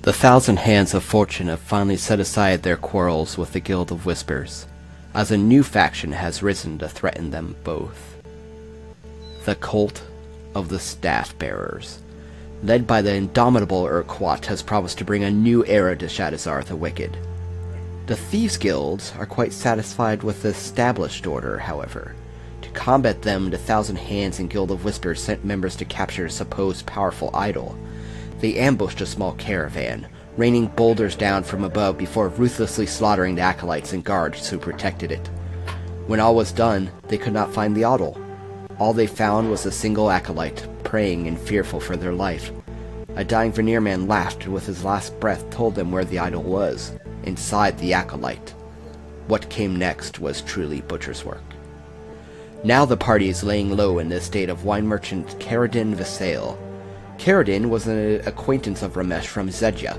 The Thousand Hands of Fortune have finally set aside their quarrels with the Guild of Whispers, as a new faction has risen to threaten them both. The Cult of the Staff Bearers, led by the indomitable Urquhart, has promised to bring a new era to Shadowzar the Wicked. The Thieves Guilds are quite satisfied with the established order, however. To combat them, the Thousand Hands and Guild of Whispers sent members to capture a supposed powerful idol. They ambushed a small caravan, raining boulders down from above before ruthlessly slaughtering the acolytes and guards who protected it. When all was done, they could not find the idol. All they found was a single acolyte, praying and fearful for their life. A dying veneer man laughed and with his last breath told them where the idol was, inside the acolyte. What came next was truly butcher's work. Now the party is laying low in the estate of wine merchant Caradin Vassail. Caradin was an acquaintance of Ramesh from Zedja,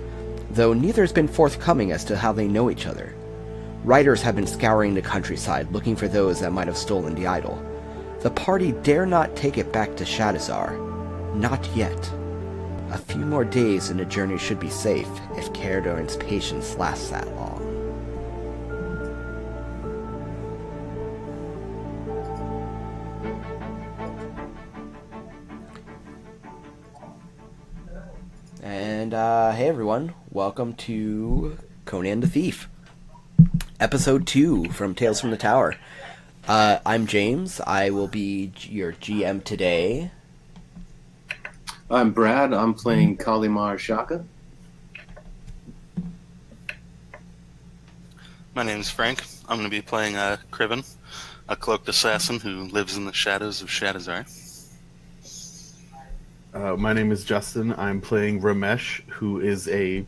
though neither has been forthcoming as to how they know each other. Riders have been scouring the countryside, looking for those that might have stolen the idol. The party dare not take it back to Shadowzar. Not yet. A few more days and the journey should be safe, if Caradin's patience lasts that long. And, hey everyone, welcome to Conan the Thief, Episode 2 from Tales from the Tower. I'm James, I will be your GM today. I'm Brad, I'm playing Kalimar Shaka. My name is Frank, I'm going to be playing Kriven, a cloaked assassin who lives in the shadows of Shadowzar. My name is Justin. I'm playing Ramesh, who is a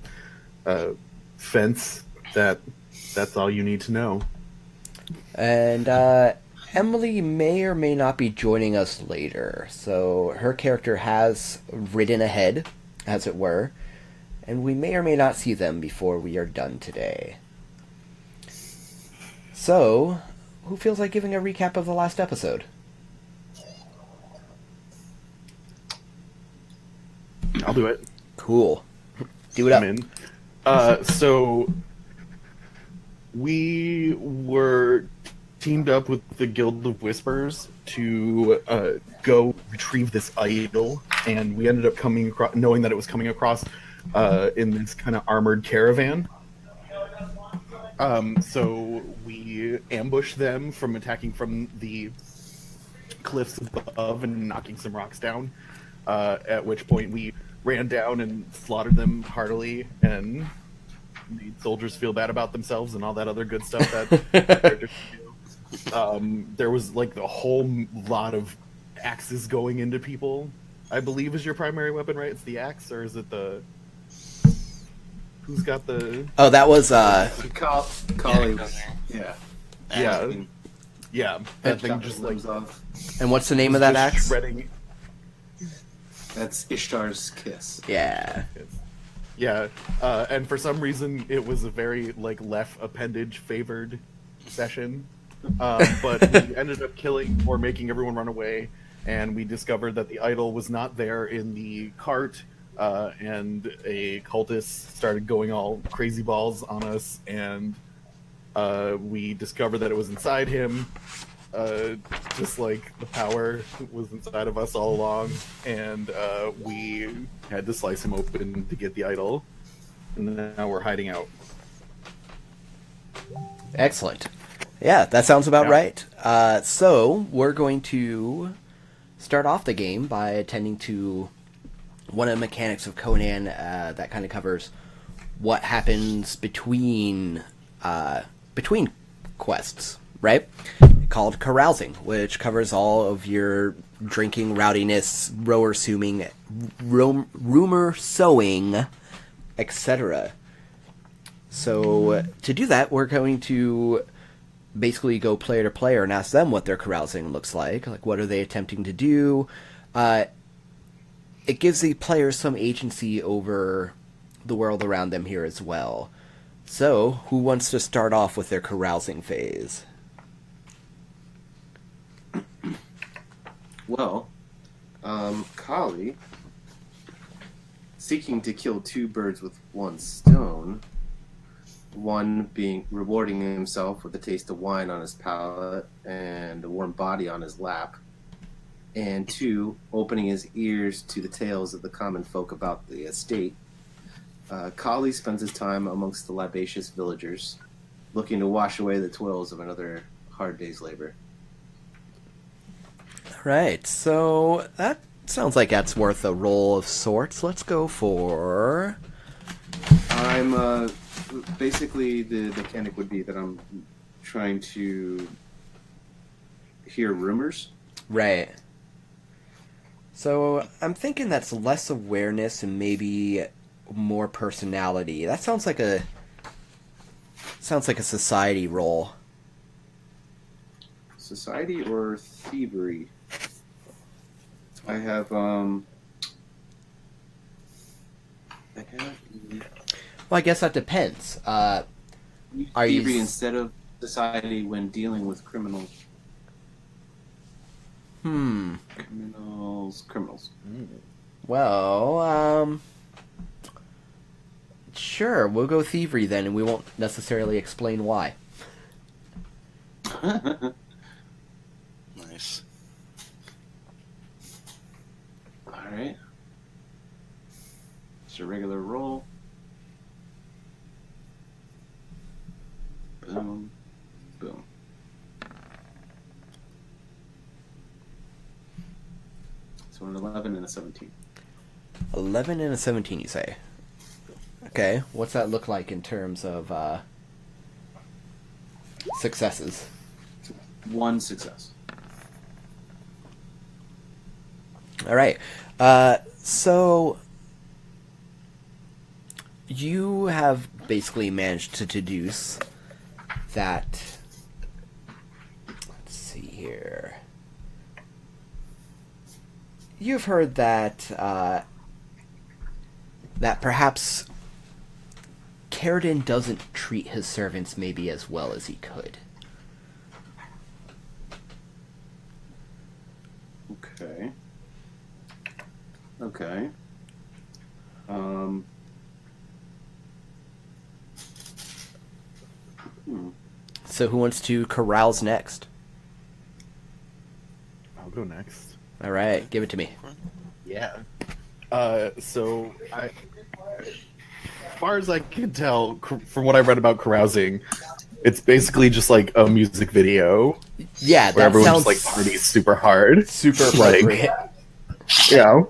fence. That's all you need to know. And Emily may or may not be joining us later, so her character has ridden ahead, as it were, and we may or may not see them before we are done today. So, who feels like giving a recap of the last episode? I'll do it. Cool. Do it up. I'm in. So we were teamed up with the Guild of Whispers to go retrieve this idol, and we ended up coming across, knowing that it was coming across in this kind of armored caravan. So we ambushed them from attacking from the cliffs above and knocking some rocks down. At which point we ran down and slaughtered them heartily and made soldiers feel bad about themselves and all that other good stuff that characters do. There was like a whole lot of axes going into people, I believe is your primary weapon, right? It's the axe, or is it the... Who's got the... Oh, that was... Kali. Yeah. Yeah, that thing just like... off. And what's the name of that axe? Shredding... That's Ishtar's Kiss. Yeah. Yeah, and for some reason it was a very like left appendage favored session, but we ended up killing or making everyone run away, and we discovered that the idol was not there in the cart, and a cultist started going all crazy balls on us, and we discovered that it was inside him. Just like the power was inside of us all along, and we had to slice him open to get the idol, and now we're hiding out. Excellent. Yeah, that sounds about right. So, we're going to start off the game by attending to one of the mechanics of Conan that kind of covers what happens between quests, right? Called carousing, which covers all of your drinking, rowdiness, rumor sowing, etc. So to do that, we're going to basically go player to player and ask them what their carousing looks like what are they attempting to do. It gives the players some agency over the world around them here as well. So, who wants to start off with their carousing phase? Well, Kali seeking to kill two birds with one stone. One being rewarding himself with a taste of wine on his palate and a warm body on his lap. And two, opening his ears to the tales of the common folk about the estate. Kali spends his time amongst the libatious villagers, looking to wash away the toils of another hard day's labor. Right, so that sounds like that's worth a roll of sorts. Let's go for... I'm, basically the mechanic would be that I'm trying to hear rumors. Right. So I'm thinking that's less awareness and maybe more personality. That sounds like a society roll. Society or thievery? I have Well, I guess that depends. Are thievery you... instead of society when dealing with criminals. Criminals. Well, sure, we'll go thievery then, and we won't necessarily explain why. Nice. Alright. It's a regular roll. Boom. Boom. So an 11 and a 17. 11 and a 17, you say? Okay, what's that look like in terms of successes? One success. All right. So you have basically managed to deduce that. Let's see here. You've heard that that perhaps Carradine doesn't treat his servants maybe as well as he could. Okay. Okay. So who wants to carouse next? I'll go next. All right, give it to me. Yeah. So as far as I can tell, from what I've read about carousing, it's basically just like a music video. Yeah, where that everyone sounds just like parties super hard. super appropriate. Yeah.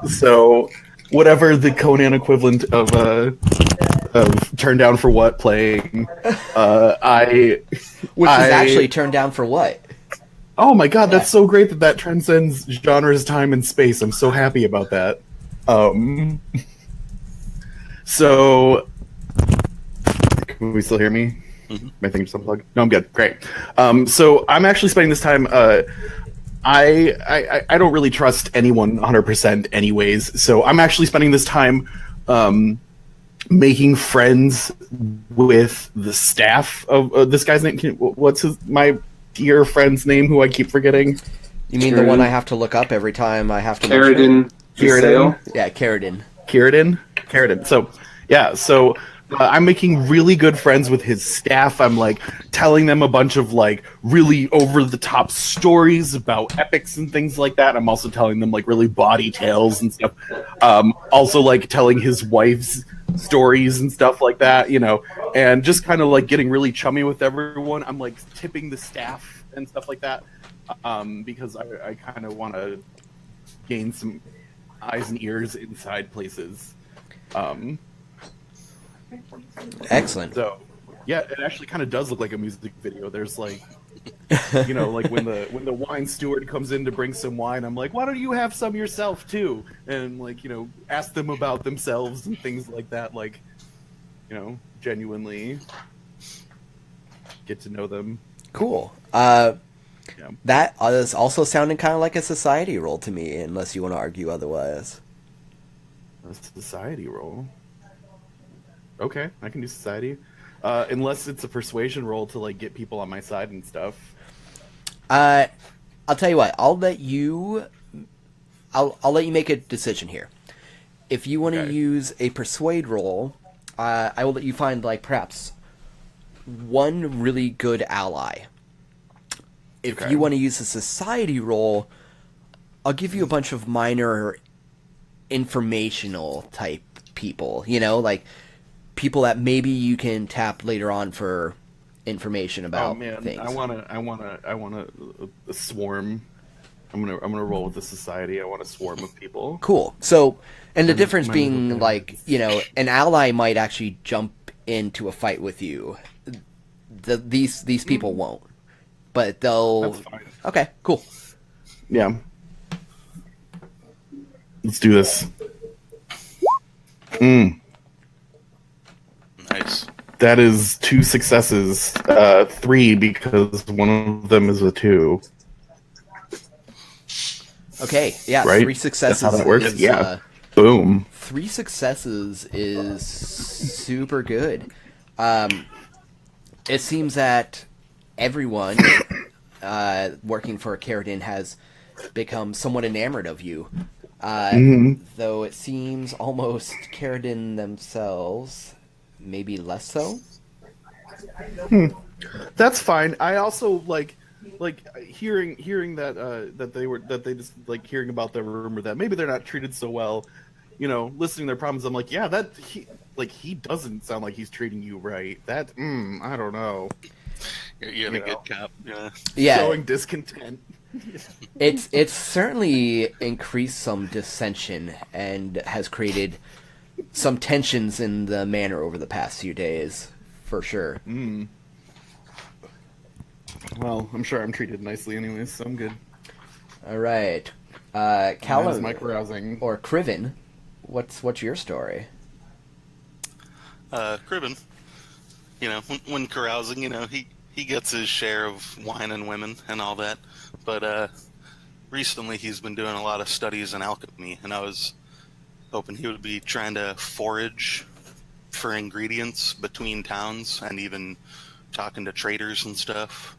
So whatever the Conan equivalent of Turn Down for What playing, Which is actually turned down for what? Oh my god, that's so great that transcends genres, time, and space. I'm so happy about that. So, can we still hear me? Mm-hmm. My thing just unplugged? No, I'm good. Great. So I'm actually spending this time. I don't really trust anyone 100% anyways. So I'm actually spending this time making friends with the staff of this guy's name. What's my dear friend's name who I keep forgetting? You mean the one I have to look up every time I have to Carradine. Yeah, Carradine. Carradine. So, yeah, so I'm making really good friends with his staff. I'm, like, telling them a bunch of, like, really over-the-top stories about epics and things like that. I'm also telling them, like, really bawdy tales and stuff. Also, like, telling his wife's stories and stuff like that, you know, and just kind of, like, getting really chummy with everyone. I'm, like, tipping the staff and stuff like that because I kind of want to gain some eyes and ears inside places. Excellent. So, yeah, it actually kind of does look like a music video. There's like, you know, like when the wine steward comes in to bring some wine, I'm like, why don't you have some yourself too? And like, you know, ask them about themselves and things like that. Like, you know, genuinely get to know them. Cool. Yeah. That is also sounding kind of like a society role to me, unless you want to argue otherwise. A society role. Okay, I can do society. Unless it's a persuasion role to like get people on my side and stuff. I'll tell you what. I'll let you make a decision here. If you want to Okay. use a persuade roll, I will let you find like perhaps one really good ally. If Okay. you want to use a society roll, I'll give you a bunch of minor informational type people, like people that maybe you can tap later on for information about Oh man, things. I wanna a swarm. I'm gonna roll with the society. I want a swarm of people. Cool. So, and the Mine- difference mine is being looking like, at- an ally might actually jump into a fight with you. These people won't. But they'll... That's fine. Okay, cool. Yeah. Let's do this. Nice. That is 2 successes. 3 because one of them is a 2. Okay, yeah, Right? 3 successes. That's how that works? Is, Yeah. Boom. 3 successes is super good. It seems that everyone working for Carradine has become somewhat enamored of you. Though it seems almost Carradine themselves, maybe less so. That's fine. I also like hearing that they just like hearing about the rumor that maybe they're not treated so well. Listening to their problems, I'm like, yeah, that he doesn't sound like he's treating you right. That I don't know. You're the good cop. Yeah. Yeah, Showing discontent. it's certainly increased some dissension and has created some tensions in the manor over the past few days, for sure. Well, I'm sure I'm treated nicely anyways, so I'm good. All right, That is Callum my carousing. or Criven, what's your story? Cribben, when carousing, he gets his share of wine and women and all that. But recently he's been doing a lot of studies in alchemy, and I was hoping he would be trying to forage for ingredients between towns and even talking to traders and stuff.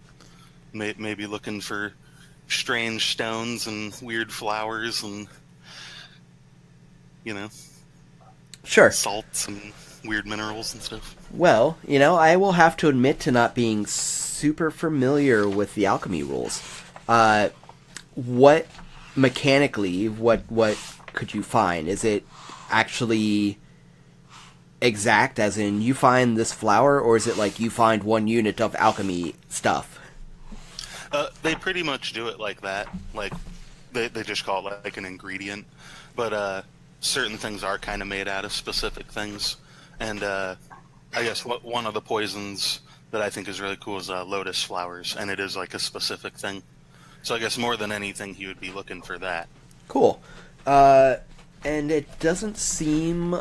Maybe looking for strange stones and weird flowers and, Sure. salts and weird minerals and stuff. Well, I will have to admit to not being super familiar with the alchemy rules. What mechanically, what could you find? Is it actually exact, as in you find this flower, or is it like you find 1 unit of alchemy stuff? They pretty much do it like that. Like, they just call it like an ingredient. But certain things are kind of made out of specific things. And I guess one of the poisons that I think is really cool is lotus flowers, and it is like a specific thing. So I guess more than anything, he would be looking for that. Cool. And it doesn't seem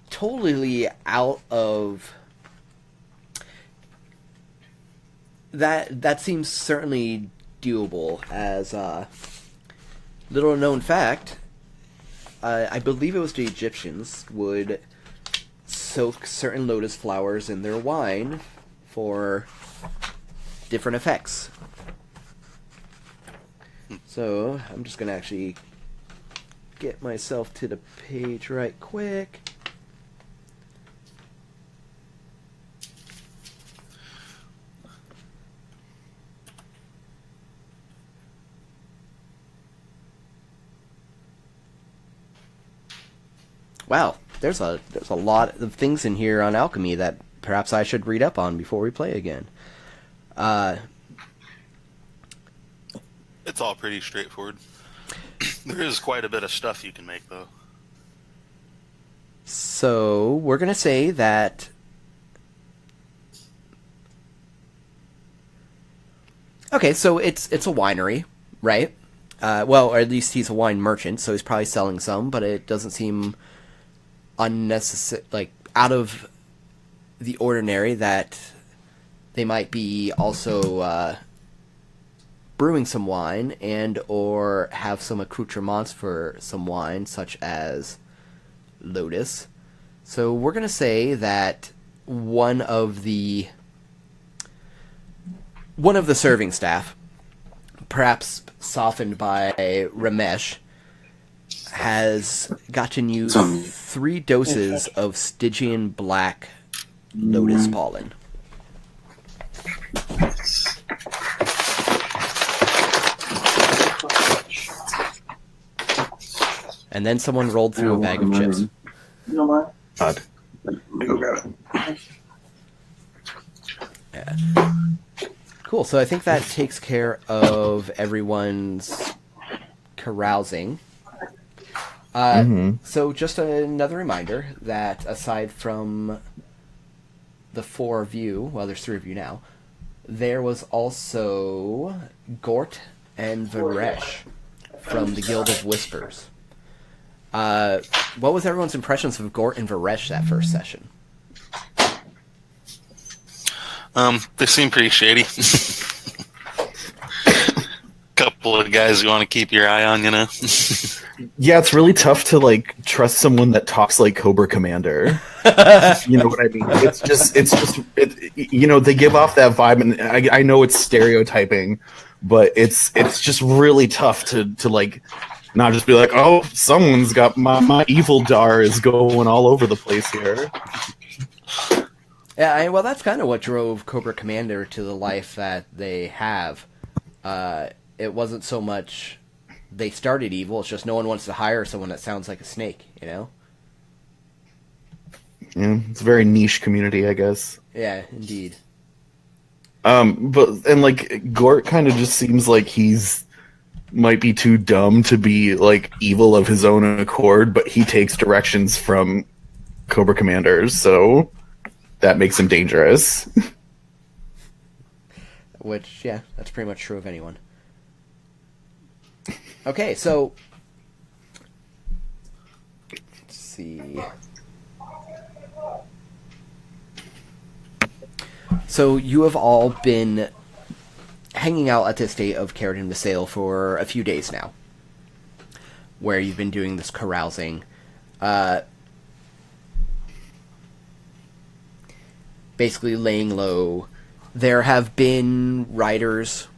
totally out of... That seems certainly doable. As a little known fact, I believe it was the Egyptians would soak certain lotus flowers in their wine for different effects. So I'm just gonna actually get myself to the page right quick. Wow, there's a lot of things in here on alchemy that perhaps I should read up on before we play again. It's all pretty straightforward. There is quite a bit of stuff you can make, though. So we're gonna say that okay, so it's a winery, right? Well, or at least he's a wine merchant, so he's probably selling some, but it doesn't seem unnecessary, like out of the ordinary, that they might be also brewing some wine and or have some accoutrements for some wine, such as lotus. So we're gonna say that one of the serving staff, perhaps softened by Ramesh, has gotten you Some- 3 doses of Stygian black lotus pollen. And then someone rolled through a bag of chips. You don't mind? God. Go grab it. Yeah. Cool, so I think that takes care of everyone's carousing. So just another reminder that aside from the 4 of you, well, there's 3 of you now, there was also Gort and Varesh from the Guild of Whispers. What was everyone's impressions of Gort and Varesh that first session? They seem pretty shady. Couple of guys you want to keep your eye on, you know? Yeah, it's really tough to like trust someone that talks like Cobra Commander. You know what I mean? It's just you know, they give off that vibe, and I know it's stereotyping, but it's just really tough to like not just be like, oh, someone's got my evil dar is going all over the place here. Yeah, well, that's kind of what drove Cobra Commander to the life that they have. It wasn't so much they started evil, it's just no one wants to hire someone that sounds like a snake, you know? Yeah, it's a very niche community, I guess. Yeah, indeed. But like Gort kind of just seems like he's might be too dumb to be like evil of his own accord, but he takes directions from Cobra Commanders, so that makes him dangerous. Which, yeah, that's pretty much true of anyone. Okay, so let's see. So you have all been hanging out at the estate of Carradine Vassail for a few days now, where you've been doing this carousing. Basically laying low. There have been riders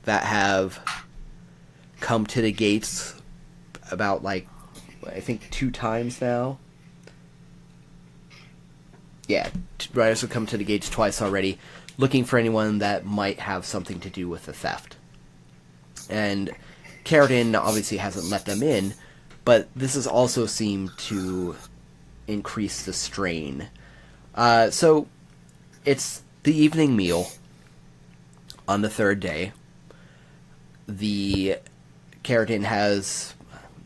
that have come to the gates about, like, I think 2 times now. Yeah, riders have come to the gates twice already, looking for anyone that might have something to do with the theft. And Carradine obviously hasn't let them in, but this has also seemed to increase the strain. So, it's the evening meal on the 3rd day. Carradine has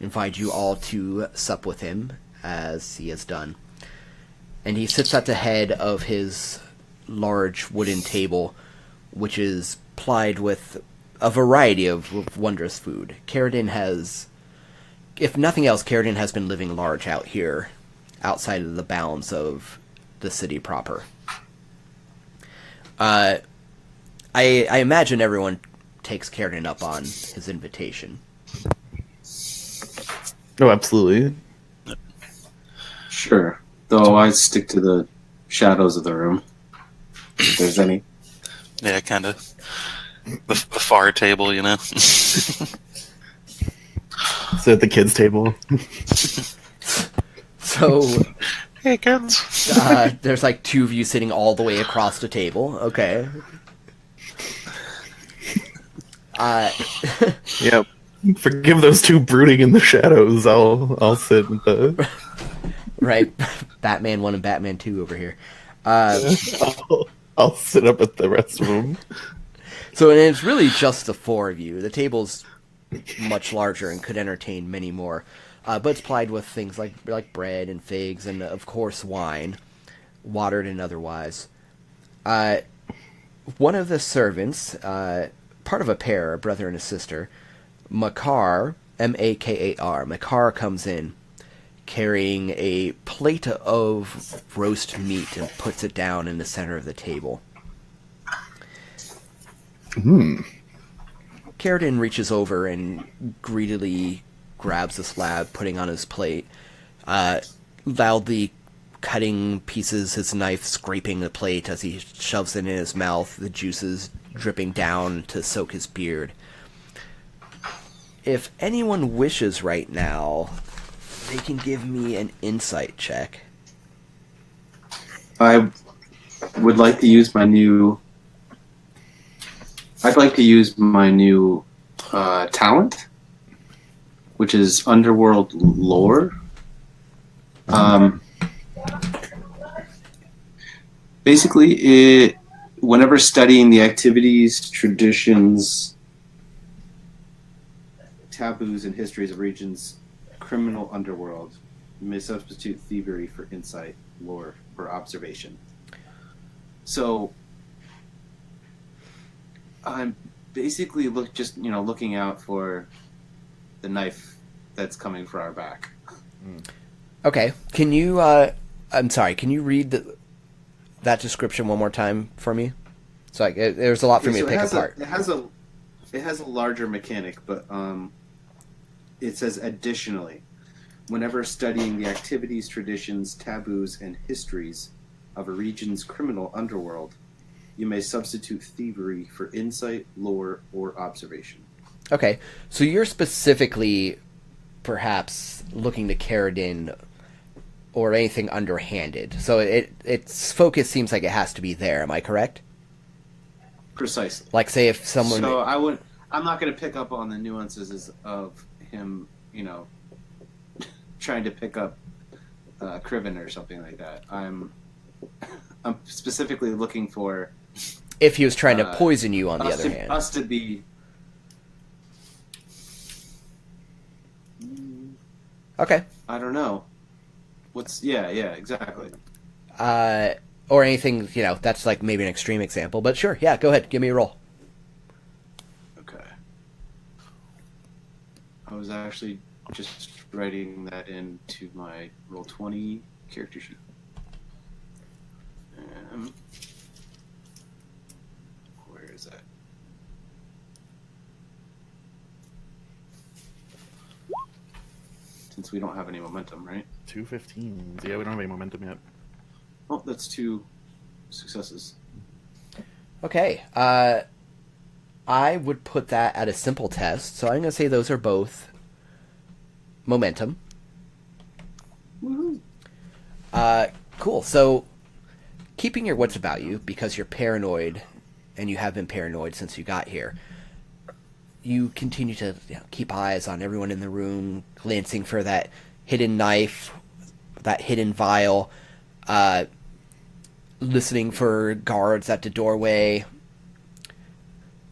invited you all to sup with him, as he has done. And he sits at the head of his large wooden table, which is plied with a variety of wondrous food. Carradine has, if nothing else, Carradine has been living large out here, outside of the bounds of the city proper. I imagine everyone takes Carradine up on his invitation. Oh, absolutely. Sure. Though I stick to the shadows of the room, if there's any. Yeah, kind of. The far table, you know? Sit at the kids' table. So, Hey, kids. there's like 2 of you sitting all the way across the table. Okay. Yep. Forgive those 2 brooding in the shadows. I'll sit with the. Right. Batman 1 and Batman 2 over here. I'll sit up at the rest of them. So it's really just the 4 of you. The table's much larger and could entertain many more. But it's plied with things like bread and figs and, of course, wine, watered and otherwise. One of the servants, part of a pair, a brother and a sister, Makar, M-A-K-A-R, Makar comes in carrying a plate of roast meat and puts it down in the center of the table. Carradine reaches over and greedily grabs the slab, putting on his plate, loudly cutting pieces, his knife scraping the plate as he shoves it in his mouth, the juices dripping down to soak his beard. If anyone wishes right now, They can give me an insight check. I would like to use my new. I'd like to use my new talent, which is underworld lore. Basically, whenever studying the activities, traditions, taboos, and histories of regions' criminal underworld, you may substitute thievery for insight, lore, or observation. So, I'm basically looking out for the knife that's coming for our back. Okay. Can you? I'm sorry. Can you read that description one more time for me? So there's a lot for me to pick apart. It has a larger mechanic, but it says additionally, whenever studying the activities, traditions, taboos, and histories of a region's criminal underworld, you may substitute thievery for insight, lore, or observation. Okay, so you're specifically perhaps looking to Carradine or anything underhanded. So its focus seems like it has to be there. Am I correct? Precisely. Like, say if someone... So I'm not going to pick up on the nuances of him, trying to pick up Criven or something like that. I'm specifically looking for... If he was trying to poison you, on the other hand. Us to be... Okay. I don't know. Yeah, exactly. Or anything, that's like maybe an extreme example. But sure, yeah, go ahead. Give me a roll. Okay. I was actually just writing that into my Roll20 character sheet. Where is that? Since we don't have any momentum, right? 215. Yeah, we don't have any momentum yet. Oh, that's 2 successes. Okay. I would put that at a simple test. So I'm going to say those are both momentum. Woohoo! Cool. So keeping your wits about you, because you're paranoid, and you have been paranoid since you got here, you continue to keep eyes on everyone in the room, glancing for that hidden knife, that hidden vial, listening for guards at the doorway,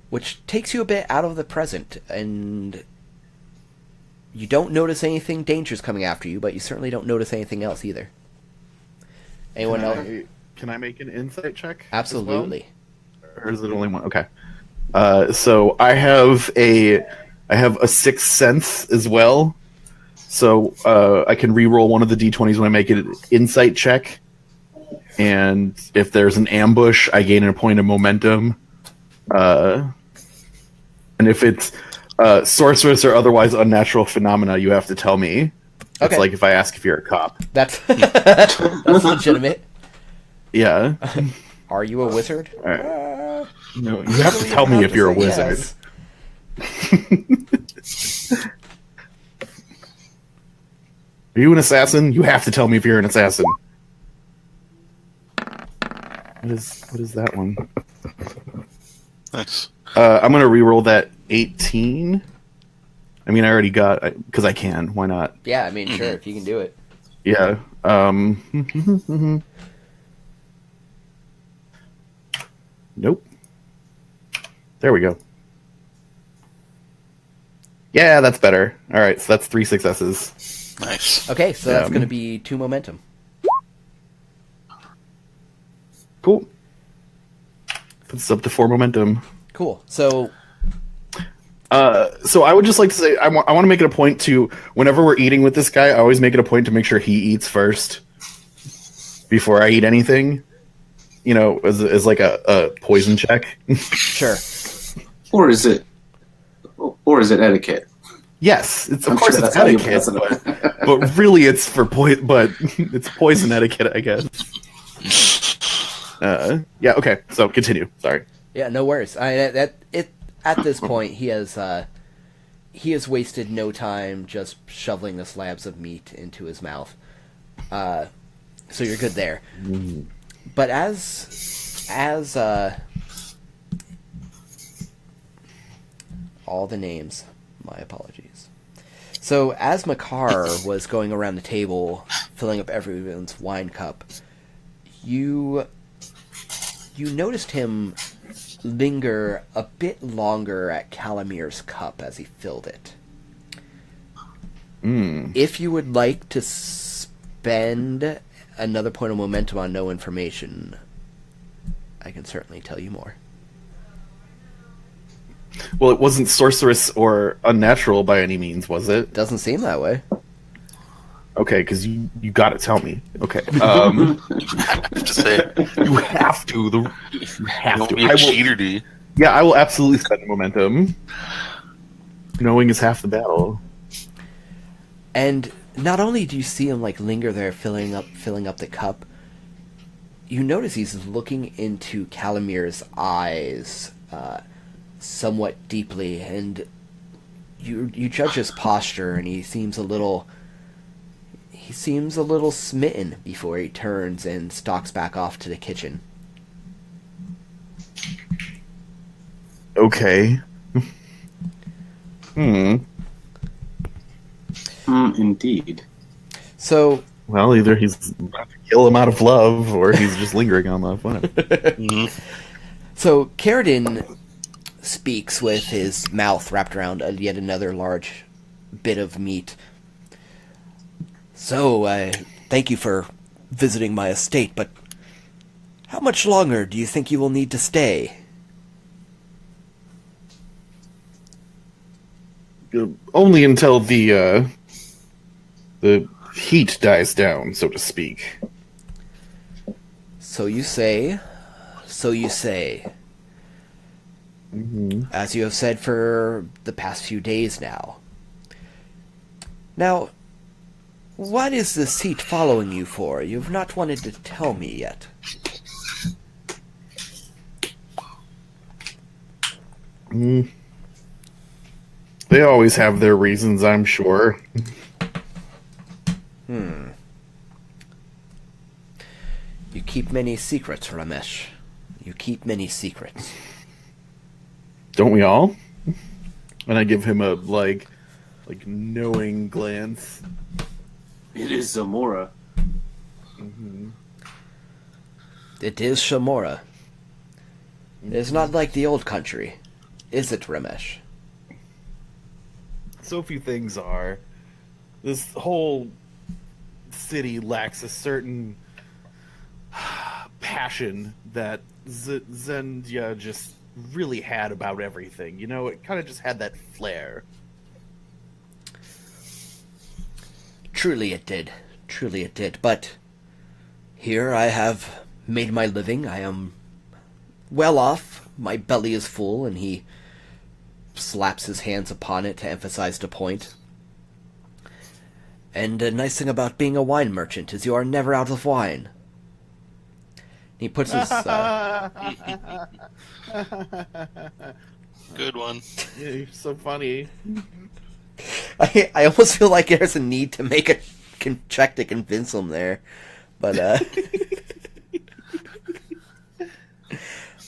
which takes you a bit out of the present, and you don't notice anything dangerous coming after you, but you certainly don't notice anything else either. Anyone else? Can I make an insight check? Absolutely. Or is it only one? Okay. So I have a sixth sense as well. So I can re-roll one of the d20s when I make an insight check. And if there's an ambush, I gain a point of momentum. And if it's sorceress or otherwise unnatural phenomena, you have to tell me. Okay. It's like if I ask if you're a cop. That's legitimate. Yeah. Are you a wizard? All right. No, you have to tell me if you're a wizard. Yes. Are you an assassin? You have to tell me if you're an assassin. What is that one? Nice. I'm gonna re-roll that 18. I mean, I already got because I can. Why not? Yeah, I mean, sure, if you can do it. Yeah. Nope. There we go. Yeah, that's better. All right, so that's 3 successes. Nice. Okay, so that's going to be 2 momentum. Cool. Puts us up to 4 momentum. Cool. So I would just like to say I want to make it a point to, whenever we're eating with this guy, I always make it a point to make sure he eats first before I eat anything. You know, as like a poison check. Sure. Or is it etiquette? Yes, of course it's etiquette, but really it's for it's poison etiquette, I guess. Yeah. Okay. So continue. Sorry. Yeah. No worries. At this point, he has he has wasted no time just shoveling the slabs of meat into his mouth. So you're good there. But as all the names, my apologies. So as Makar was going around the table, filling up everyone's wine cup, you noticed him linger a bit longer at Calamir's cup as he filled it. If you would like to spend another point of momentum on no information, I can certainly tell you more. Well, it wasn't sorceress or unnatural by any means, was it? Doesn't seem that way. Okay, because you got to tell me. Okay. Just say You have to. You have don't to. be a cheater, do you? Yeah, I will absolutely spend momentum. Knowing is half the battle. And not only do you see him like linger there, filling up the cup, you notice he's looking into Calamir's eyes somewhat deeply, and you judge his posture, and he seems a little smitten before he turns and stalks back off to the kitchen. Okay. Indeed. So, Well, either he's about to kill him out of love, or he's just lingering on love. Whatever. so Carradine speaks with his mouth wrapped around yet another large bit of meat. So, thank you for visiting my estate, but how much longer do you think you will need to stay? Only until the heat dies down, so to speak. So you say. As you have said for the past few days now. Now, what is this heat following you for? You've not wanted to tell me yet. They always have their reasons, I'm sure. You keep many secrets, Ramesh. You keep many secrets. Don't we all? And I give him a like knowing glance. It is Zamora. It is Shamora. It is not like the old country, is it, Ramesh? So few things are. This whole city lacks a certain passion that Zendia just really had about everything. You know, it kind of just had that flair. Truly it did. Truly it did. But here I have made my living. I am well off. My belly is full, and he slaps his hands upon it to emphasize the point. And a nice thing about being a wine merchant is you are never out of wine. He puts his... Good one. Yeah, you're so funny. I almost feel like there's a need to make a check to convince him there. But,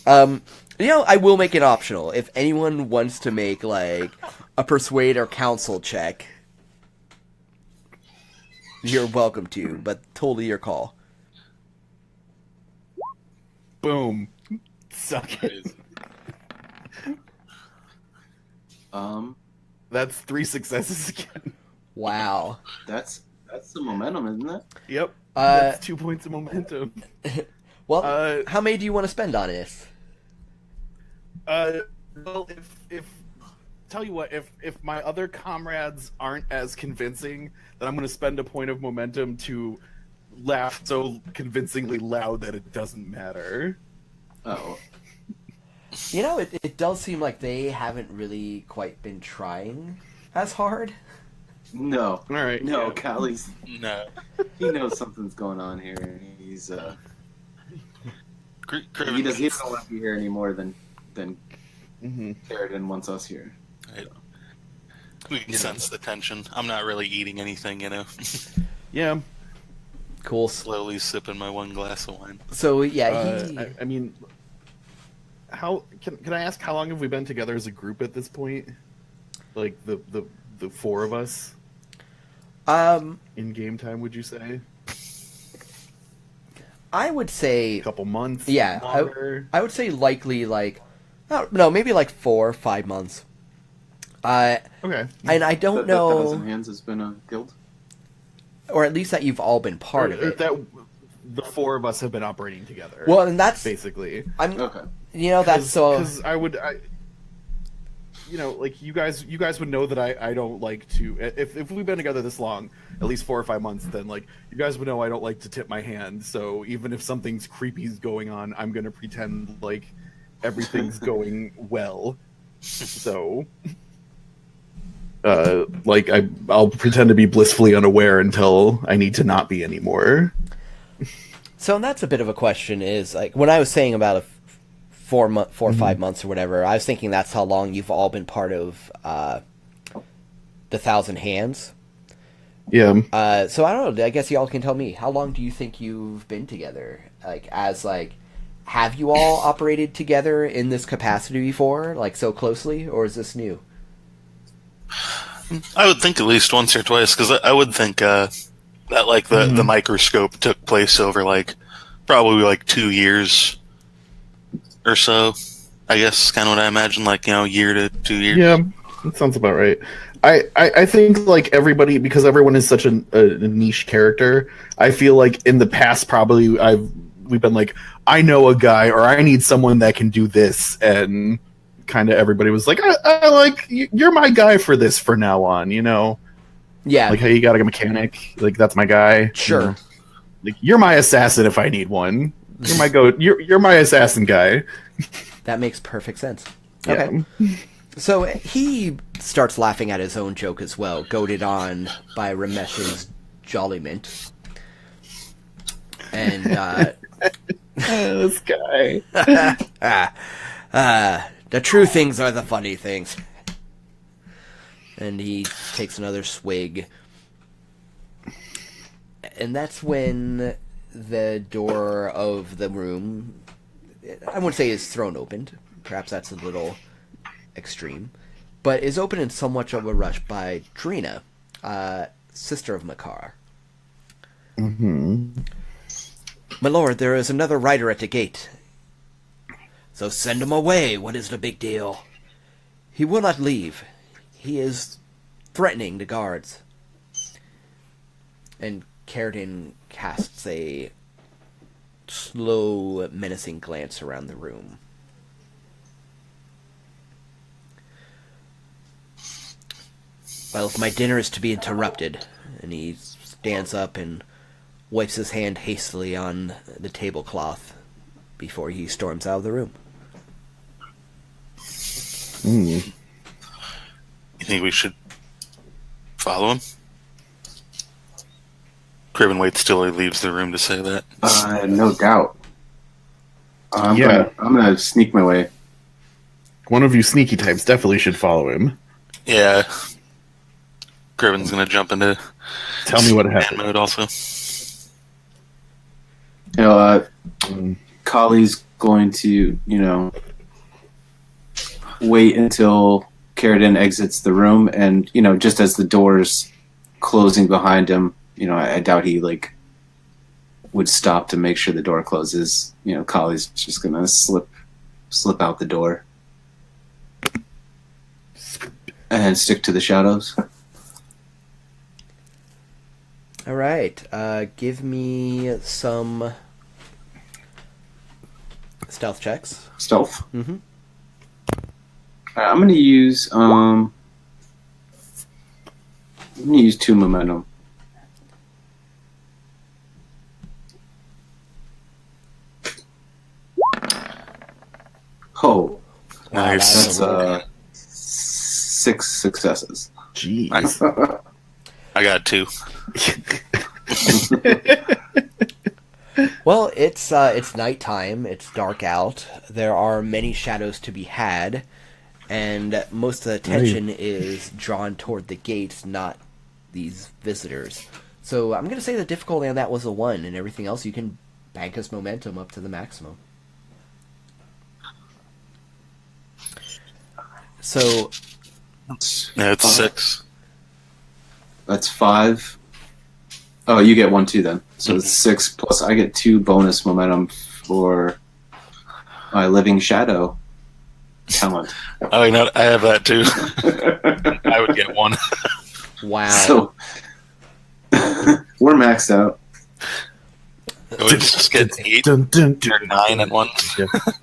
I will make it optional. If anyone wants to make, like, a persuade or counsel check, you're welcome to, but totally your call. Boom. Suck it. That's 3 successes again. Wow. That's the momentum, isn't it? Yep. That's 2 points of momentum. Well, how many do you want to spend on it? Well, if tell you what, if my other comrades aren't as convincing, then I'm going to spend a point of momentum to laugh so convincingly loud that it doesn't matter. Oh. You know, it does seem like they haven't really quite been trying as hard. No. All right. No, Yeah. Callie's... No. He knows something's going on here. He's, Craven he doesn't want to be here any more than Mm-hmm. Carradine wants us here. Right. We can sense the tension. I'm not really eating anything, Yeah. Cool. Slowly sipping my one glass of wine. So yeah, I mean, how can I ask how long have we been together as a group at this point? Like the four of us in game time, would you say? I would say A couple months. Yeah, longer? I would say likely like, no, maybe like 4 or 5 months. Okay. And I don't That know, Thousand Hands has been a guild. or at least that you've all been part of it. That the four of us have been operating together. Well, and that's basically. Okay. That's so. Because like you guys would know that I don't like to, if we've been together this long, at least 4 or 5 months, then like you guys would know I don't like to tip my hand. So even if something's creepy is going on, I'm gonna pretend like everything's going well. So like I'll pretend to be blissfully unaware until I need to not be anymore. So that's a bit of a question. Is like when I was saying about 4 or 5 months or whatever, I was thinking that's how long you've all been part of the Thousand Hands. Yeah. So I don't know. I guess y'all can tell me, how long do you think you've been together? Have you all operated together in this capacity before, like so closely, or is this new? I would think at least once or twice, because I would think that like the microscope took place over like probably like 2 years or so. I guess kind of what I imagine, like, year to 2 years. Yeah, that sounds about right. I think like everybody, because everyone is such a niche character, I feel like in the past probably we've been like, I know a guy, or I need someone that can do this, and kind of everybody was like, I like, you're my guy for this for now on, Yeah. Like how you got a mechanic, like that's my guy. Sure. Like you're my assassin if I need one. You're my assassin guy. That makes perfect sense. Yeah. Okay. So he starts laughing at his own joke as well, goaded on by Ramesh's jolliment. And This guy. the true things are the funny things. And he takes another swig. And that's when the door of the room, I wouldn't say is thrown open. Perhaps that's a little extreme. But is opened in somewhat of a rush by Drina, sister of Makar. Mm-hmm. My lord, there is another rider at the gate. So send him away. What is the big deal? He will not leave. He is threatening the guards. And Caridan casts a slow, menacing glance around the room. Well, if my dinner is to be interrupted, and he stands up and wipes his hand hastily on the tablecloth before he storms out of the room. You think we should follow him? Craven waits till he leaves the room to say that. No doubt. I'm gonna sneak my way. One of you sneaky types definitely should follow him. Yeah. Craven's gonna jump into Tell me what man happened. mode also. Kali's going to, wait until Caridan exits the room, and just as the door's closing behind him, I doubt he would stop to make sure the door closes. Kali's just gonna slip out the door and stick to the shadows. All right, give me some stealth checks. Stealth. Mm-hmm. I'm gonna use 2 momentum. Oh, Nice. that's 6 successes. Jeez. Nice. I got 2. Well, it's nighttime. It's dark out. There are many shadows to be had, and most of the attention is drawn toward the gates, not these visitors. So I'm going to say the difficulty on that was a 1, and everything else you can bank as momentum up to the maximum. So... Yeah, it's 6. That's 5. Oh, you get 1 too then. So it's 6 plus I get 2 bonus momentum for my Living Shadow talent. Oh, you know, I have that too. I would get 1. Wow. So we're maxed out. We just get 8 or 9 at once.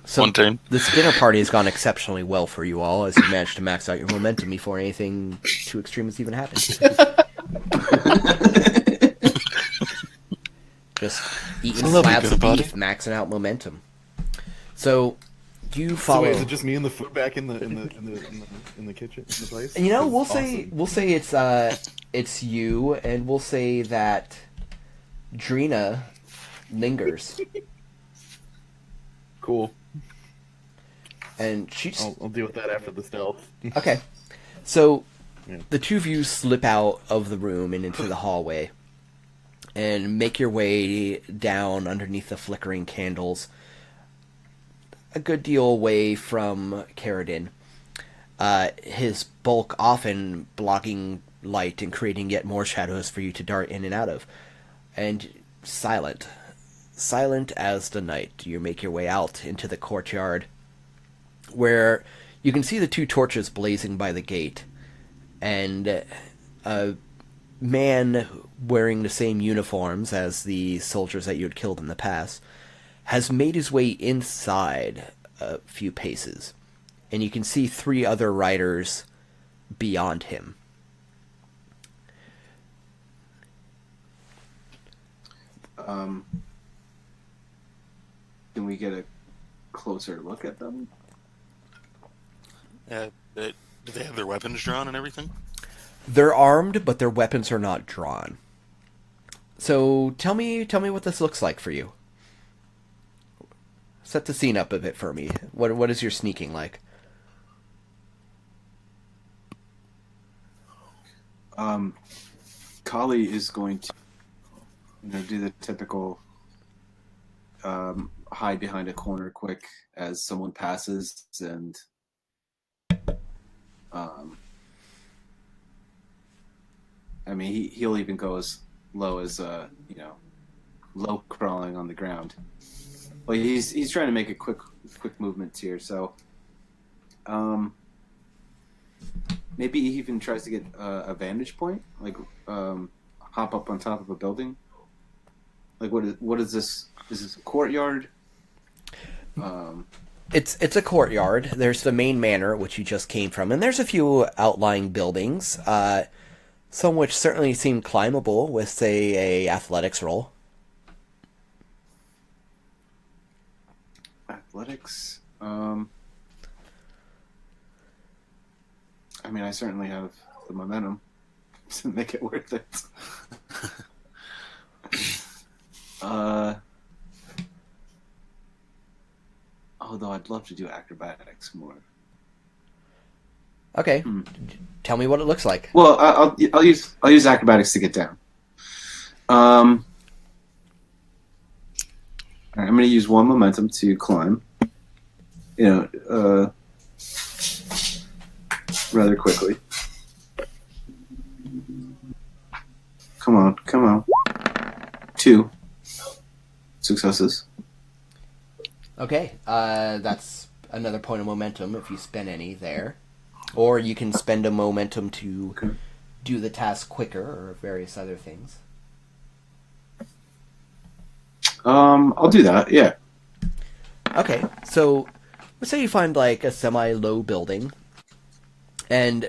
So one turn. This dinner party has gone exceptionally well for you all, as you managed to max out your momentum before anything too extreme has even happened. Just eating slabs of beef, maxing out momentum. So you follow. So wait, is it just me and the food back in the kitchen, in the place? You know, we'll say it's you, and we'll say that Drina lingers. Cool. And she's... I'll deal with that after the stealth. Okay. So, the two of you slip out of the room and into the hallway, and make your way down underneath the flickering candles, a good deal away from Carradine. His bulk often blocking light and creating yet more shadows for you to dart in and out of. And silent as the night, you make your way out into the courtyard, where you can see the 2 torches blazing by the gate, and a man wearing the same uniforms as the soldiers that you had killed in the past has made his way inside a few paces, and you can see 3 other riders beyond him. Can we get a closer look at them? Do they have their weapons drawn and everything? They're armed, but their weapons are not drawn. So tell me what this looks like for you. Set the scene up a bit for me. What is your sneaking like? Kali is going to, do the typical hide behind a corner quick as someone passes, and he'll even go as low as low crawling on the ground. Well, he's trying to make a quick movement here, so maybe he even tries to get a vantage point, like hop up on top of a building. Like what is this? Is this a courtyard? It's a courtyard. There's the main manor, which you just came from, and there's a few outlying buildings, some which certainly seem climbable with, say, a athletics roll. Athletics? I certainly have the momentum to make it worth it. Although I'd love to do acrobatics more. Okay, Tell me what it looks like. Well, I'll use acrobatics to get down. All right, I'm going to use 1 momentum to climb. Rather quickly. Come on. 2 successes. Okay, that's another point of momentum if you spend any there. Or you can spend a momentum to do the task quicker, or various other things. I'll do that, yeah. Okay, so let's say you find like a semi-low building, and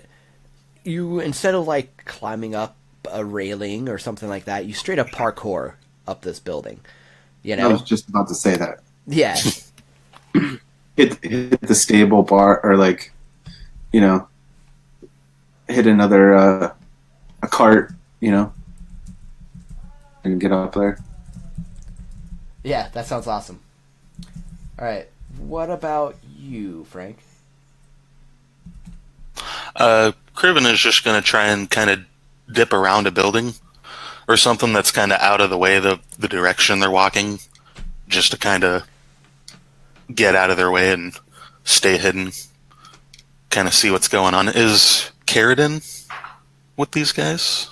you, instead of like climbing up a railing or something like that, you straight up parkour up this building. I was just about to say that. Yeah. hit the stable bar, or hit another a cart, and get up there. Yeah, that sounds awesome. All right, what about you, Frank? Criven is just going to try and kind of dip around a building or something that's kind of out of the way of the direction they're walking, just to kind of get out of their way and stay hidden, kind of see what's going on. Is Carradine with these guys?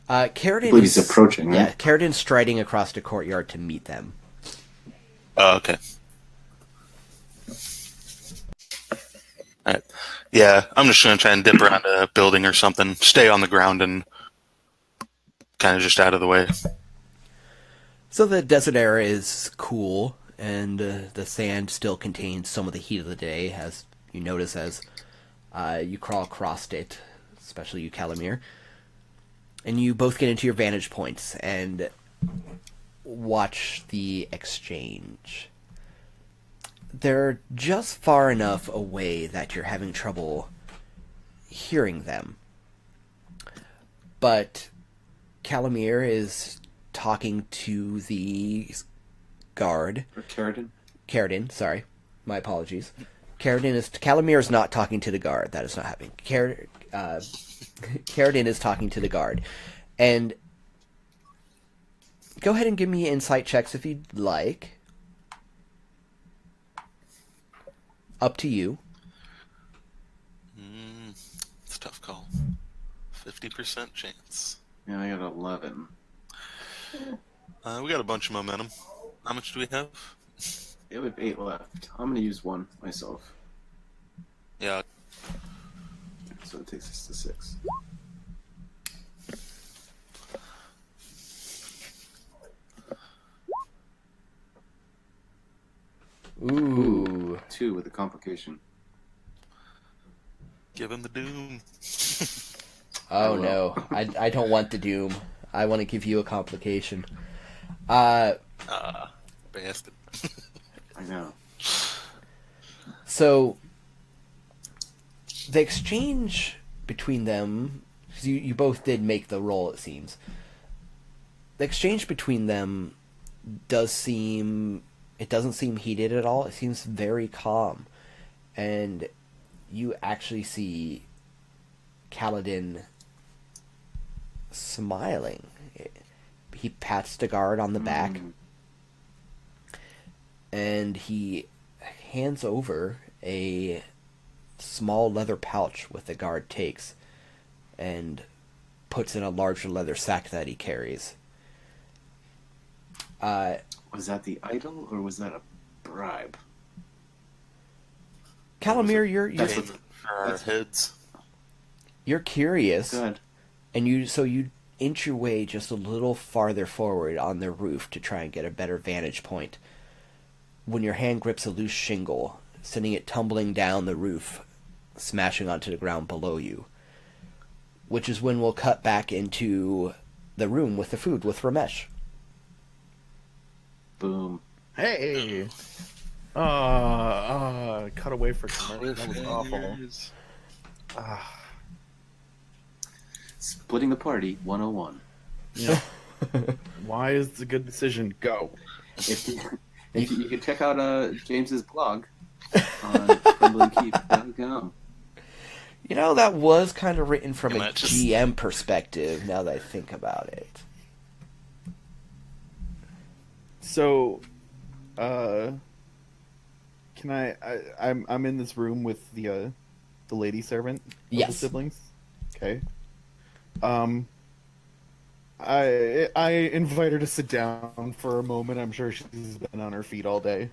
Carradine I believe he's approaching. Yeah, Right? Carradine's striding across the courtyard to meet them. Oh, okay. Alright. Yeah, I'm just going to try and dip around a building or something, stay on the ground and kind of just out of the way. So the desert air is cool, and the sand still contains some of the heat of the day, as you notice as you crawl across it, especially you, Calamir. And you both get into your vantage points and watch the exchange. They're just far enough away that you're having trouble hearing them. But Calamir is talking to the guard. Or Carradine? Carradine, sorry. My apologies. Calamir is not talking to the guard. That is not happening. Carradine is talking to the guard. And go ahead and give me insight checks if you'd like. Up to you. It's a tough call. 50% chance. Yeah, I got 11. We got a bunch of momentum. How much do we have? Yeah, we have 8 left. I'm going to use 1 myself. Yeah. So it takes us to 6. Ooh. 2 with a complication. Give him the doom. Oh no. I don't want the doom. I want to give you a complication. Bastard. I know. So the exchange between them, because you both did make the roll, it seems. The exchange between them doesn't seem heated at all. It seems very calm. And you actually see Kaladin smiling. He pats the guard on the back. And he hands over a small leather pouch with the guard takes and puts in a larger leather sack that he carries. Was that the idol or was that a bribe? Calamir, you're For our heads. you're curious, Good. and you inch your way just a little farther forward on the roof to try and get a better vantage point. When your hand grips a loose shingle, sending it tumbling down the roof, smashing onto the ground below you. Which is when we'll cut back into the room with the food with Ramesh. Boom. Hey! Cut away for commercial. That was awful. Splitting the party 101. Yeah. Why is it a good decision? Go. If you can check out James's blog on Crumbling Keep. .com. You know, that was kind of written from And a that just- GM perspective, now that I think about it. So, can I'm in this room with the lady servant of the Yes. siblings. Okay. I invite her to sit down for a moment. I'm sure she's been on her feet all day.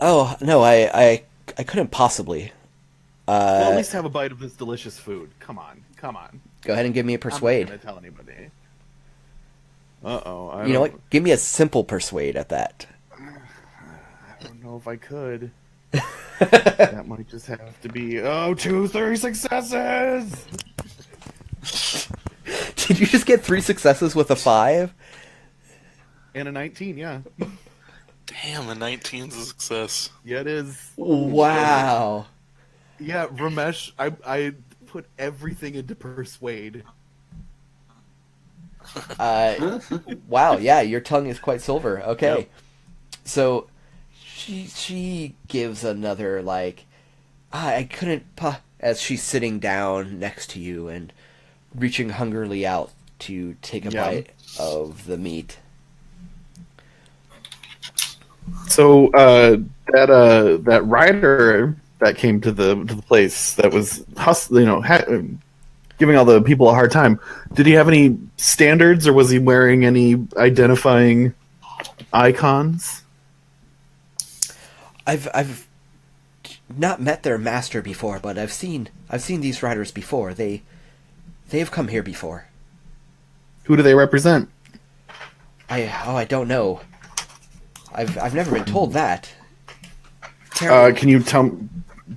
Oh, no, I couldn't possibly. Well, at least have a bite of this delicious food. Come on. Go ahead and give me a persuade. I'm not gonna tell anybody. Uh-oh. You know what? Give me a simple persuade at that. I don't know if I could. That might just have to be 3 successes. Did you just get 3 successes with a 5? And a 19, yeah. Damn, a 19's a success. Yeah, it is. Wow. Yeah, Ramesh, I put everything into persuade. Wow, yeah, your tongue is quite silver. Okay. Yep. So she gives another, like, I couldn't as she's sitting down next to you and reaching hungrily out to take a bite of the meat. So that rider that came to the place that was giving all the people a hard time. Did he have any standards, or was he wearing any identifying icons? I've not met their master before, but I've seen these riders before. They've come here before. Who do they represent? I don't know. I've never been told that. Can you tell?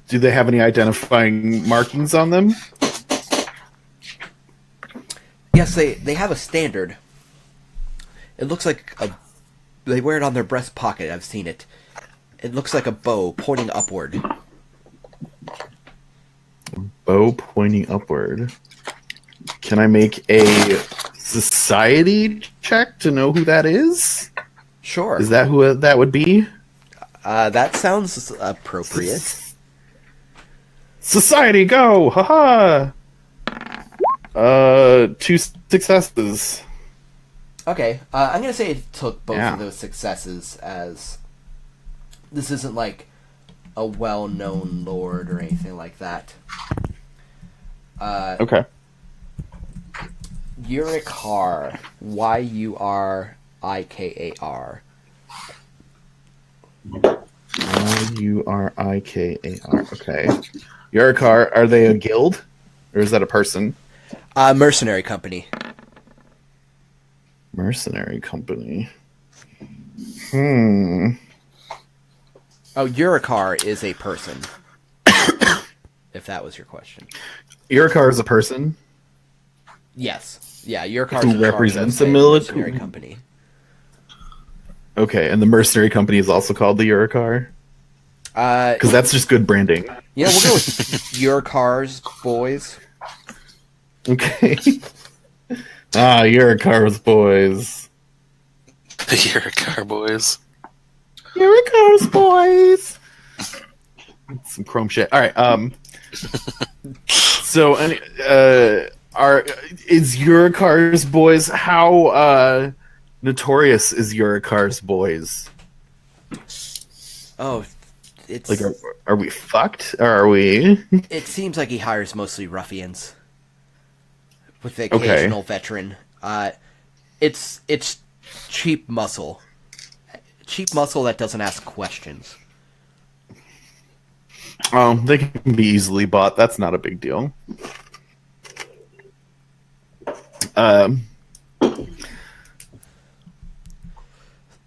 Do they have any identifying markings on them? Yes, they have a standard. It looks like they wear it on their breast pocket. I've seen it. It looks like a bow pointing upward. Bow pointing upward. Can I make a society check to know who that is? Sure. Is that who that would be? That sounds appropriate. Society, go! Haha! 2 successes. Okay, I'm gonna say it took both of those successes, as this isn't like a well-known lord or anything like that. Okay. Yurikar, Yurikar. Yurikar. Okay. Yurikar, are they a guild? Or is that a person? Mercenary company. Mercenary company. Oh, Yurikar is a person. If that was your question. Yurikar is a person? Yes. Yeah, Yurikar who represents a mercenary company. Okay, and the mercenary company is also called the Yurikar? Because that's just good branding. Yeah, we'll go with Yurikar's boys. Okay. Yurikar's boys. The Yurikar boys. Yurikar's boys. Some chrome shit. All right. So, is Yurikar's boys? How notorious is Yurikar's boys? Oh, it's like, are we fucked? Or are we? It seems like he hires mostly ruffians, with the occasional veteran. It's cheap muscle that doesn't ask questions. They can be easily bought. That's not a big deal.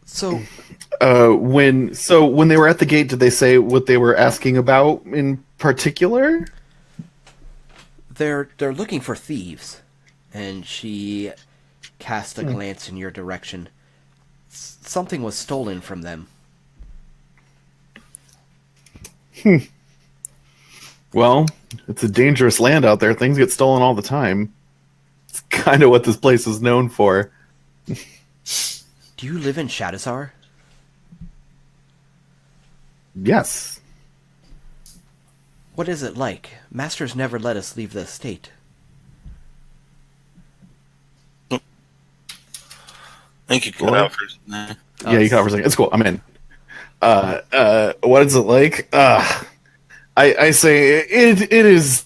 So when they were at the gate, did they say what they were asking about in particular? They're looking for thieves, and she cast a glance in your direction. Something was stolen from them. Well, it's a dangerous land out there. Things get stolen all the time. It's kind of what this place is known for. Do you live in Shadazar? Yes. What is it like? Masters never let us leave the estate. I think you cut out for a second. Yeah, you cut out for a second. It's cool. I'm in. What is it like? I say it is.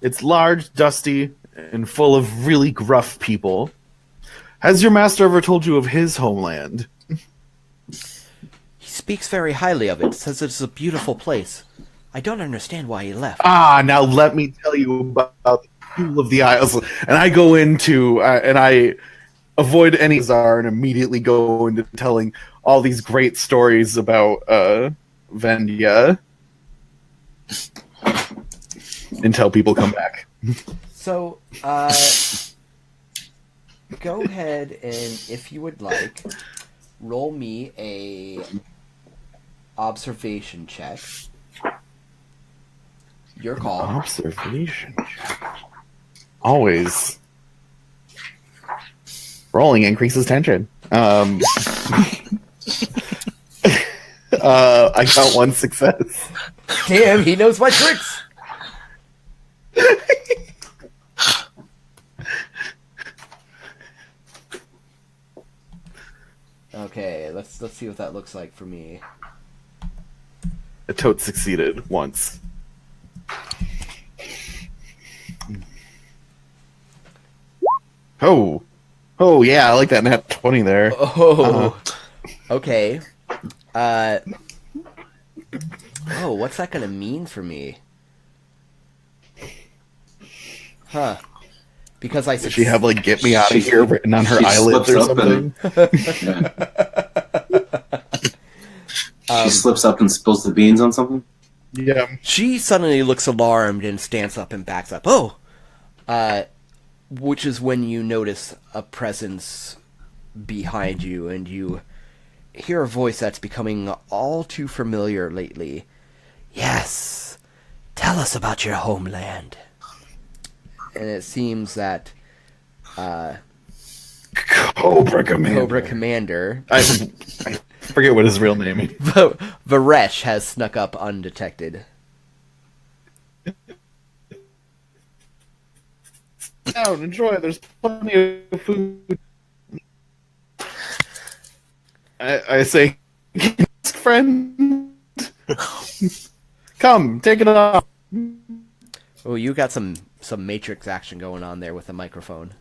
It's large, dusty, and full of really gruff people. Has your master ever told you of his homeland? He speaks very highly of it, says it's a beautiful place. I don't understand why he left. Now let me tell you about the Pool of the Isles. And I go into, and I avoid any czar and immediately go into telling all these great stories about Vendia until people come back. So, go ahead and, if you would like, roll me a observation check. Your call. Observation check. Always. Rolling increases tension. I got one success. Damn, he knows my tricks. Okay, let's see what that looks like for me. A tote succeeded once. Oh yeah, I like that nat 20 there. Oh, okay. Oh, what's that gonna mean for me? Huh? Because I Does she have like "get me out of here" written on her she eyelids slips or up something? She slips up and spills the beans on something. Yeah. She suddenly looks alarmed and stands up and backs up. Oh! Which is when you notice a presence behind you, and you hear a voice that's becoming all too familiar lately. Yes! Tell us about your homeland. And it seems that Cobra Commander I forget what his real name is. Varesh has snuck up undetected. Down, enjoy. There's plenty of food. I say, friend, come, take it off. Oh, you got some Matrix action going on there with the microphone.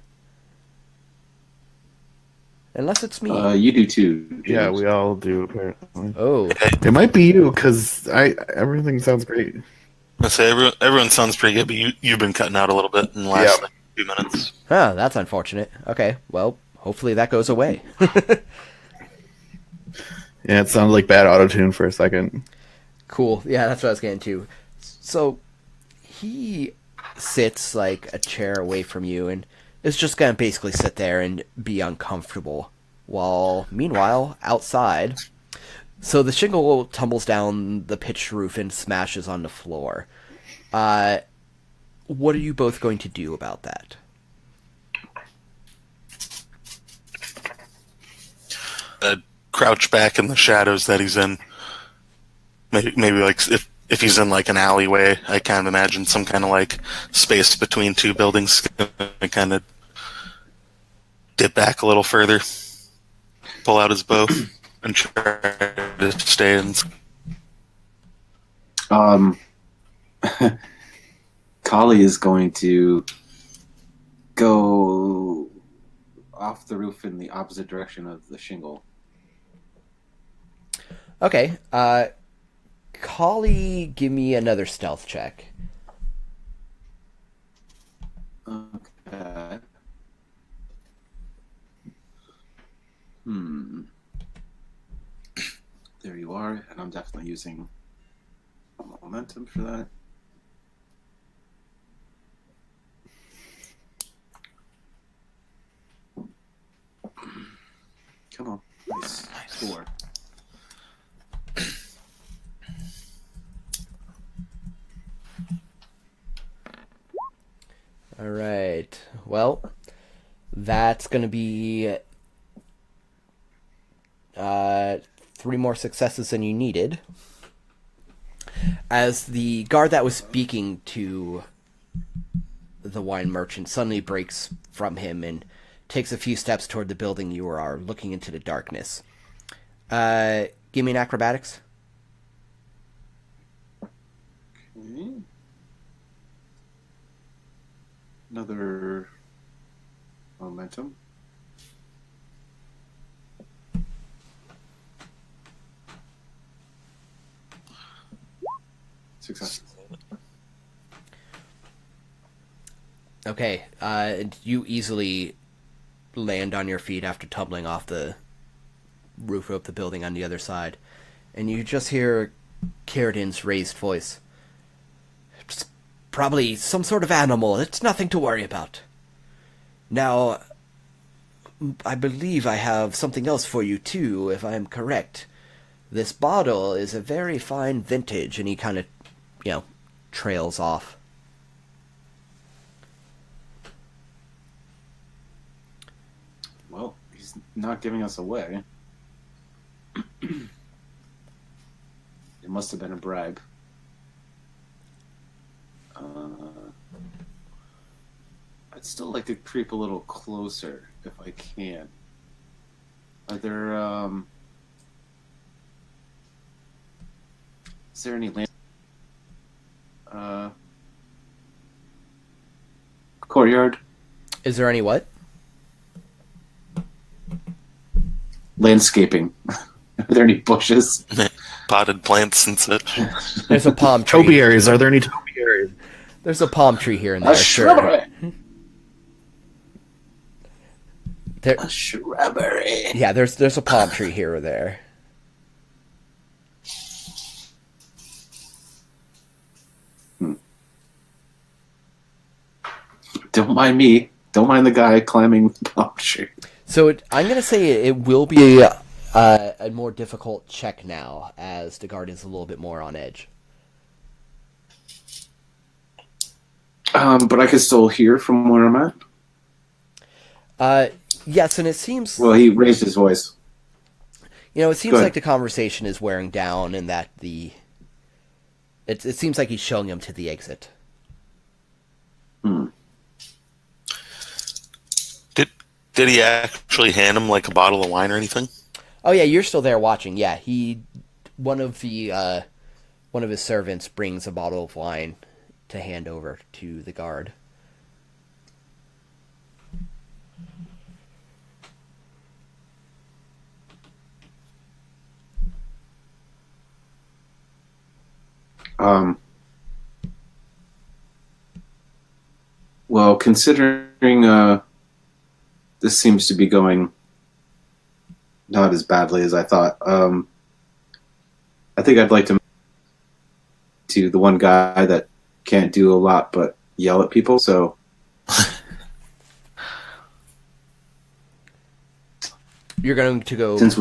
Unless it's me. You do too, James. Yeah, we all do apparently. Oh, It might be you because everything sounds great. I say everyone sounds pretty good, but you've been cutting out a little bit in the last few minutes. huh, that's unfortunate. Okay, well, hopefully that goes away. Yeah, it sounded like bad autotune for a second. Cool. Yeah, that's what I was getting to. So, he sits like a chair away from you and is just gonna basically sit there and be uncomfortable. While, meanwhile, outside, so the shingle tumbles down the pitched roof and smashes on the floor. What are you both going to do about that? Crouch back in the shadows that he's in. Maybe like if he's in like an alleyway, I kind of imagine some kind of like space between two buildings, and kind of dip back a little further, pull out his bow, and try to stay in. Kali is going to go off the roof in the opposite direction of the shingle. Okay, Kali, give me another stealth check. Okay. There you are, and I'm definitely using momentum for that. Come on. Nice. 4. All right. Well, that's going to be 3 more successes than you needed. As the guard that was speaking to the wine merchant suddenly breaks from him and takes a few steps toward the building you are looking into the darkness. Give me an acrobatics. Okay. Another momentum. Success. Okay, you easily land on your feet after tumbling off the roof of the building on the other side, and you just hear Caridan's raised voice. It's probably some sort of animal. It's nothing to worry about. Now, I believe I have something else for you, too, if I'm correct. This bottle is a very fine vintage, and he kind of, trails off. Well, he's not giving us away. must have been a bribe. I'd still like to creep a little closer if I can. Are there is there any land? Courtyard? Is there any what? Landscaping. Are there any bushes? Potted plants and such. There's a palm tree. Topiaries. Are there any topiaries? There's a palm tree here and there. A shrubbery. There, A shrubbery. yeah, there's a palm tree here or there. Don't mind me. Don't mind the guy climbing the palm tree. So I'm going to say it will be a more difficult check now, as the guard is a little bit more on edge. But I can still hear from where I'm at. Yes, and it seems... Well, he raised his voice. it seems like the conversation is wearing down, and that it seems like he's showing him to the exit. Did he actually hand him like a bottle of wine or anything? Oh yeah, you're still there watching. Yeah, one of his servants brings a bottle of wine to hand over to the guard. Well, considering this seems to be going not as badly as I thought, I think I'd like to the one guy that can't do a lot but yell at people. So You're going to go. since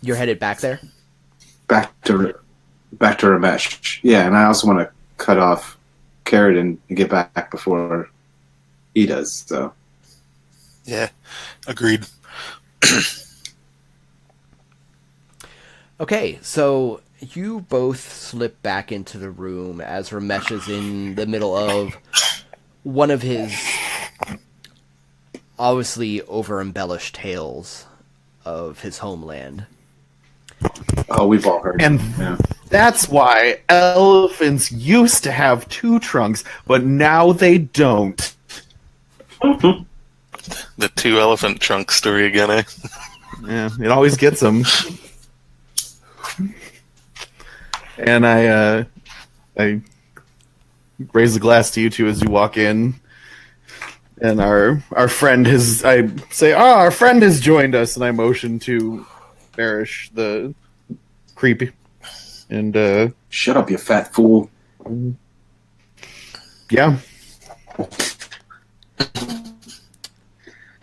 You're headed back there. back to Ramesh, yeah, and I also want to cut off Carrot and get back before he does. So Yeah, agreed. Okay, so you both slip back into the room as Ramesh is in the middle of one of his obviously over-embellished tales of his homeland. oh, we've all heard. And Yeah. that's why elephants used to have two trunks, but now they don't. The two elephant trunk story again, eh? Yeah, it always gets them. And I raise the glass to you two as you walk in. And our friend has, I say, our friend has joined us, and I motion to Barish, the creepy. And, Shut up, you fat fool. yeah.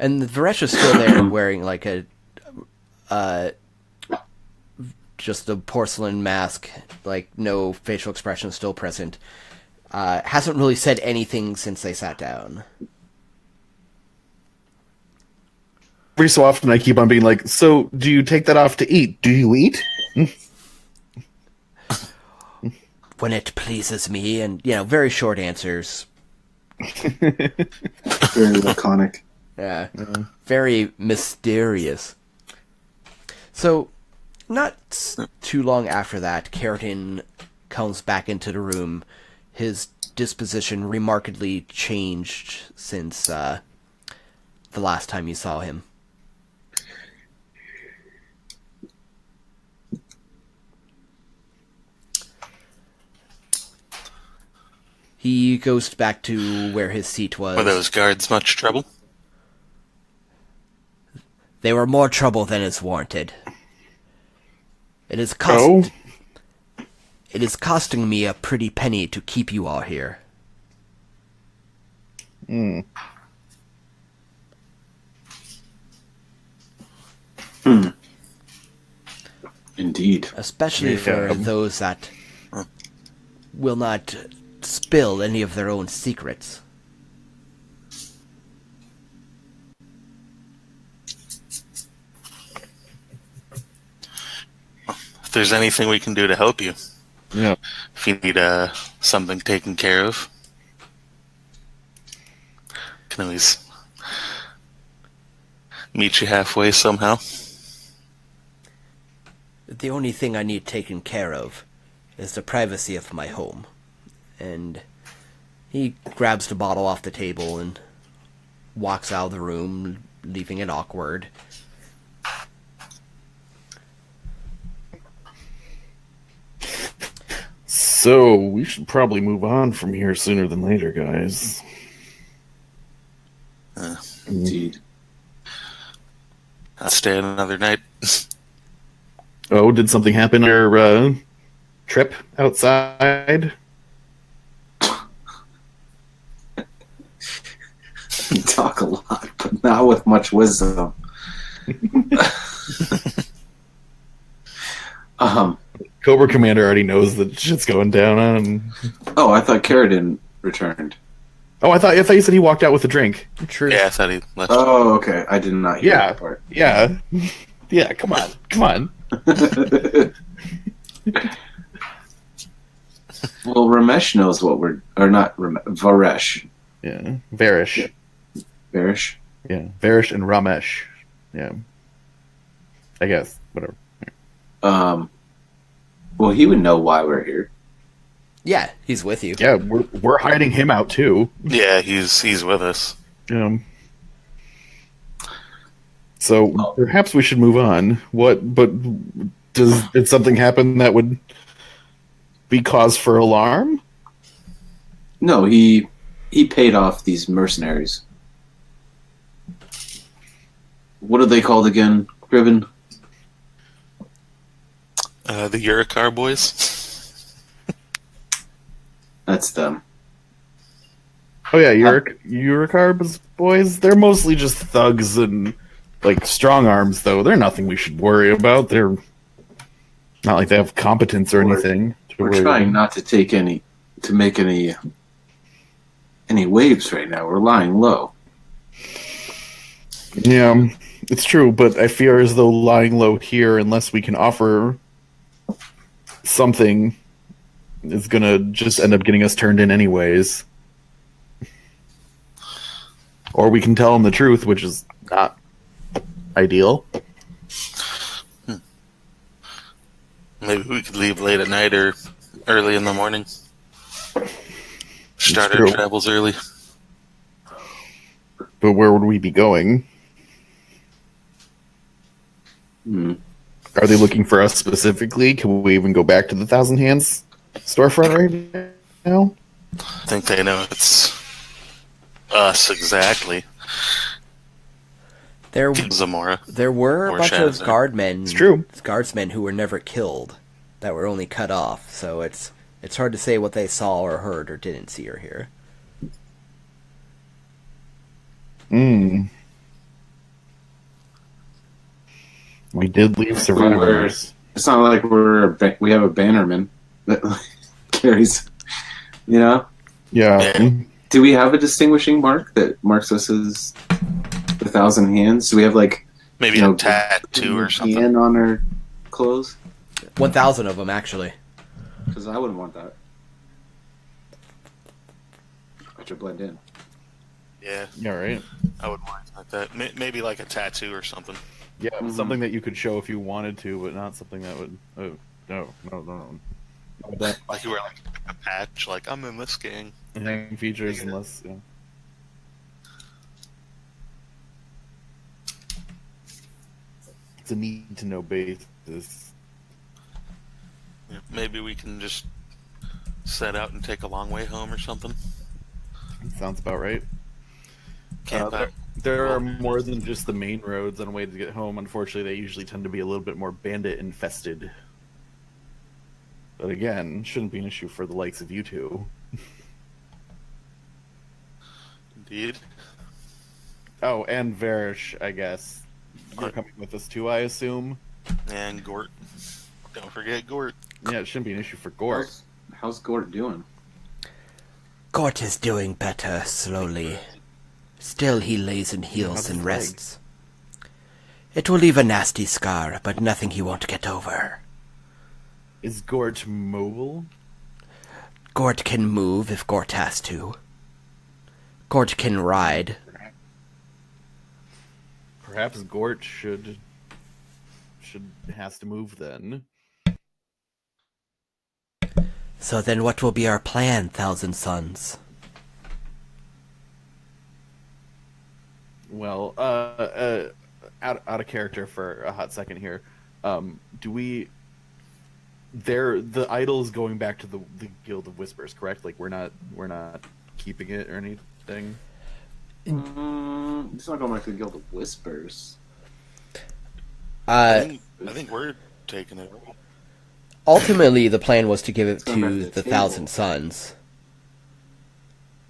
And Varesh is still there wearing like just a porcelain mask, like no facial expression still present. Hasn't really said anything since they sat down. Every so often I keep on being like, so do you take that off to eat? Do you eat? When it pleases me, and, very short answers. Very laconic. Yeah. Very mysterious. So, not too long after that, Keratin comes back into the room. His disposition remarkably changed since the last time you saw him. He goes back to where his seat was. Were those guards much trouble? They were more trouble than is warranted. It is costing me a pretty penny to keep you all here. Indeed. Especially for those that will not spill any of their own secrets. there's anything we can do to help you, Yeah. if you need something taken care of, can always meet you halfway somehow. The only thing I need taken care of is the privacy of my home. And he grabs the bottle off the table and walks out of the room, leaving it awkward. So we should probably move on from here sooner than later, guys. Indeed. I'll stay another night. Oh, did something happen on your trip outside? You talk a lot, but not with much wisdom. Cobra Commander already knows that shit's going down on. Oh, I thought Carradine returned. Oh, I thought you said he walked out with a drink. True. Yeah, I thought he left. Oh, okay. I did not hear that part. Yeah. Yeah, come on. Well, Ramesh knows what we're... Or not Varesh. Yeah. Varish. Varish? Yeah. Varish and Ramesh. Yeah. I guess. Whatever. Well, he would know why we're here. Yeah, he's with you. Yeah, we're hiding him out too. Yeah, he's with us. So perhaps we should move on. But did something happen that would be cause for alarm? No, he paid off these mercenaries. What are they called again, Griven? The Urukar boys. That's them. Oh yeah, Urukar boys. They're mostly just thugs and like strong arms, though. They're nothing we should worry about. They're not like they have competence or anything. We're trying not to make any waves right now. We're lying low. Yeah, it's true, but I fear as though lying low here, unless we can offer something, is gonna just end up getting us turned in anyways. Or we can tell them the truth, which is not ideal. Maybe we could leave late at night or early in the morning. Start our travels early. But where would we be going? Are they looking for us specifically? Can we even go back to the Thousand Hands storefront right now? I think they know it's us exactly. Zamora. There were a bunch of guardsmen. It's true. Guardsmen who were never killed, that were only cut off. So it's hard to say what they saw or heard or didn't see or hear. We did leave survivors. It's not like we have a bannerman that carries, you know? Yeah. Do we have a distinguishing mark that marks us as the Thousand Hands? Do we have maybe a tattoo or something hand on our clothes? 1,000 of them, actually. Because I wouldn't want that. I should blend in. Yeah. Yeah, right. I would want like that. Maybe like a tattoo or something. Yeah, something that you could show if you wanted to, but not something that would... No. Like you wear like a patch, like I'm in this gang. Hang features unless... Yeah. It's a need-to-know basis. Yeah, maybe we can just set out and take a long way home or something. Sounds about right. There are more than just the main roads on a way to get home. Unfortunately, they usually tend to be a little bit more bandit-infested. But again, shouldn't be an issue for the likes of you two. Indeed. Oh, and Varish, I guess. You're coming with us too, I assume? And Gort. Don't forget Gort. Yeah, it shouldn't be an issue for Gort. How's Gort doing? Gort is doing better, slowly. Still he lays and heals and rests. It will leave a nasty scar, but nothing he won't get over. Is Gort mobile? Gort can move if Gort has to. Gort can ride. Perhaps Gort has to move then. So then what will be our plan, Thousand Sons? Well, out of character for a hot second here. Do we? The idol is going back to the Guild of Whispers, correct? Like we're not keeping it or anything. It's not going back to the Guild of Whispers. I think we're taking it. Ultimately, the plan was to give it It's going back to to the the table. Thousand Sons.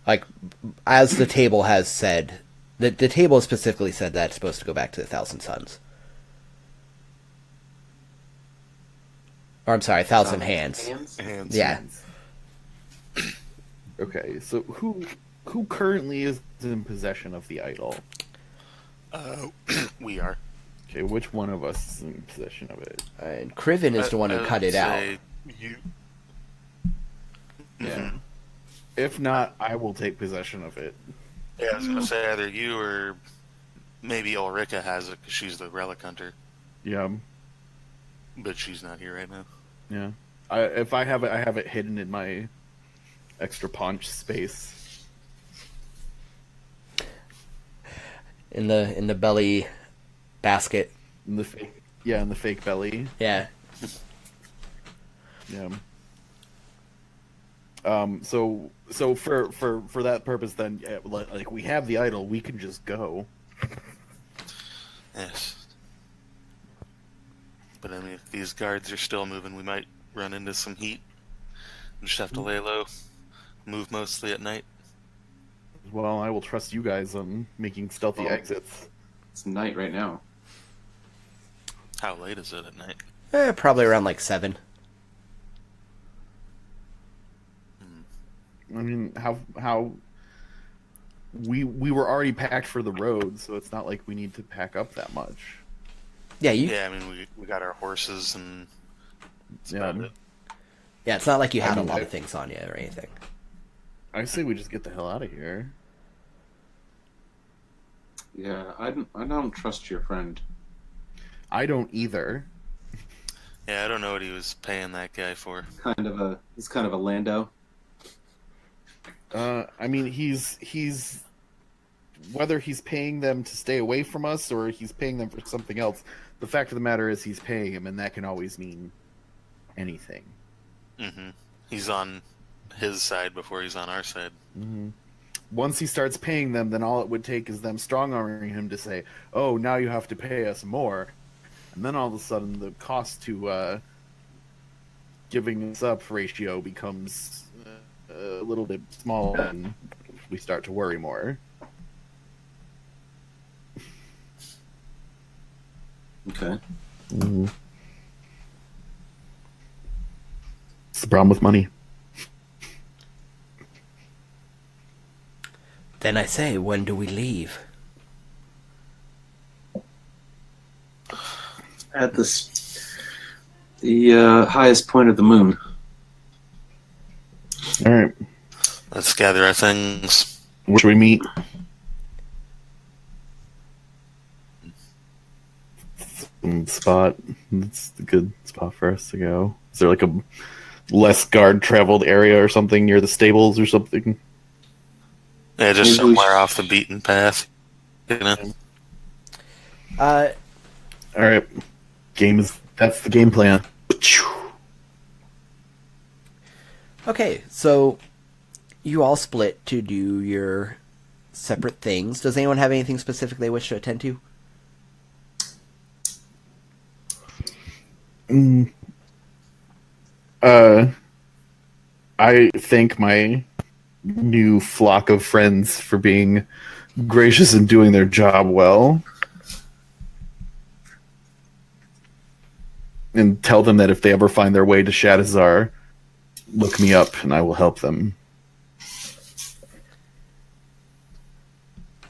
Like, as the table has said, the table specifically said that it's supposed to go back to the Thousand Sons. Or I'm sorry, Thousand Hands. Hands. Yeah. Okay, so who currently is in possession of the idol? We are. Okay, which one of us is in possession of it? And Criven is the one who I cut would it out. say You. Yeah. If not, I will take possession of it. Yeah, I was gonna say either you or maybe Ulrika has it because she's the relic hunter, Yeah, but she's not here right now. yeah. If I have it hidden in my extra paunch space. In the belly basket. In the fake belly. Yeah. Yeah. So for that purpose, then, yeah, like we have the idol, we can just go. Yes. But I mean, if these guards are still moving, we might run into some heat. We just have to lay low. Move mostly at night. Well, I will trust you guys on making stealthy Well, exits. It's night right now. How late is it at night? Probably around like 7. I mean, how we were already packed for the road, so it's not like we need to pack up that much. Yeah, Yeah, I mean, we got our horses and that's Yeah. about it. Yeah, it's not like you had I mean, a lot of things on you or anything. I say we just get the hell out of here. Yeah, I don't trust your friend. I don't either. Yeah, I don't know what he was paying that guy for. He's kind of a Lando. I mean, he's whether he's paying them to stay away from us or he's paying them for something else. The fact of the matter is, he's paying him, and that can always mean anything. Mm-hmm. He's on his side before he's on our side. Mm-hmm. Once he starts paying them, then all it would take is them strong-arming him to say, "Oh, now you have to pay us more," and then all of a sudden the cost to giving us up ratio becomes a little bit small, and we start to worry more. Okay. Mm-hmm. It's the problem with money. Then I say, when do we leave? At the highest point of the moon. All right, Let's gather our things. where should we meet? Some spot. That's a good spot for us to go. Is there like a less guard traveled area or something near the stables or something? Yeah, just Maybe we somewhere should- off the beaten path. You know? All right, that's the game plan. Okay, so you all split to do your separate things. Does anyone have anything specific they wish to attend to? I thank my new flock of friends for being gracious and doing their job well. And tell them that if they ever find their way to Shadazar, look me up and I will help them.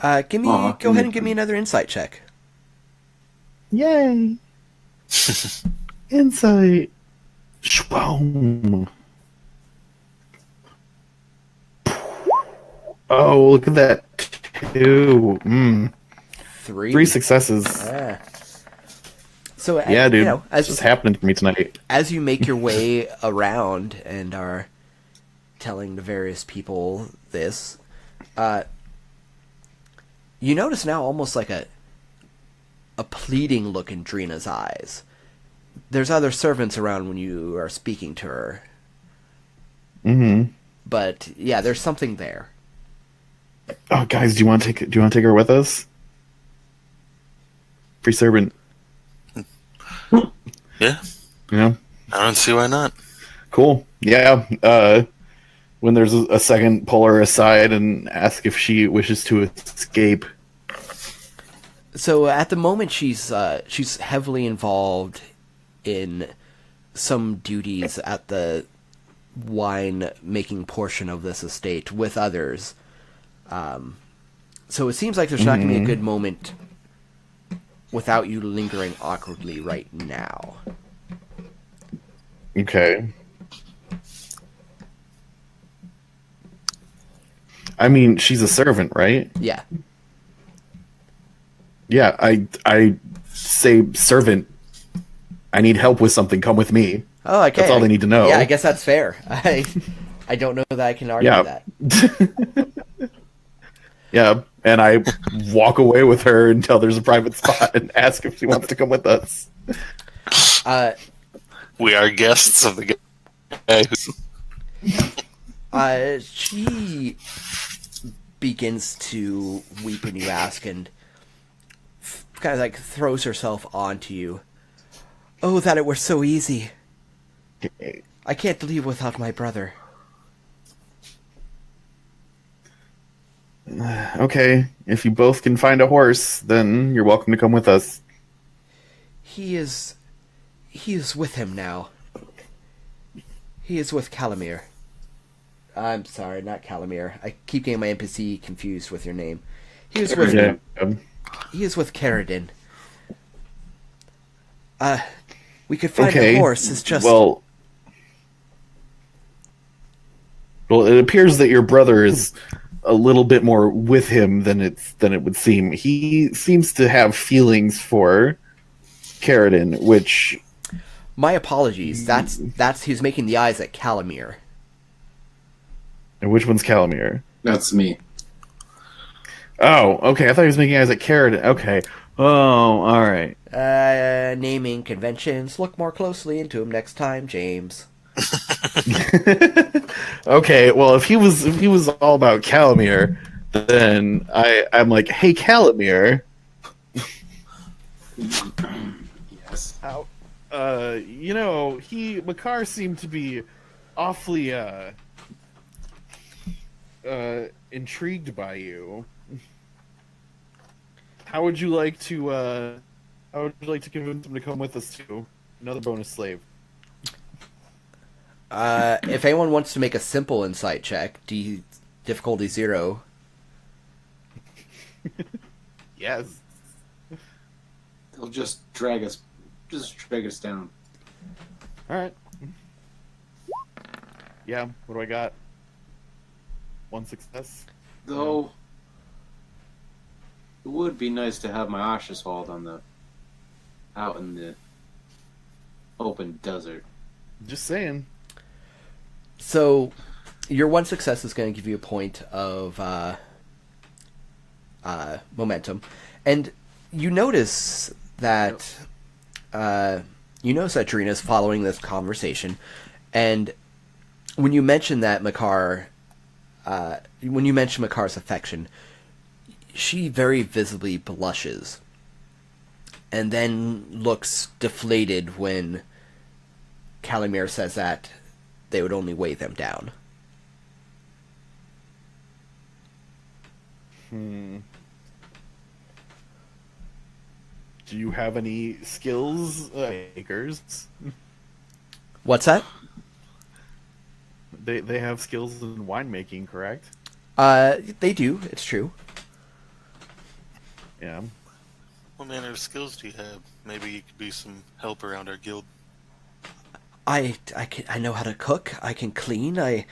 Go ahead and and- give me another insight check. Yay! Insight. Boom. Oh, look at that. 2. Three successes. Ah. So, Yeah, dude. you know, It's just happening for me tonight. as you make your way around and are telling the various people this, you notice now almost like a pleading look in Drina's eyes. There's other servants around when you are speaking to her. Mm-hmm. But yeah, there's something there. Oh, guys, do you want to take her with us? Free servant. Yeah, You know? I don't see why not. Cool. Yeah. When there's a second, pull her aside and ask if she wishes to escape. So at the moment, she's heavily involved in some duties at the wine making portion of this estate with others. So it seems like there's not going to be a good moment without you lingering awkwardly right now. Okay. I mean, she's a servant, right? Yeah. Yeah, I say, servant, I need help with something, come with me. Oh, okay. That's all they need to know. Yeah, I guess that's fair. I don't know that I can argue that. Yeah, and I walk away with her until there's a private spot and ask if she wants to come with us. We are guests of the guy who's... She begins to weep when you ask and kind of like throws herself onto you. Oh, that it were so easy. I can't leave without my brother. Okay, if you both can find a horse, then you're welcome to come with us. He is with him now. He is with Calamir. I'm sorry, not Calamir. I keep getting my NPC confused with your name. He is with Caradin. We could find a horse. It's just well, it appears that your brother is a little bit more with him than it would seem. He seems to have feelings for Caradin, which... My apologies. That's he's making the eyes at Calamir. And which one's Calamir? That's me. Oh, okay. I thought he was making eyes at Caradin. Okay. Oh, all right. Naming conventions. Look more closely into him next time, James. Okay, well, if he was all about Calamir, then I'm like, hey, Calamir. Yes. Makar seemed to be awfully intrigued by you. How would you like to convince him to come with us to another bonus slave? If anyone wants to make a simple insight check, difficulty 0. Yes. They'll just drag us down. All right. Yeah. What do I got? 1 success. Though it would be nice to have my ashes hauled out in the open desert. Just saying. So, your 1 success is going to give you a point of momentum, and you notice that Drina's following this conversation, and when you mention that Makar's affection, she very visibly blushes, and then looks deflated when Calamir says that they would only weigh them down. Do you have any skills, makers? What's that? They have skills in winemaking, correct? They do. It's true. Yeah. What manner of skills do you have? Maybe you could be some help around our guild. I know how to cook. I can clean. I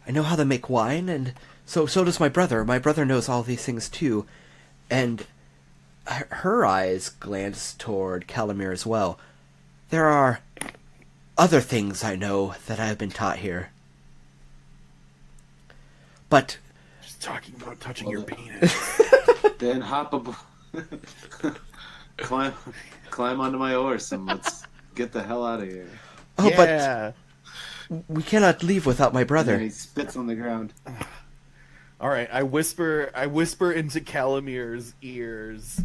know how to make wine, and so does my brother. My brother knows all these things too, and her eyes glance toward Calamir as well. There are other things I know that I have been taught here, but Just talking about touching your penis. Then hop climb onto my horse and let's get the hell out of here. oh, Yeah. but we cannot leave without my brother. And he spits on the ground. All right, I whisper into Calamir's ears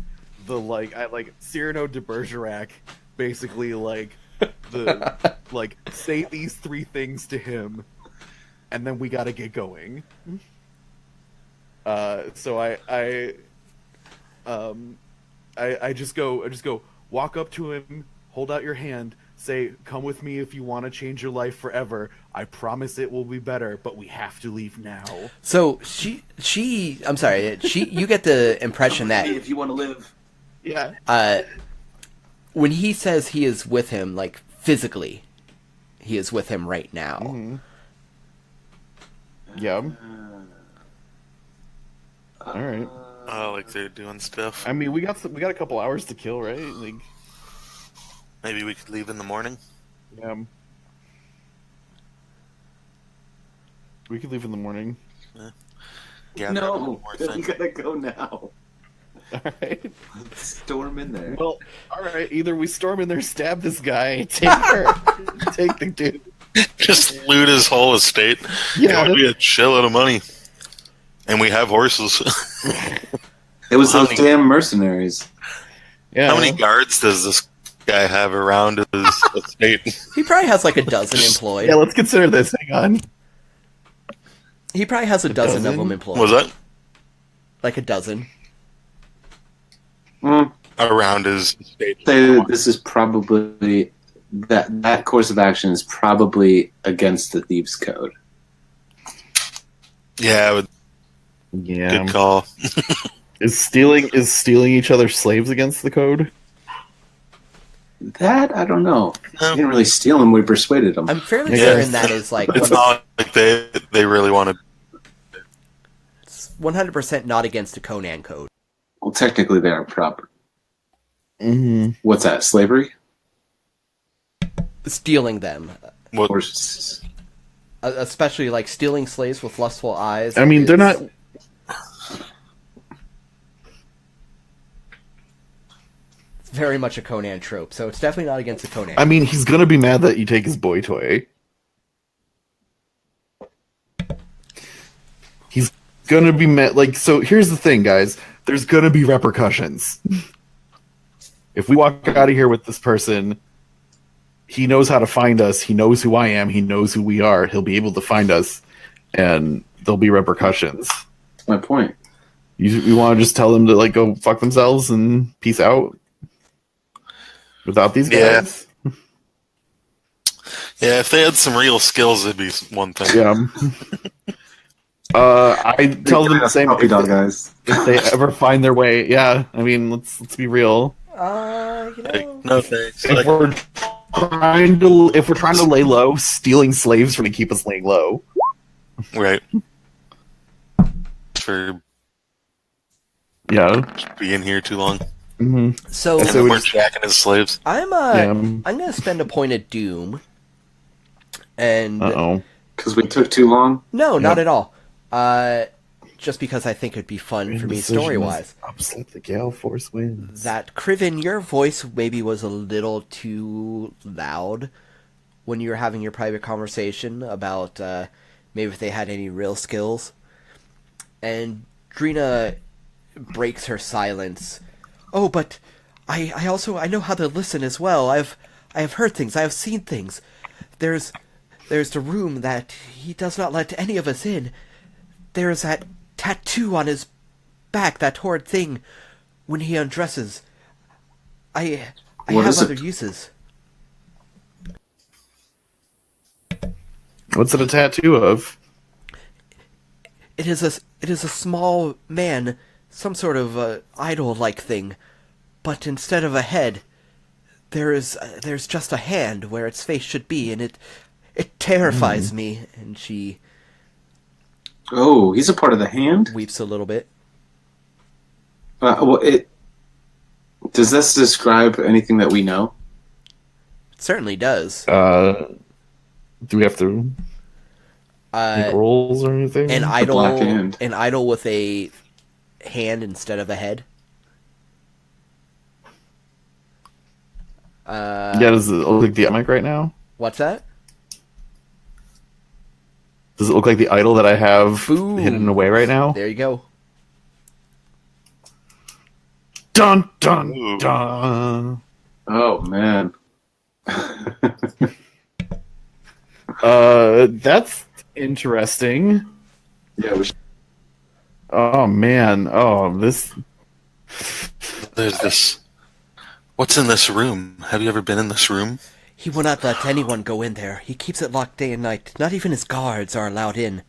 Cyrano de Bergerac, basically say these three things to him, and then we gotta get going. So I just go walk up to him, hold out your hand, say, "Come with me if you want to change your life forever. I promise it will be better, but we have to leave now." So I'm sorry, you get the impression that If you want to live. Yeah. When he says he is with him, like physically, he is with him right now. Mm-hmm. Yeah. All right. Oh, like they're doing stuff. I mean, we got a couple hours to kill, right? Like, Maybe we could leave in the morning. yeah. We could leave in the morning. Yeah. No, we gotta go now. All right. Let's storm in there. Well, all right. Either we storm in there, stab this guy, take the dude. Just loot his whole estate. Yeah. It would be a shitload of money. And we have horses. It was How those many- damn mercenaries. Yeah. How many guards does this guy have around his estate? He probably has like a dozen employed. Yeah. Let's consider this. Hang on. He probably has a dozen of dozen? them employed. Was that Like a dozen. around his estate? This is probably that course of action is probably against the thieves' code. Yeah, Yeah. good call. Is stealing each other's slaves against the code? That I don't know. No. We didn't really steal them. We persuaded them. I'm fairly Yeah. certain that is like It's not like they really wanted. 100% not against the Conan code. Well, technically, they are proper. Mm-hmm. What's that? Slavery? Stealing them. What, Or Especially like stealing slaves with lustful eyes. I mean, they're not. It's very much a Conan trope, so it's definitely not against the Conan. I mean, he's gonna be mad that you take his boy toy. He's gonna be mad. Like, so here's the thing, guys. There's gonna be repercussions. If we walk out of here with this person, he knows how to find us. He knows who I am. He knows who we are. He'll be able to find us, and there'll be repercussions. That's my point. We want to just tell them to like go fuck themselves and peace out without these Yeah. guys. yeah, if they had some real skills, it'd be one thing. Yeah. I tell them the same. Puppy dog guys. If they ever find their way, yeah. I mean, let's be real. Like, no thanks. If Like, we're trying to lay low, stealing slaves are going to keep us laying low. right. For Yeah. being here too long. Mm-hmm. So And So then we we're just- jacking his slaves. I'm Yeah. I'm gonna spend a point of doom, and Uh-oh. Because we took too long. no, not Yep. at all. Just because I think it'd be fun for me story wise. Upset the gale force wins. That Criven, your voice maybe was a little too loud when you were having your private conversation about maybe if they had any real skills. And Drina breaks her silence. Oh, but I know how to listen as well. I have heard things. I have seen things. There's the room that he does not let any of us in. There's that tattoo on his back, that horrid thing when he undresses. I What have is other it? uses. What's it a tattoo of? It is a small man, some sort of idol-like thing, but instead of a head, there's just a hand where its face should be, and it terrifies me. And she Oh, he's a part of the hand? weeps a little bit. Does this describe anything that we know? It certainly does. Do we have to make rolls or anything? An black hand. idol with a hand instead of a head. Does it look like the mic right now? What's that? Does it look like the idol that I have Boom. hidden away right now? There you go. Dun dun Ooh. dun. Oh, man. That's interesting. Yeah, we should... Oh man. Oh, this. There's this. What's in this room? Have you ever been in this room? He will not let anyone go in there. He keeps it locked day and night. Not even his guards are allowed in.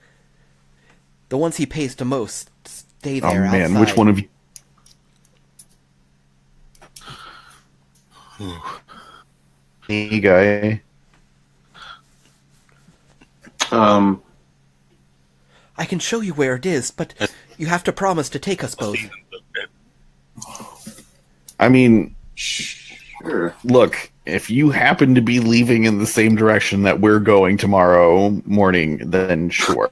The ones he pays the most stay Oh there man, outside. which one of you? Me guy. I can show you where it is, but you have to promise to take us both. I mean, Sure. look, if you happen to be leaving in the same direction that we're going tomorrow morning, then sure.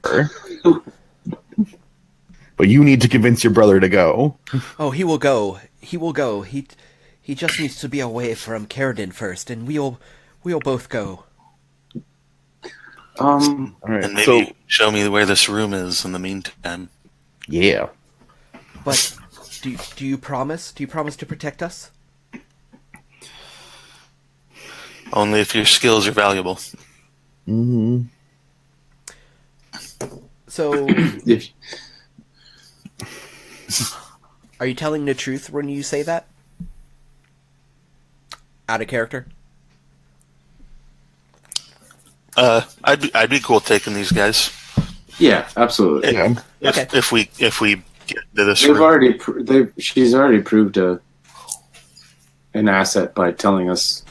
But you need to convince your brother to go. Oh, he will go. He will go. He just needs to be away from Caradin first, and we'll both go. All right. And maybe So show me where this room is in the meantime. yeah. But do you promise? Do you promise to protect us? Only if your skills are valuable. Hmm. So, If are you telling the truth when you say that? Out of character? I'd be cool taking these guys. yeah, absolutely. Yeah. Okay. If we get to this They've room. already she's already proved an asset by telling us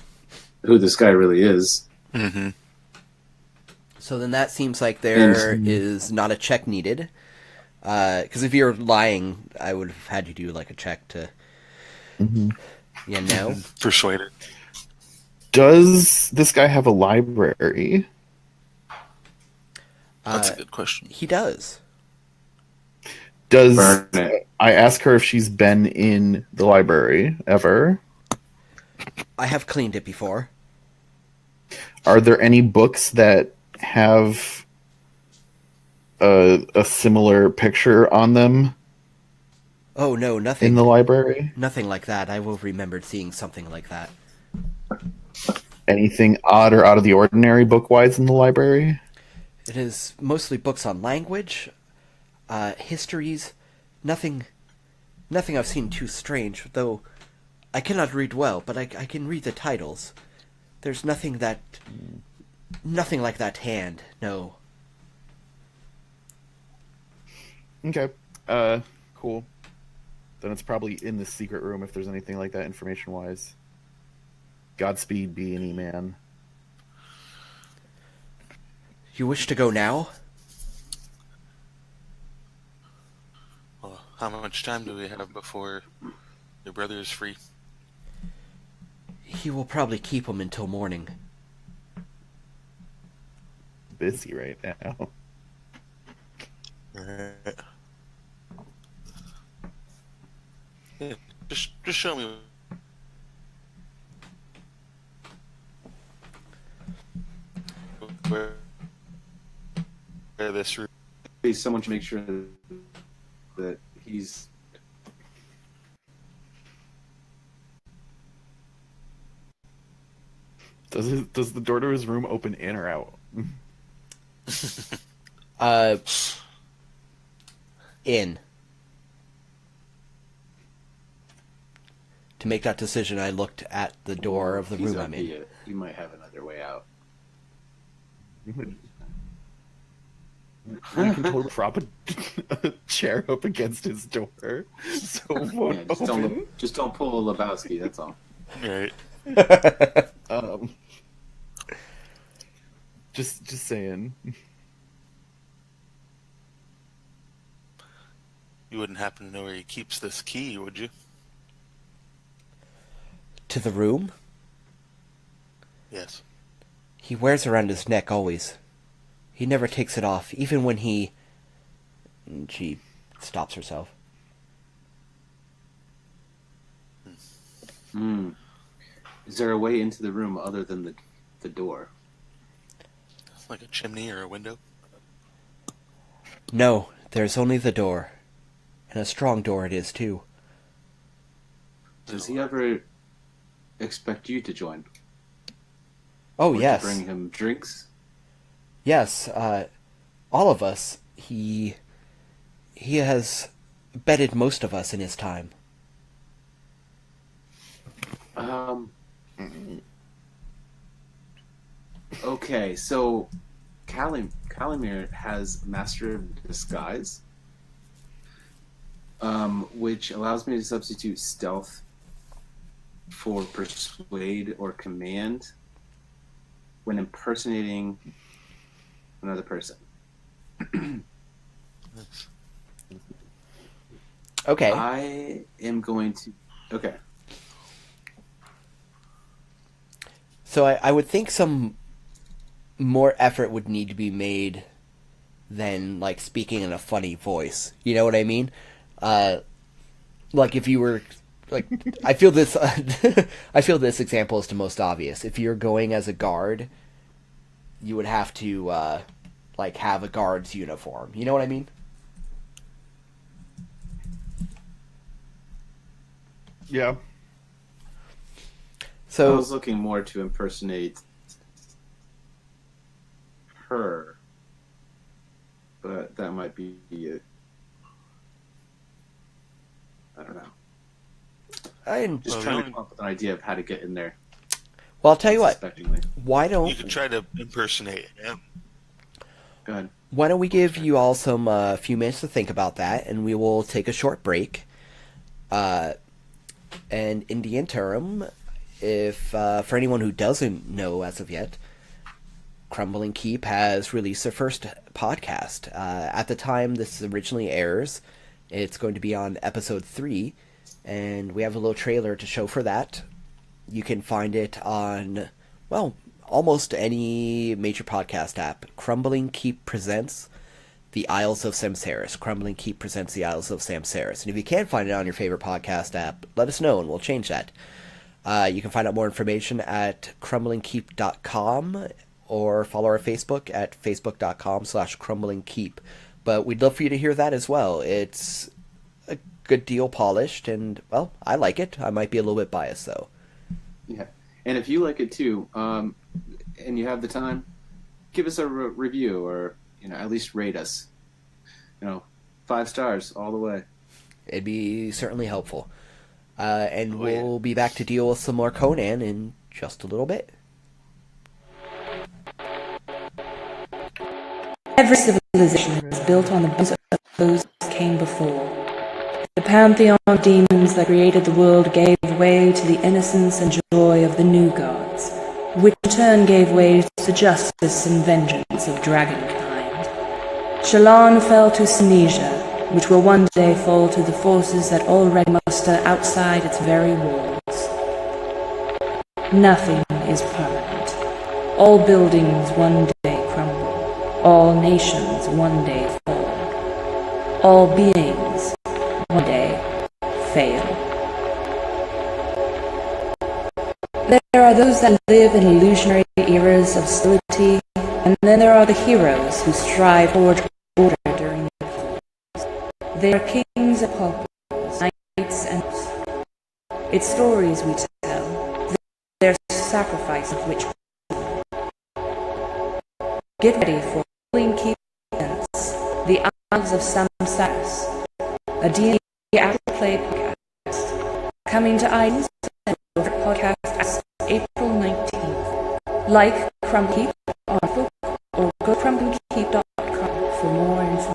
who this guy really is. Mm-hmm. So then that seems like there is not a check needed. Because if you're lying, I would have had you do like a check to, you know. Persuaded. Does this guy have a library? That's a good question. He does. Does Burn it. I ask her if she's been in the library ever? I have cleaned it before. Are there any books that have a similar picture on them Oh no, nothing. in the library? Nothing like that. I will remember seeing something like that. Anything odd or out of the ordinary book-wise in the library? It is mostly books on language, histories, nothing I've seen too strange, though I cannot read well, but I can read the titles. There's nothing like that hand, no. Okay. Cool. Then it's probably in the secret room if there's anything like that information-wise. Godspeed, B&E man. You wish to go now? Well, how much time do we have before your brother is free? He will probably keep him until morning. Busy right now. Yeah, just show me. Where this room. Someone should make sure that he's... Does the door to his room open in or out? In. To make that decision, I looked at the door of the He's room I'm in. He might have another way out. You can totally prop a chair up against his door, so it won't Yeah, open. just don't pull a Lebowski, that's all. Right. Um, just saying. You wouldn't happen to know where he keeps this key, would you? To the room? Yes. He wears around his neck always. He never takes it off, even when he... She stops herself. Hmm. Is there a way into the room other than the door? Like a chimney or a window? No, there's only the door. And a strong door it is, too. Does he ever expect you to join? Oh, Or yes. to bring him drinks? Yes, all of us. He has bedded most of us in his time. Okay, so Calimir has Master of Disguise, which allows me to substitute stealth for persuade or command when impersonating another person. Okay. I am going to... Okay. So I would think some more effort would need to be made than, like, speaking in a funny voice. You know what I mean? Like, if you were... Like, I feel this... I feel this example is the most obvious. If you're going as a guard, you would have to, like, have a guard's uniform. You know what I mean? Yeah. So I was looking more to impersonate her, but that might be it. I don't know. I'm Just trying to come up with an idea of how to get in there. Well, I'll tell you what. Unsuspectingly. Why don't You could try to impersonate him. Go ahead. Why don't we give you all some few minutes to think about that, and we will take a short break. And in the interim, if for anyone who doesn't know as of yet, Crumbling Keep has released their first podcast. At the time this originally airs, it's going to be on episode 3, and we have a little trailer to show for that. You can find it on, well, almost any major podcast app. Crumbling Keep presents The Isles of Samsaris. Crumbling Keep presents The Isles of Samsaris. And if you can't find it on your favorite podcast app, let us know and we'll change that. You can find out more information at crumblingkeep.com or follow our Facebook at facebook.com/crumblingkeep. But we'd love for you to hear that as well. It's a good deal polished, and, well, I like it. I might be a little bit biased, though. Yeah. And if you like it too, and you have the time, give us a review or, at least rate us. 5 stars all the way. It'd be certainly helpful. And we'll be back to deal with some more Conan in just a little bit. Every civilization is built on the bones of those that came before. The pantheon of demons that created the world gave way to the innocence and joy of the new gods, which in turn gave way to the justice and vengeance of dragonkind. Shallan fell to Sinesia, which will one day fall to the forces that already muster outside its very walls. Nothing is permanent. All buildings one day crumble. All nations one day fall. All beings one day fail. There are those that live in illusionary eras of stability, and then there are the heroes who strive toward order during the chaos. They are kings and paupers, knights and it's stories we tell, their sacrifice of which get ready for Crumbling Keep presents The Isles of Samsaris, a D&D actual play podcast, coming to iTunes and podcast as April 19th. Like Crumbling Keep on Facebook or go to crumblingkeep.com for more info.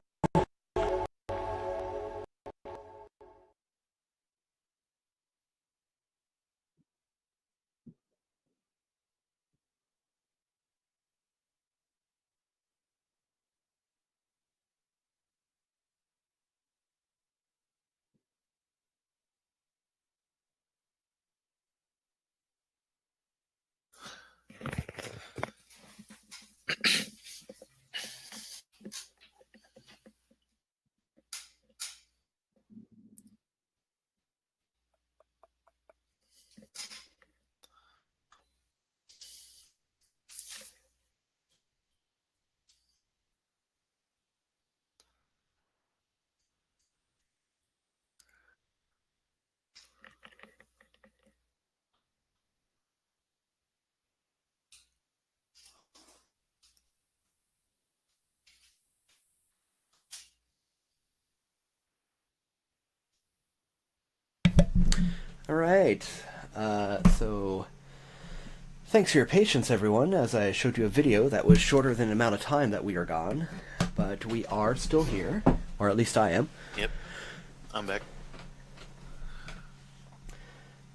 All right. So, thanks for your patience, everyone, as I showed you a video that was shorter than the amount of time that we are gone. But we are still here, or at least I am. Yep. I'm back.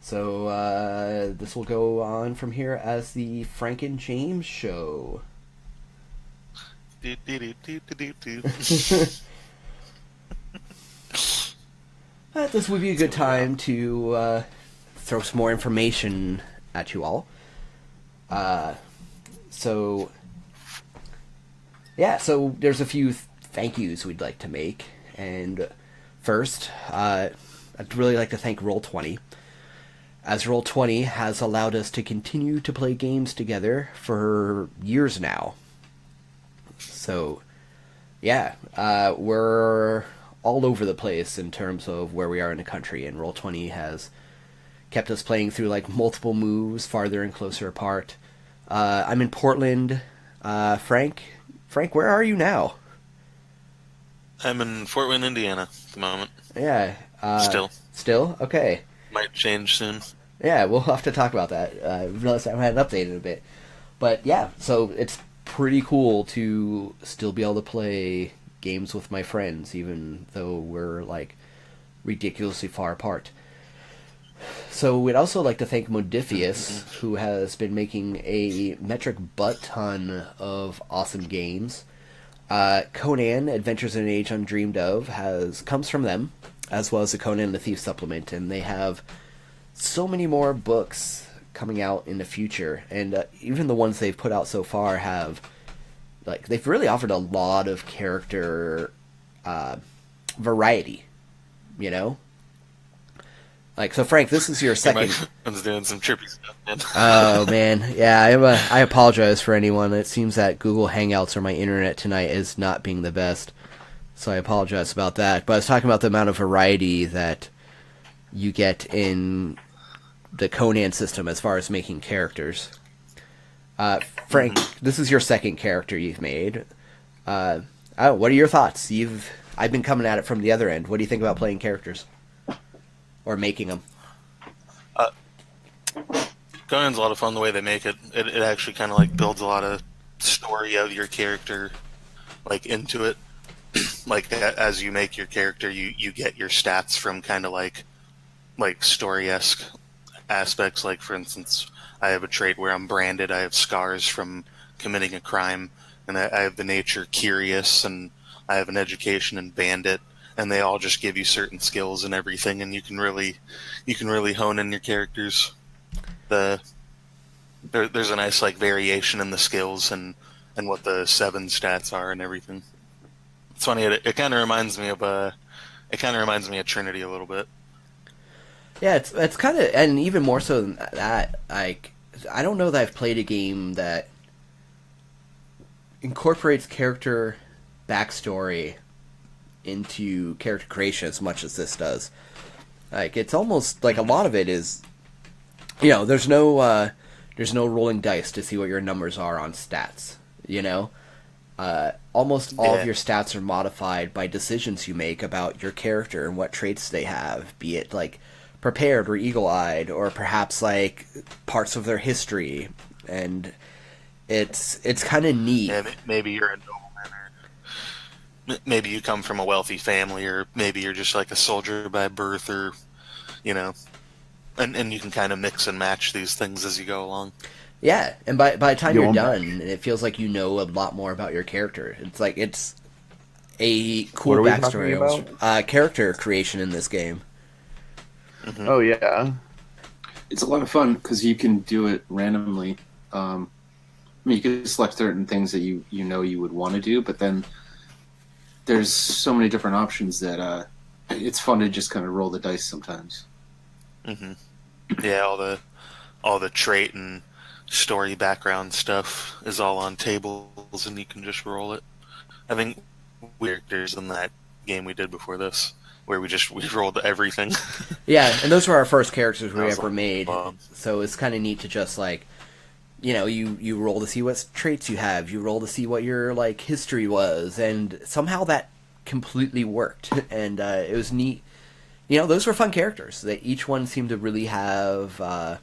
So, this will go on from here as the Frank and James show. Do, do, do, do, do, do. This would be a good time to throw some more information at you all. So there's a few thank yous we'd like to make. And first, I'd really like to thank Roll20. As Roll20 has allowed us to continue to play games together for years now. So, yeah, we're all over the place in terms of where we are in the country, and Roll20 has kept us playing through like multiple moves, farther and closer apart. I'm in Portland. Frank, where are you now? I'm in Fort Wayne, Indiana at the moment. Yeah. Still? Okay. Might change soon. Yeah, we'll have to talk about that. I realized I hadn't updated a bit. But yeah, so it's pretty cool to still be able to play games with my friends, even though we're like ridiculously far apart. So we'd also like to thank Modiphius, who has been making a metric butt ton of awesome games. Conan, Adventures in Age Undreamed of, comes from them, as well as the Conan the Thief supplement, and they have so many more books coming out in the future, and even the ones they've put out so far they've really offered a lot of character variety, you know? Like, so Frank, this is your second... I was doing some trippy stuff, man. Oh, man. Yeah, I apologize for anyone. It seems that Google Hangouts or my internet tonight is not being the best, so I apologize about that. But I was talking about the amount of variety that you get in the Conan system as far as making characters. Frank, this is your second character you've made. What are your thoughts? I've been coming at it from the other end. What do you think about playing characters? Or making them? Conan's a lot of fun the way they make it. It actually kind of like builds a lot of story of your character like into it. Like as you make your character, you get your stats from kind of like story-esque aspects. Like, for instance, I have a trait where I'm branded. I have scars from committing a crime, and I have the nature curious, and I have an education in bandit, and they all just give you certain skills and everything, and you can really hone in your characters. There's a nice like variation in the skills and what the 7 stats are and everything. It's funny. It kind of reminds me of Trinity a little bit. Yeah, it's kind of, and even more so than that, like, I don't know that I've played a game that incorporates character backstory into character creation as much as this does. Like, it's almost like a lot of it is, there's no rolling dice to see what your numbers are on stats, almost all of your stats are modified by decisions you make about your character and what traits they have, be it like prepared or eagle-eyed, or perhaps like parts of their history, and it's kind of neat. Yeah, maybe you're a nobleman, or maybe you come from a wealthy family, or maybe you're just like a soldier by birth, or and you can kind of mix and match these things as you go along. Yeah, and by the time you're done, it feels like you know a lot more about your character. It's like it's a cool backstory, character creation in this game. Mm-hmm. Oh yeah, it's a lot of fun because you can do it randomly. You can select certain things that you would want to do, but then there's so many different options that it's fun to just kind of roll the dice sometimes. Mm-hmm. Yeah, all the trait and story background stuff is all on tables, and you can just roll it. I think characters in that game we did before this, where we rolled everything. Yeah, and those were our first characters we ever made. So it's kind of neat to just like, you roll to see what traits you have, you roll to see what your like history was, and somehow that completely worked. And it was neat those were fun characters. They each one seemed to really have.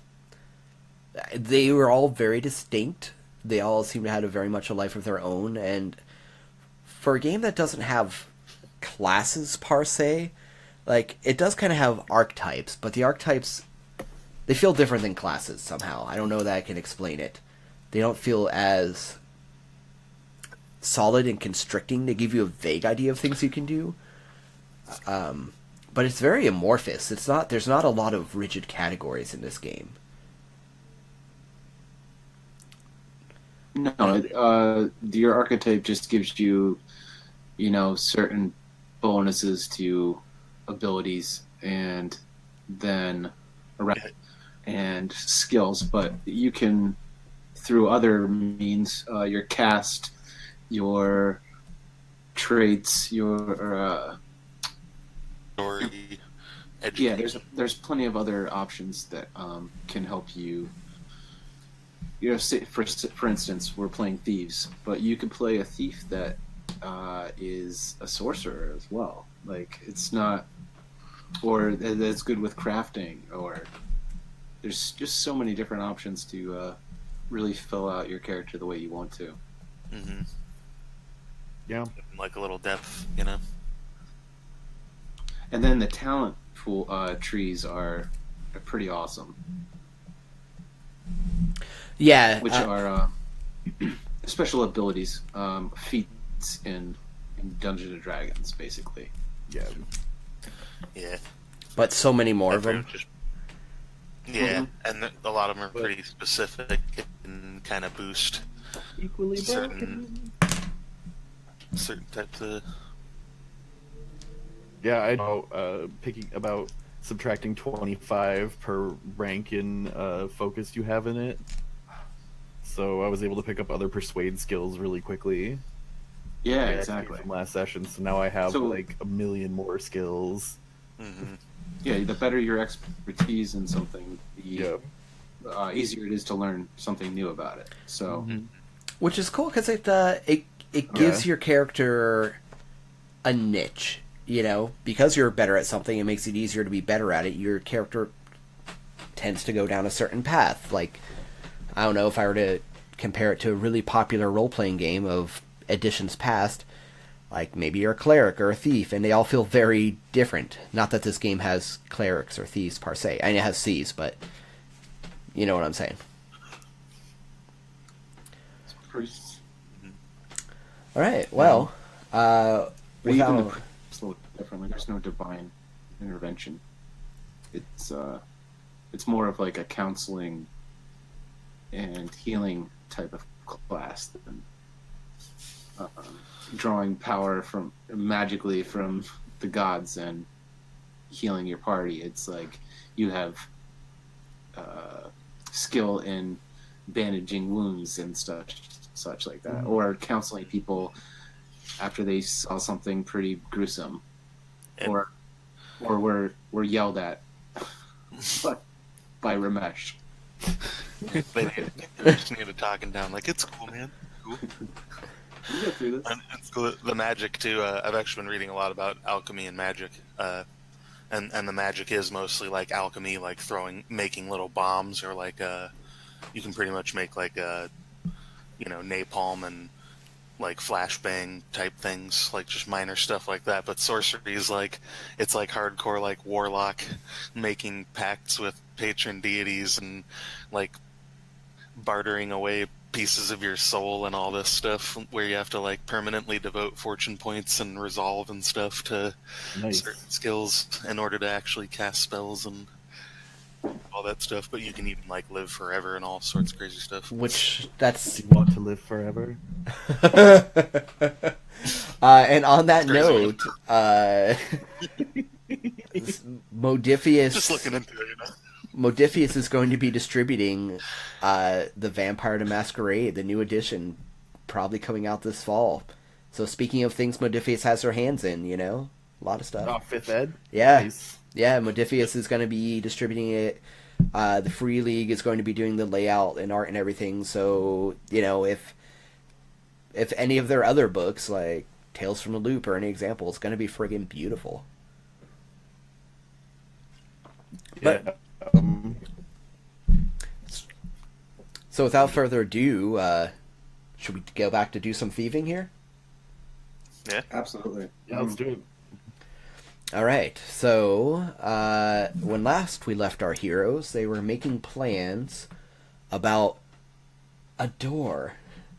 They were all very distinct. They all seemed to have very much a life of their own, and for a game that doesn't have classes per se, like, it does kind of have archetypes, but the archetypes, they feel different than classes somehow. I don't know that I can explain it. They don't feel as solid and constricting. They give you a vague idea of things you can do. But it's very amorphous. There's not a lot of rigid categories in this game. No, your archetype just gives you, certain bonuses to abilities and then and skills, but you can, through other means, your cast, your traits, your Story, yeah, education. there's plenty of other options that can help you. Say, for instance, we're playing thieves, but you could play a thief that is a sorcerer as well. Like, it's not, or that's good with crafting, or there's just so many different options to really fill out your character the way you want to. Mm-hmm. Yeah. Like a little depth, And then the talent pool trees are pretty awesome. Yeah. Which are special abilities, feats in Dungeons and Dragons, basically. Yeah. Yeah. But so many more of them. Yeah, and a lot of them are pretty specific and kind of boost Equally certain types of. Yeah, I know. Picking about subtracting 25 per rank in focus you have in it. So I was able to pick up other persuade skills really quickly. Yeah, exactly. From last session, so now I have like a million more skills. Mm-hmm. Yeah, the better your expertise in something, the easier it is to learn something new about it. So, Which is cool because it gives your character a niche. Because you're better at something, it makes it easier to be better at it. Your character tends to go down a certain path. Like, I don't know, if I were to compare it to a really popular role-playing game of editions past, like maybe you're a cleric or a thief, and they all feel very different. Not that this game has clerics or thieves per se. I mean, it has thieves, but you know what I'm saying. priests. All right, well, Even the priests look differently. There's no divine intervention. It's more of like a counseling and healing type of class than drawing power magically from the gods and healing your party. It's like you have skill in bandaging wounds and such like that, or counseling people after they saw something pretty gruesome, or were yelled at by Ramesh. They just need to talk him down. Like, it's cool, man. Cool. You get through this. And it's cool. The magic too. I've actually been reading a lot about alchemy and magic, and the magic is mostly like alchemy, like making little bombs, or like you can pretty much make like napalm and like flashbang type things, like just minor stuff like that. But sorcery is it's like hardcore, like warlock, making pacts with patron deities and like bartering away pieces of your soul and all this stuff, where you have to like permanently devote fortune points and resolve and stuff to certain skills in order to actually cast spells and all that stuff. But you can even like live forever and all sorts of crazy stuff. Which that's You want to live forever? and on that Crazy. note, Modiphius. Just looking into it, Modiphius is going to be distributing the Vampire the Masquerade, the new edition, probably coming out this fall. So speaking of things Modiphius has her hands in, a lot of stuff. Oh, 5th Ed? Yeah. Nice. Yeah, Modiphius is going to be distributing it. The Free League is going to be doing the layout and art and everything. So, if any of their other books, like Tales from the Loop or any example, it's going to be friggin' beautiful. But so without further ado, should we go back to do some thieving here? Yeah. Absolutely. Yeah, let's do it. All right. So when last we left our heroes, they were making plans about a door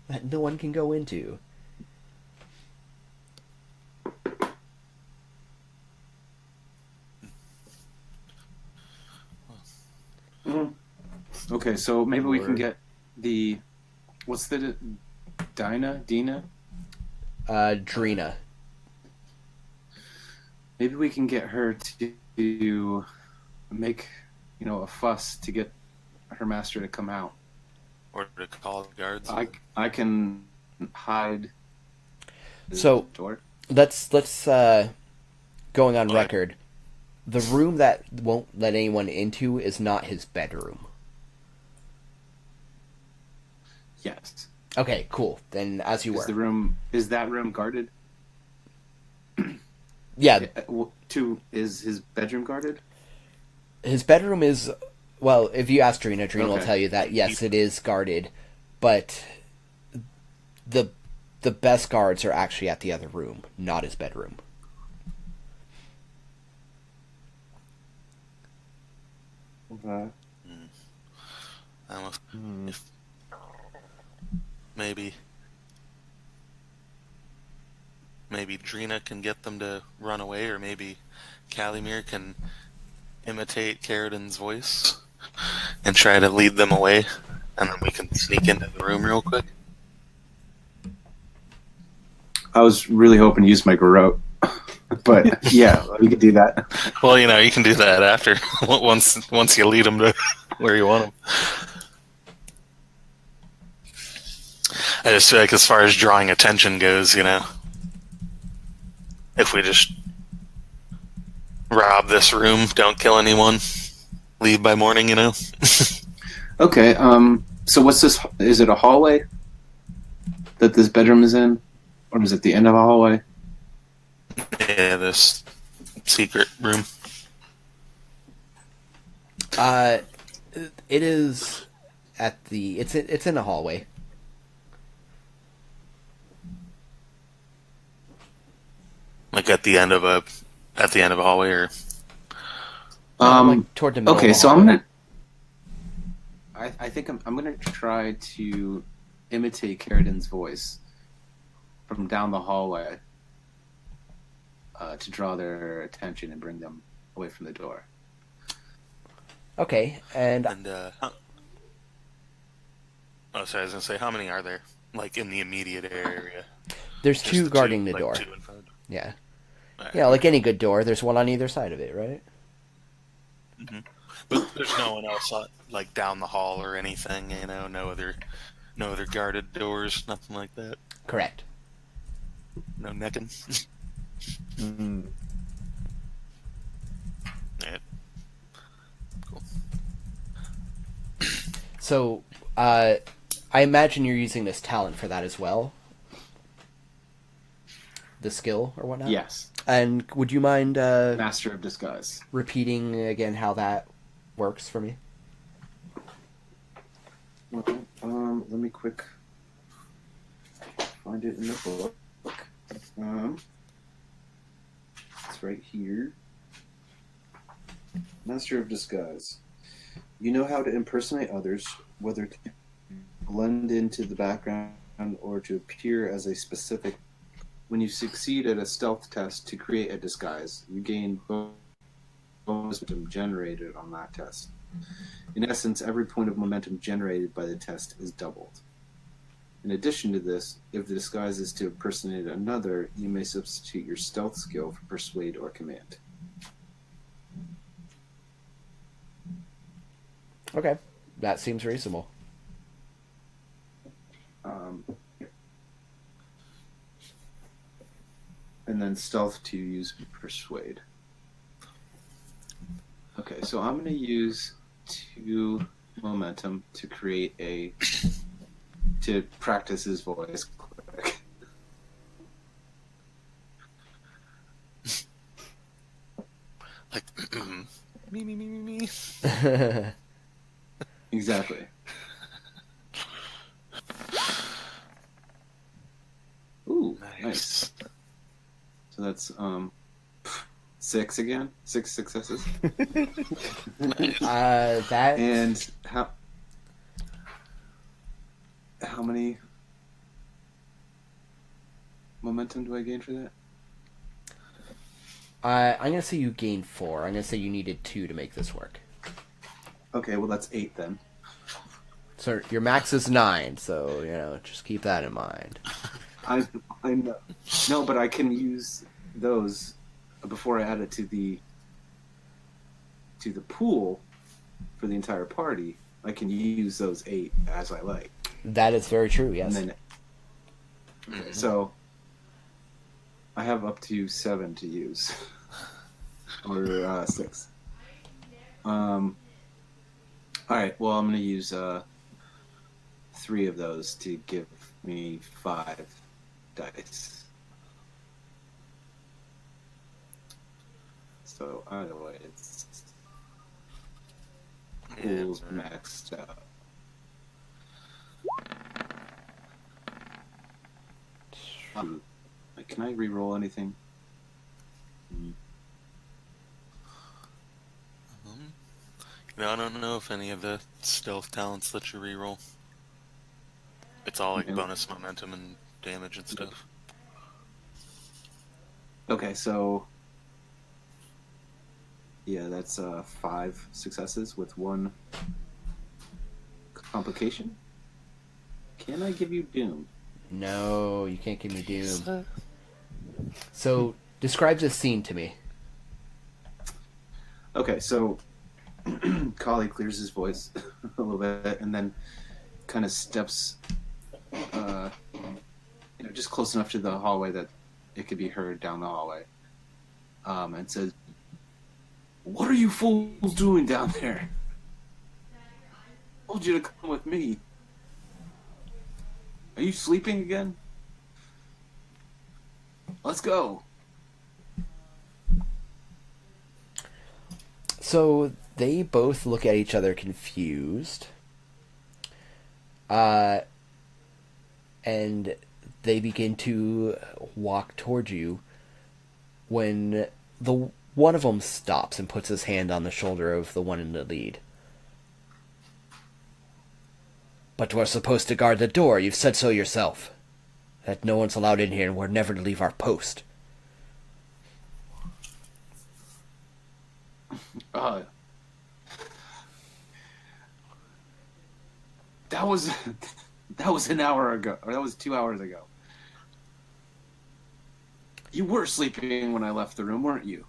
that no one can go into. Okay, so maybe we can get the... What's the... Dina? Drina. Maybe we can get her to make, a fuss to get her master to come out. Or to call the guards. I can hide the So door. let's going on record. The room that won't let anyone into is not his bedroom. Yes. Okay, cool. Then as you were. Is that room guarded? Yeah. Is his bedroom guarded? His bedroom is, well, if you ask Drina, Drina will Okay. tell you that yes, it is guarded, but the best guards are actually at the other room, not his bedroom. Okay. Maybe Drina can get them to run away, or maybe Calimere can imitate Carradin's voice and try to lead them away, and then we can sneak into the room real quick. I was really hoping to use my garrote, but yeah, we could do that. Well, you can do that after once you lead them to where you want them. I just feel like as far as drawing attention goes, if we just rob this room, don't kill anyone, leave by morning, Okay, so what's this? Is it a hallway that this bedroom is in? Or is it the end of a hallway? Yeah, this secret room. It is at the. It's in a hallway. Like at the end of a hallway, or Like toward the middle. Okay, of the so hallway. I think I'm gonna try to imitate Carradin's voice from down the hallway to draw their attention and bring them away from the door. Okay, and sorry, I was gonna say, how many are there? Like in the immediate area? there's Just two guarding the like door. two in front. Yeah. Alright. Yeah, like any good door, there's one on either side of it, right? Mm-hmm. But there's no one else like down the hall or anything, no other guarded doors, nothing like that. Correct. No necking. Mm. Yeah. Cool. So, I imagine you're using this talent for that as well? The skill or whatnot? Yes, And would you mind Master of Disguise. repeating again how that works for me? Well, let me quick find it in the book. It's right here. Master of Disguise. You know how to impersonate others, whether to blend into the background or to appear as a specific. When you succeed at a stealth test to create a disguise, you gain bonus momentum generated on that test. In essence, every point of momentum generated by the test is doubled. In addition to this, if the disguise is to impersonate another, you may substitute your stealth skill for persuade or command. Okay. That seems reasonable. And then stealth to use persuade. Okay, so I'm going to use 2 momentum to create to practice his voice quick. Like, Me. Exactly. Ooh, nice. So that's 6 again. 6 successes. That And how many momentum do I gain for that? I'm gonna say you gained 4. I'm gonna say you needed 2 to make this work. Okay, well that's 8 then. So your max is 9. So just keep that in mind. I know. No, but I can use those before I add it to the pool for the entire party. I can use those 8 as I like. That is very true. Yes. And then, so I have up to 7 to use, or 6. All right. Well, I'm going to use 3 of those to give me 5 dice. So either way, it's pool's maxed out. Can I re-roll anything? I don't know if any of the stealth talents let you reroll. It's all like bonus momentum and damage and stuff. Okay, so yeah, that's 5 successes with 1 complication. Can I give you Doom? No, you can't give me Doom. So describe this scene to me. Okay, so Kali clears his voice a little bit and then kind of steps just close enough to the hallway that it could be heard down the hallway, and says, "What are you fools doing down there? I told you to come with me. Are you sleeping again? Let's go." So they both look at each other confused. And they begin to walk towards you when the one of them stops and puts his hand on the shoulder of the one in the lead. "But we're supposed to guard the door. You've said so yourself. That no one's allowed in here and we're never to leave our post." That was an hour ago, or that was 2 hours ago. You were sleeping when I left the room, weren't you?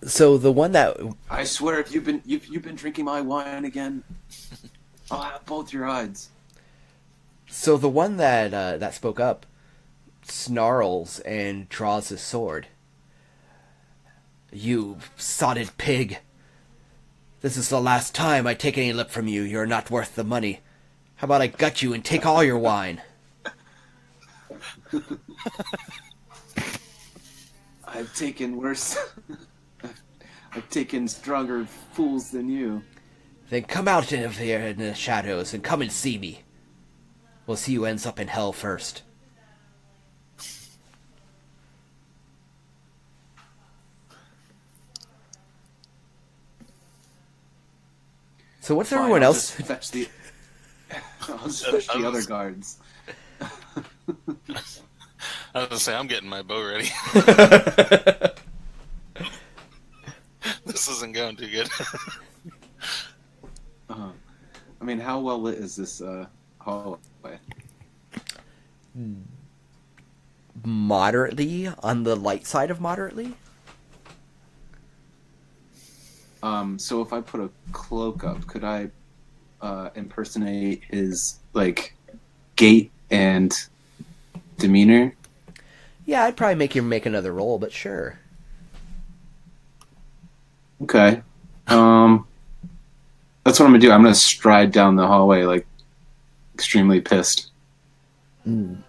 So the one that... I swear, if you've been drinking my wine again, I'll have both your eyes. So the one that spoke up snarls and draws his sword. "You sotted pig. This is the last time I take any lip from you. You're not worth the money. How about I gut you and take all your wine?" I've taken worse. I've taken stronger fools than you. "Then come out of here in the shadows and come and see me. We'll see who ends up in hell first." So what's everyone else? I'll just fetch the other guards. I was gonna say, I'm getting my bow ready. This isn't going too good. I mean, how well lit is this hallway? Moderately, on the light side of moderately. So if I put a cloak up, could I impersonate his gait and demeanor? Yeah, I'd probably make you make another roll, but sure. Okay. That's what I'm gonna do. I'm gonna stride down the hallway extremely pissed, and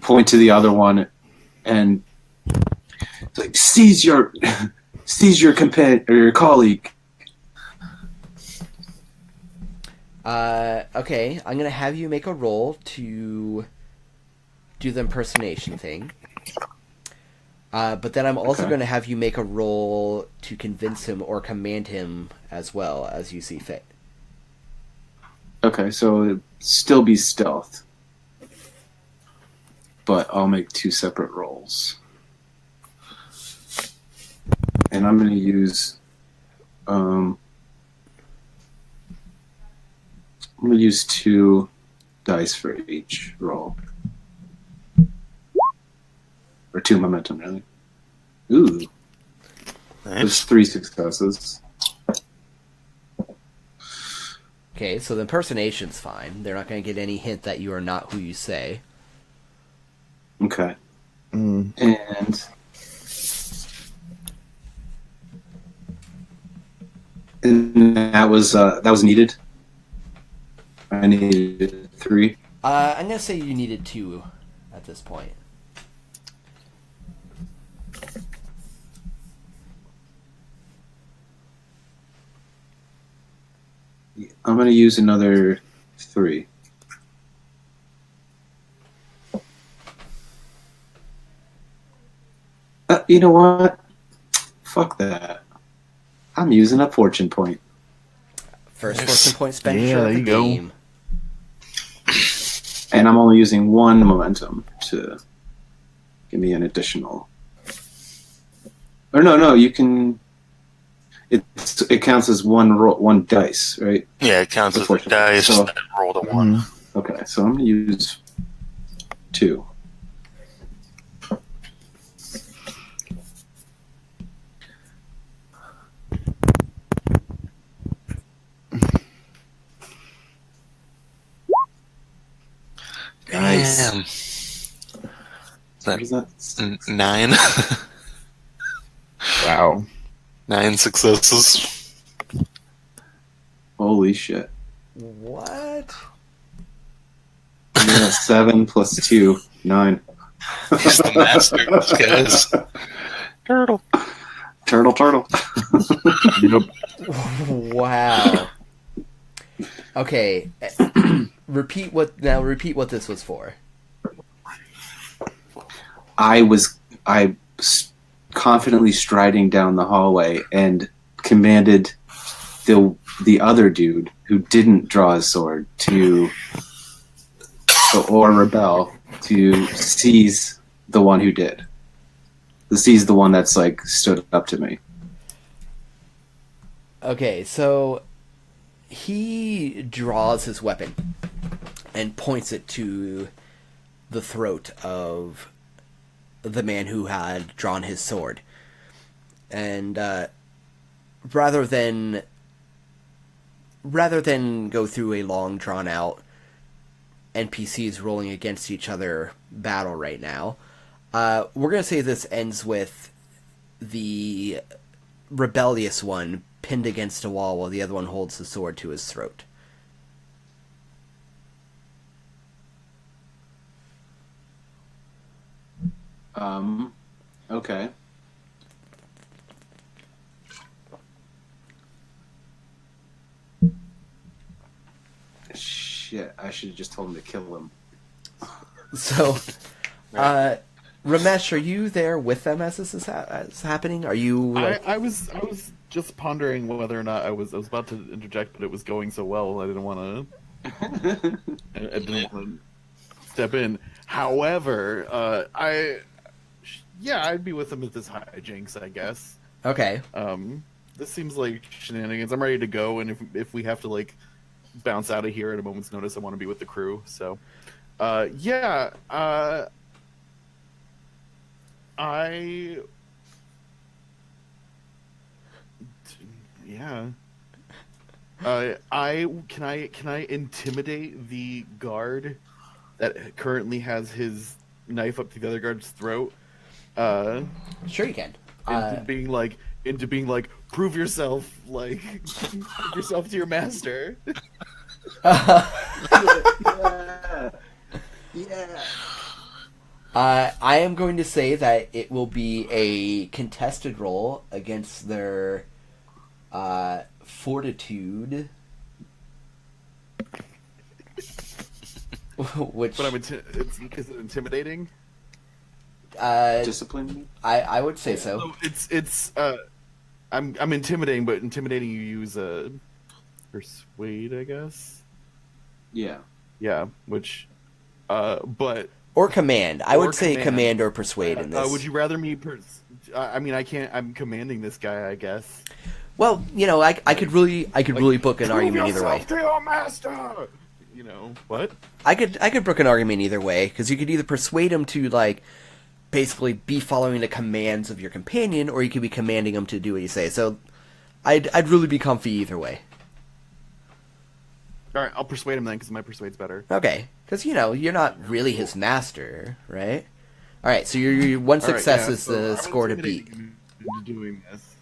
point to the other one and It's like seize your companion or your colleague. Okay, I'm gonna have you make a roll to do the impersonation thing. But then I'm also going to have you make a roll to convince him or command him as well as you see fit. Okay, so it'd still be stealth. But I'll make 2 separate rolls. And I'm going to use... I'm going to use 2 dice for each roll. Or 2 momentum, really. Ooh. Nice. There's 3 successes. Okay, so the impersonation's fine. They're not going to get any hint that you are not who you say. Okay. Mm. And that was needed. I needed 3. I'm going to say you needed 2 at this point. I'm going to use another 3. You know what? Fuck that. I'm using a fortune point. First Nice. fortune point expenditure Yeah, of there the you go. game. And I'm only using 1 momentum to give me an additional. Or no, you can. It counts as 1 dice, right? Yeah, it counts as a Unfortunately. dice So- that rolled a 1. Okay, so I'm going to use 2. Nice. Damn. What is that? 9. Wow. 9 successes. Holy shit. What? Yeah, 7 plus 2, 9. He's the master, guys. Turtle. Turtle. Yep. Wow. Okay. Repeat what this was for. I was confidently striding down the hallway and commanded the other dude who didn't draw his sword or rebel to seize the one who did. To seize the one that's like stood up to me. Okay, so he draws his weapon and points it to the throat of the man who had drawn his sword. And rather than go through a long drawn out NPCs rolling against each other battle right now, we're going to say this ends with the rebellious one pinned against a wall while the other one holds the sword to his throat. Okay. Shit, I should have just told him to kill him. So, Ramesh, are you there with them as this is happening? Are you like... I was just pondering whether or not I was about to interject, but it was going so well I didn't want to. I didn't want to step in. However, I'd be with them at this hijinks, I guess. Okay. This seems like shenanigans. I'm ready to go, and if we have to like bounce out of here at a moment's notice, I want to be with the crew. So, I can I intimidate the guard that currently has his knife up to the other guard's throat? Sure you can. Into being like, prove yourself, like, prove yourself to your master. Yeah. I am going to say that it will be a contested roll against their fortitude. Which, But is it intimidating? Discipline? I would say so. So I'm intimidating, but intimidating you use persuade, I guess. Yeah. Yeah, which but Or command. I Or would say command. command or persuade in this. would you rather me? I mean, I can't. I'm commanding this guy, I guess. Well, I could really book an argument either way. To your master. What? I could book an argument either way, because you could either persuade him to basically be following the commands of your companion, or you could be commanding him to do what you say. So, I'd really be comfy either way. All right, I'll persuade him then, because my persuade's better. Okay, because you're not really his master, right? All right, so your one success is the score to beat. Doing this.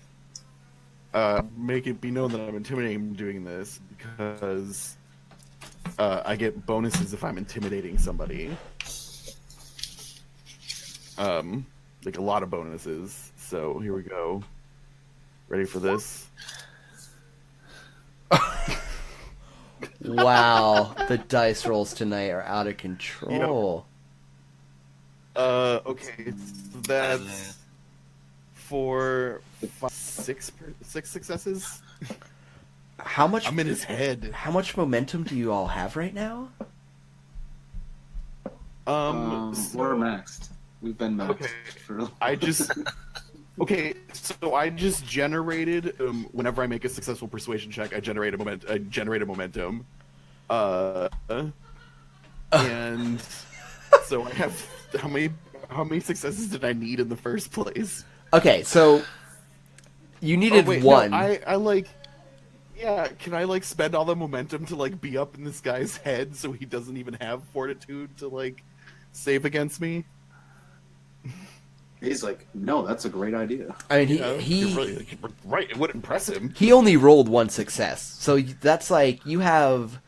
Make it be known that I'm intimidating doing this because I get bonuses if I'm intimidating somebody. Like a lot of bonuses. So here we go. Ready for this? Wow, the dice rolls tonight are out of control. Okay, so that's six successes. How much? I'm in his head. How much momentum do you all have right now? We're maxed. We've been maxed Okay. for. Okay, so I just generated. Whenever I make a successful persuasion check, I generate a momentum. And so I have how many successes did I need in the first place? Okay, so you needed one. No, I yeah, can I spend all the momentum to be up in this guy's head so he doesn't even have fortitude to save against me? He's like, no, that's a great idea. I mean, You're really, right, it would impress him. he only rolled one success, so that's you have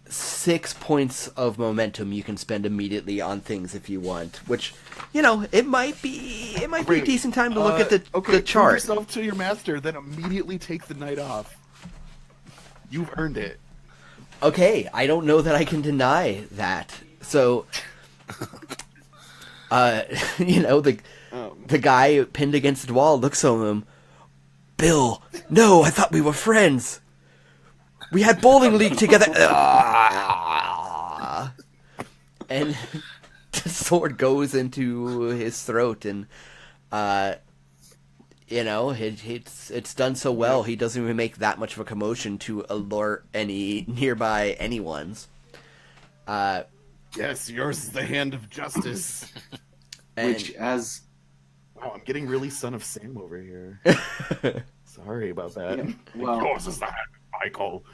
6 points of momentum you can spend immediately on things if you want. Which, it might be a decent time to look at the Prove chart. yourself to your master, then immediately take the night off. You've earned it. Okay, I don't know that I can deny that. So, the guy pinned against the wall looks at him. Bill, no, I thought we were friends. We had bowling league together. And the sword goes into his throat, and it's done so well he doesn't even make that much of a commotion to alert any nearby anyone's. Yes, yours is the hand of justice. Which, as Wow, I'm getting really Son of Sam over here. Sorry about that. Yeah, well, yours is the hand of Michael.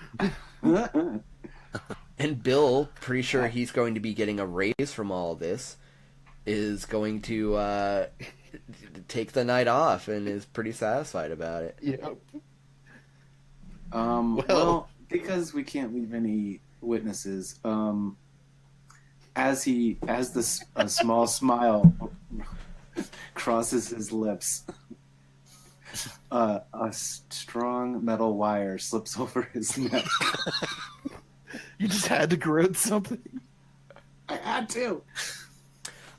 And Bill, pretty sure he's going to be getting a raise from all this, is going to take the night off and is pretty satisfied about it. Yep. Well, because we can't leave any witnesses, as a small smile crosses his lips, a strong metal wire slips over his neck. You just had to grunt something. I had to.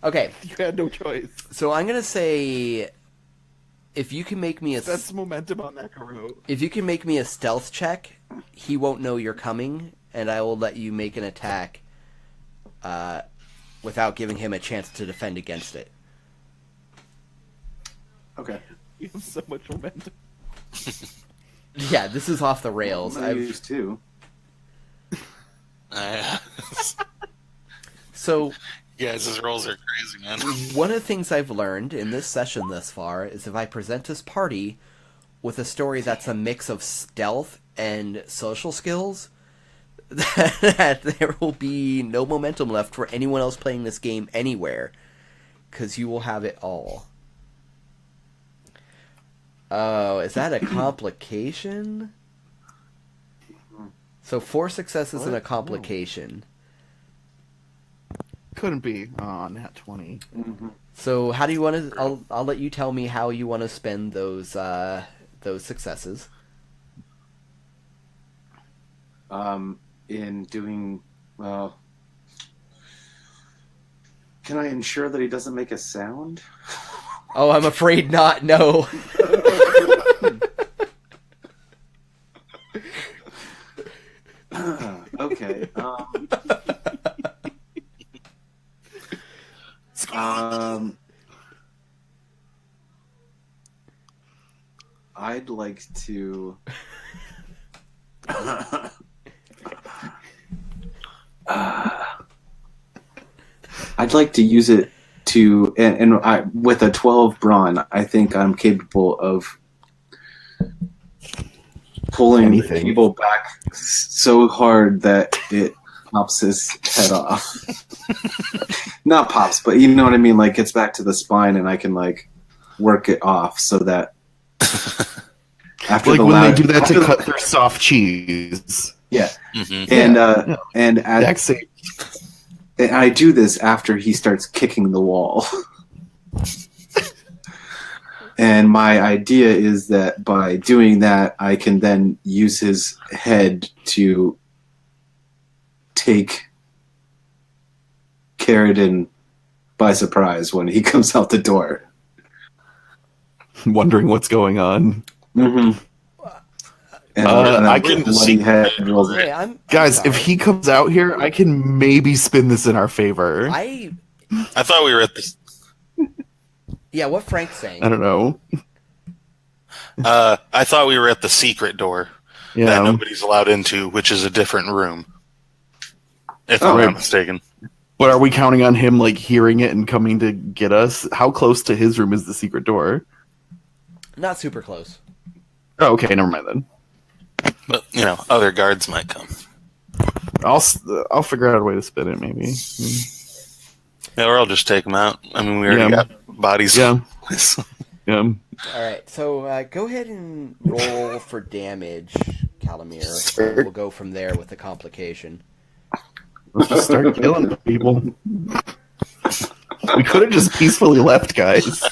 Okay. You had no choice. So I'm going to say, if you can make me That's momentum on that Karo. if you can make me a stealth check, he won't know you're coming, and I will let you make an attack without giving him a chance to defend against it. Okay. You have so much momentum. Yeah, this is off the rails. I used to. So, guys, his rolls are crazy, man. one of the things I've learned in this session thus far is if I present this party with a story that's a mix of stealth and social skills, that there will be no momentum left for anyone else playing this game anywhere, because you will have it all. Oh, is that a complication? So 4 successes and a complication. couldn't be. Oh, nat 20. Mm-hmm. So how do you want to? I'll let you tell me how you want to spend those successes. In doing well. Can I ensure that he doesn't make a sound? Oh, I'm afraid not. No. Okay. I'd like to. I'd like to use it to, with a 12 brawn, I think I'm capable of pulling the cable back so hard that it pops his head off. Not pops, but you know what I mean. Like gets back to the spine, and I can like work it off so that after like the when they do that to cut their soft cheese. Yeah, Mm-hmm. and I do this after he starts kicking the wall. And my idea is that by doing that, I can then use his head to take Carradine by surprise when he comes out the door. Wondering what's going on. Mm-hmm. And I can bloody head rolls. Wait, I'm Guys, sorry. if he comes out here, I can maybe spin this in our favor. I thought we were at the. yeah, what Frank's saying. I don't know. I thought we were at the secret door that Yeah. nobody's allowed into, which is a different room. If Oh, I'm right. not mistaken. But are we counting on him like hearing it and coming to get us? How close to his room is the secret door? Not super close. Oh, okay, never mind then. But, other guards might come. I'll figure out a way to spin it, maybe. Yeah, or I'll just take them out. I mean, we already got bodies. Yeah. Yeah. All right, so go ahead and roll for damage, Calamir. And we'll go from there with the complication. Let's just start killing people. We could have just peacefully left, guys.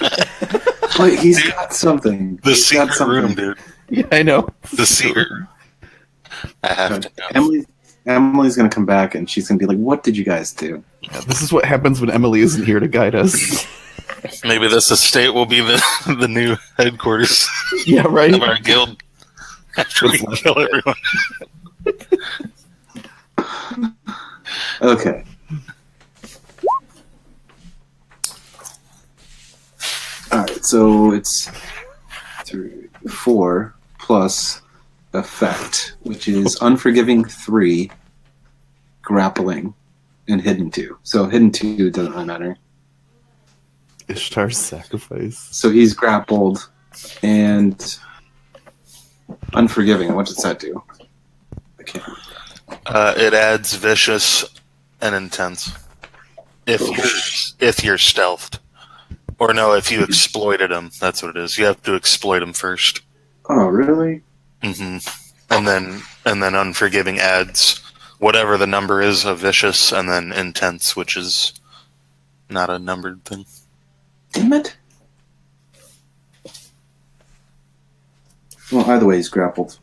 Wait, he's got something. The He's got secret room, dude. Yeah, I know. The secret room. I have to know. Emily's going to come back and she's going to be like, "What did you guys do?" Yeah, this is what happens when Emily isn't here to guide us. Maybe this estate will be the new headquarters Yeah, right. of our guild after we kill everyone. Okay. Alright, so it's 4 plus effect, which is Unforgiving 3, Grappling, and Hidden 2. So Hidden 2 doesn't really matter. Ishtar's sacrifice. So he's grappled, and Unforgiving, what does that do? I can't remember. It adds vicious and intense. If you're stealthed. Or no, if you exploited him, that's what it is. You have to exploit him first. Oh, really? Mm-hmm. And then Unforgiving adds whatever the number is of vicious, and then intense, which is not a numbered thing. Damn it. Well, either way, he's grappled.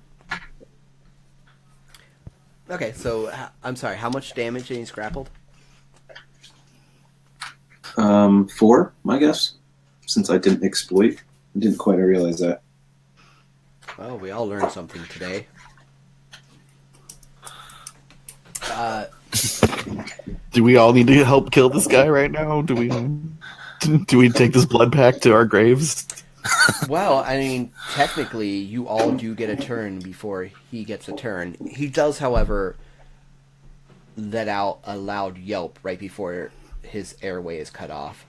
Okay, so I'm sorry. How much damage and he's grappled? 4, I guess, since I didn't exploit. I didn't quite realize that. Well, we all learned something today. Do we all need to help kill this guy right now? Do we take this blood pack to our graves? Well, I mean, technically, you all do get a turn before he gets a turn. He does, however, let out a loud yelp right before his airway is cut off.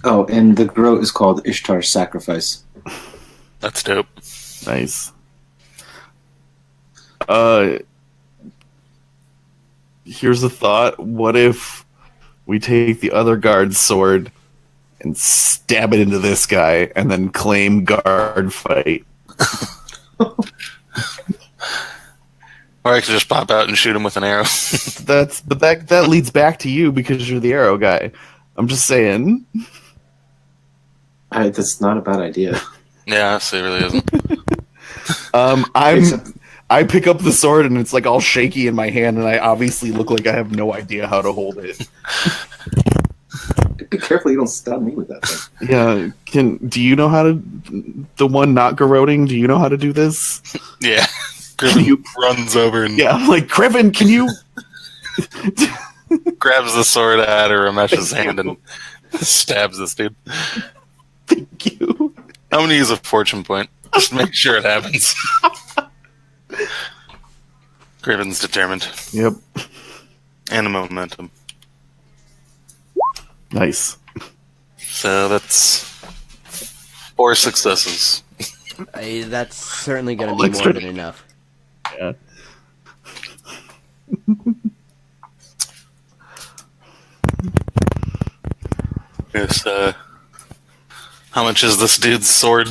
Oh, and the groat is called Ishtar's Sacrifice. That's dope. Nice. Here's a thought. What if we take the other guard's sword and stab it into this guy, and then claim guard fight. Or I could just pop out and shoot him with an arrow. That leads back to you because you're the arrow guy. I'm just saying. That's not a bad idea. Yeah, it really isn't. I pick up the sword and it's like all shaky in my hand, and I obviously look like I have no idea how to hold it. Be careful you don't stab me with that thing. Yeah, do you know how to? The one not garroting, do you know how to do this? Yeah, Griffin runs over and I'm like, Griffin, can you? grabs the sword out of Ramesh's hand and stabs this dude. Thank you. I'm gonna use a fortune point just to make sure it happens. Griffin's determined. Yep. And a momentum. Nice. So that's 4 successes. That's certainly going to be more than enough. Yeah. Yes, how much is this dude's sword?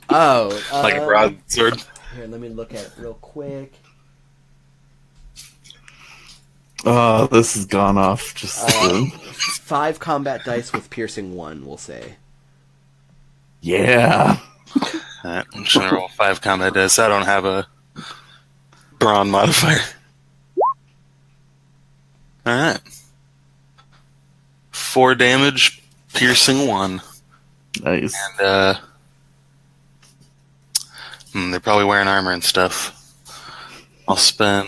Like a broadsword? Here, let me look at it real quick. This has gone off. Just 5 combat dice with piercing 1, we'll say. Yeah. Alright, I'm just gonna roll 5 combat dice. I don't have a brawn modifier. Alright. 4 damage, piercing 1. Nice. And, they're probably wearing armor and stuff. I'll spend,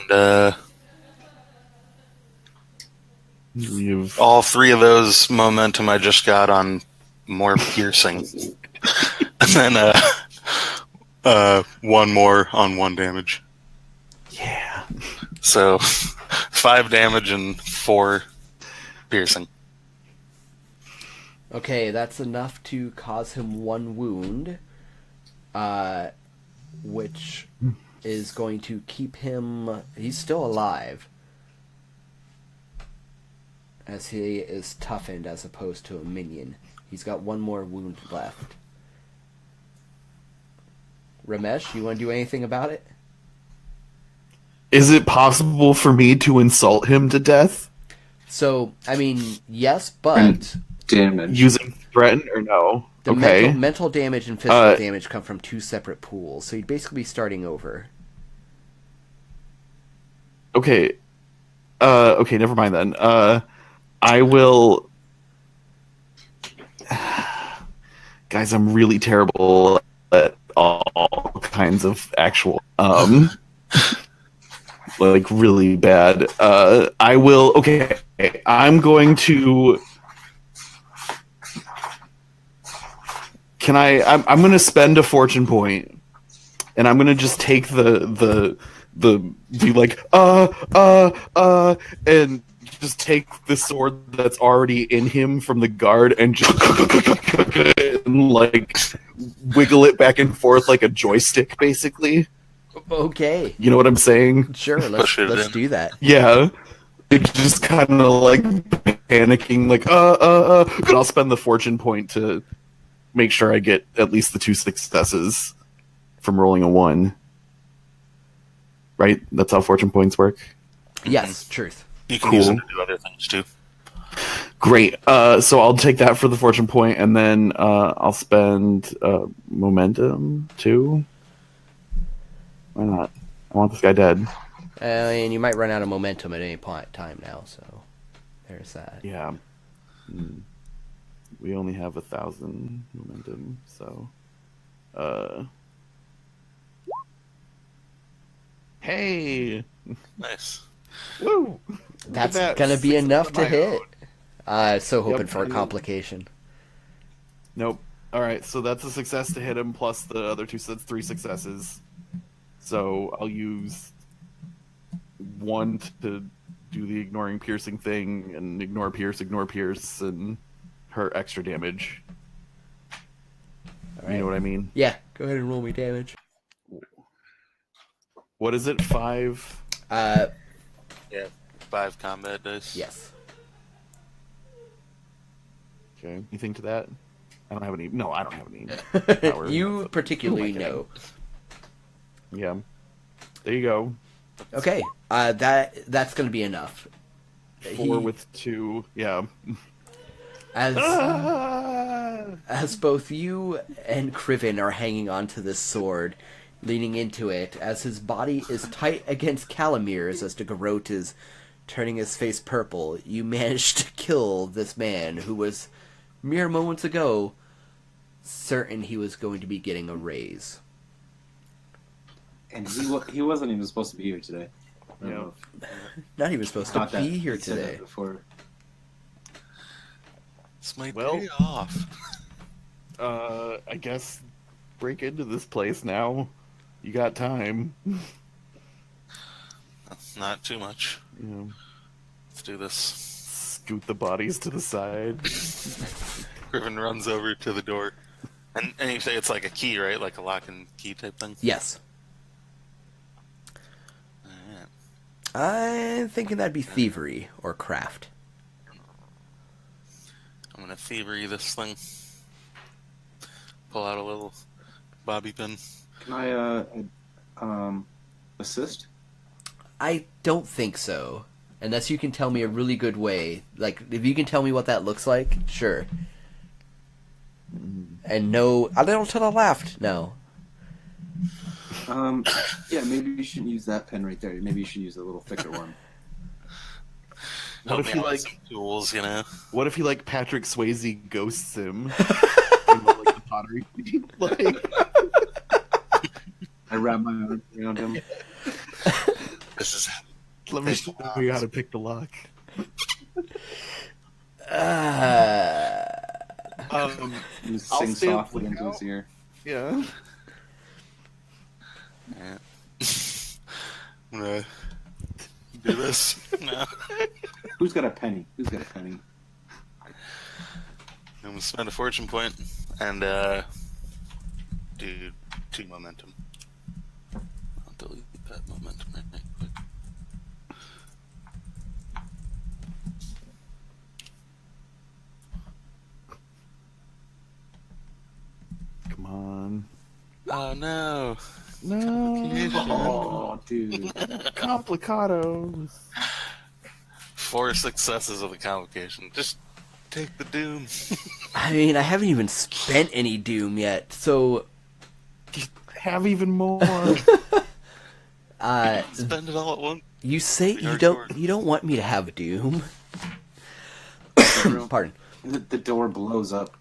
all 3 of those momentum I just got on more piercing. And then, 1 more on 1 damage. Yeah. So, 5 damage and 4 piercing. Okay, that's enough to cause him 1 wound, which is going to keep him... He's still alive, as he is toughened as opposed to a minion. He's got 1 more wound left. Ramesh, you want to do anything about it? Is it possible for me to insult him to death? So, I mean, yes, but... Damage. Using threaten or no? The Okay. mental damage and physical damage come from 2 separate pools, so you'd basically be starting over. Okay. Okay, never mind then. I will... Guys, I'm really terrible at all kinds of actual... like, really bad. I will... Okay, I'm going to... I'm going to spend a fortune point, and I'm going to just take the like, and just take the sword that's already in him from the guard and just and, like, wiggle it back and forth like a joystick, basically. Okay. You know what I'm saying? Sure, let's do that. Yeah. It just kind of like panicking, like, but I'll spend the fortune point to make sure I get at least the 2 successes from rolling a 1. Right? That's how fortune points work? Yes, truth. You can use them to do other things too. Great. So I'll take that for the fortune point, and then I'll spend momentum too. Why not? I want this guy dead. And you might run out of momentum at any time now, so there's that. Yeah. We only have 1,000 momentum, so... Hey! Nice. Woo! That's that. gonna be 6 enough of to my hit. So hoping Yep. for a complication. Nope. Alright, so that's a success to hit him, plus the other 2, so that's 3 successes. So I'll use 1 to do the ignoring piercing thing, and ignore pierce, and her extra damage. All right. You know what I mean? Yeah, go ahead and roll me damage. What is it? 5? Yeah. 5 combat dice. Yes. Okay, you think to that? I don't have any. No, I don't have any. Power. You particularly know. Yeah. There you go. Okay, that's going to be enough. 4 with 2. Yeah. As both you and Criven are hanging onto this sword, leaning into it, as his body is tight against Calamir's as the garrote is turning his face purple, you manage to kill this man who was, mere moments ago, certain he was going to be getting a raise. And he wasn't even supposed to be here today. Yeah. Not even supposed to be here today. Before. It's my day off. I guess break into this place now. You got time. Not too much. Yeah. Let's do this. Scoot the bodies to the side. Griffin runs over to the door. And you say it's like a key, right? Like a lock and key type thing? Yes. Alright. I'm thinking that'd be thievery or craft. I'm gonna thievery this thing. Pull out a little bobby pin. Can I assist? I don't think so. Unless you can tell me a really good way. Like, if you can tell me what that looks like, sure. And no, a little to the left, no. Yeah, maybe you shouldn't use that pen right there. Maybe you should use a little thicker one. Help if me you out with like some tools, you know? What if he like Patrick Swayze ghosts him? You know, like the pottery. Like I wrap my arm around him. This is let me show you how to pick the lock. You I'll sing stand softly into lookout. his ear. Yeah. Yeah. I'm gonna do this now. Who's got a penny? Who's got a penny? I'm gonna spend a fortune point and do 2 momentum. I'll delete that momentum right quick. Come on. Oh no! No. Oh, dude. Complicados. 4 successes of the convocation. Just take the doom. I mean, I haven't even spent any doom yet, so... Have even more. Spend it all at once. You say Be you hardcore. don't want me to have doom. Pardon. The door blows up.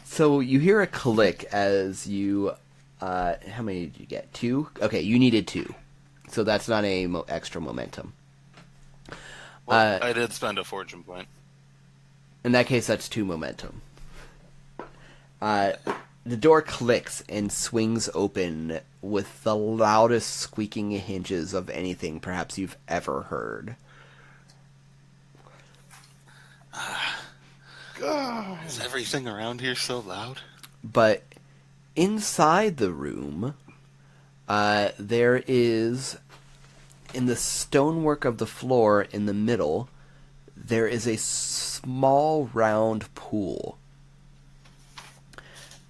So you hear a click as you... how many did you get? 2? Okay, you needed 2. So that's not a extra momentum. Well, I did spend a fortune point. In that case, that's 2 momentum. The door clicks and swings open with the loudest squeaking hinges of anything perhaps you've ever heard. God. Is everything around here so loud? But inside the room, there is, in the stonework of the floor in the middle, there is a small round pool.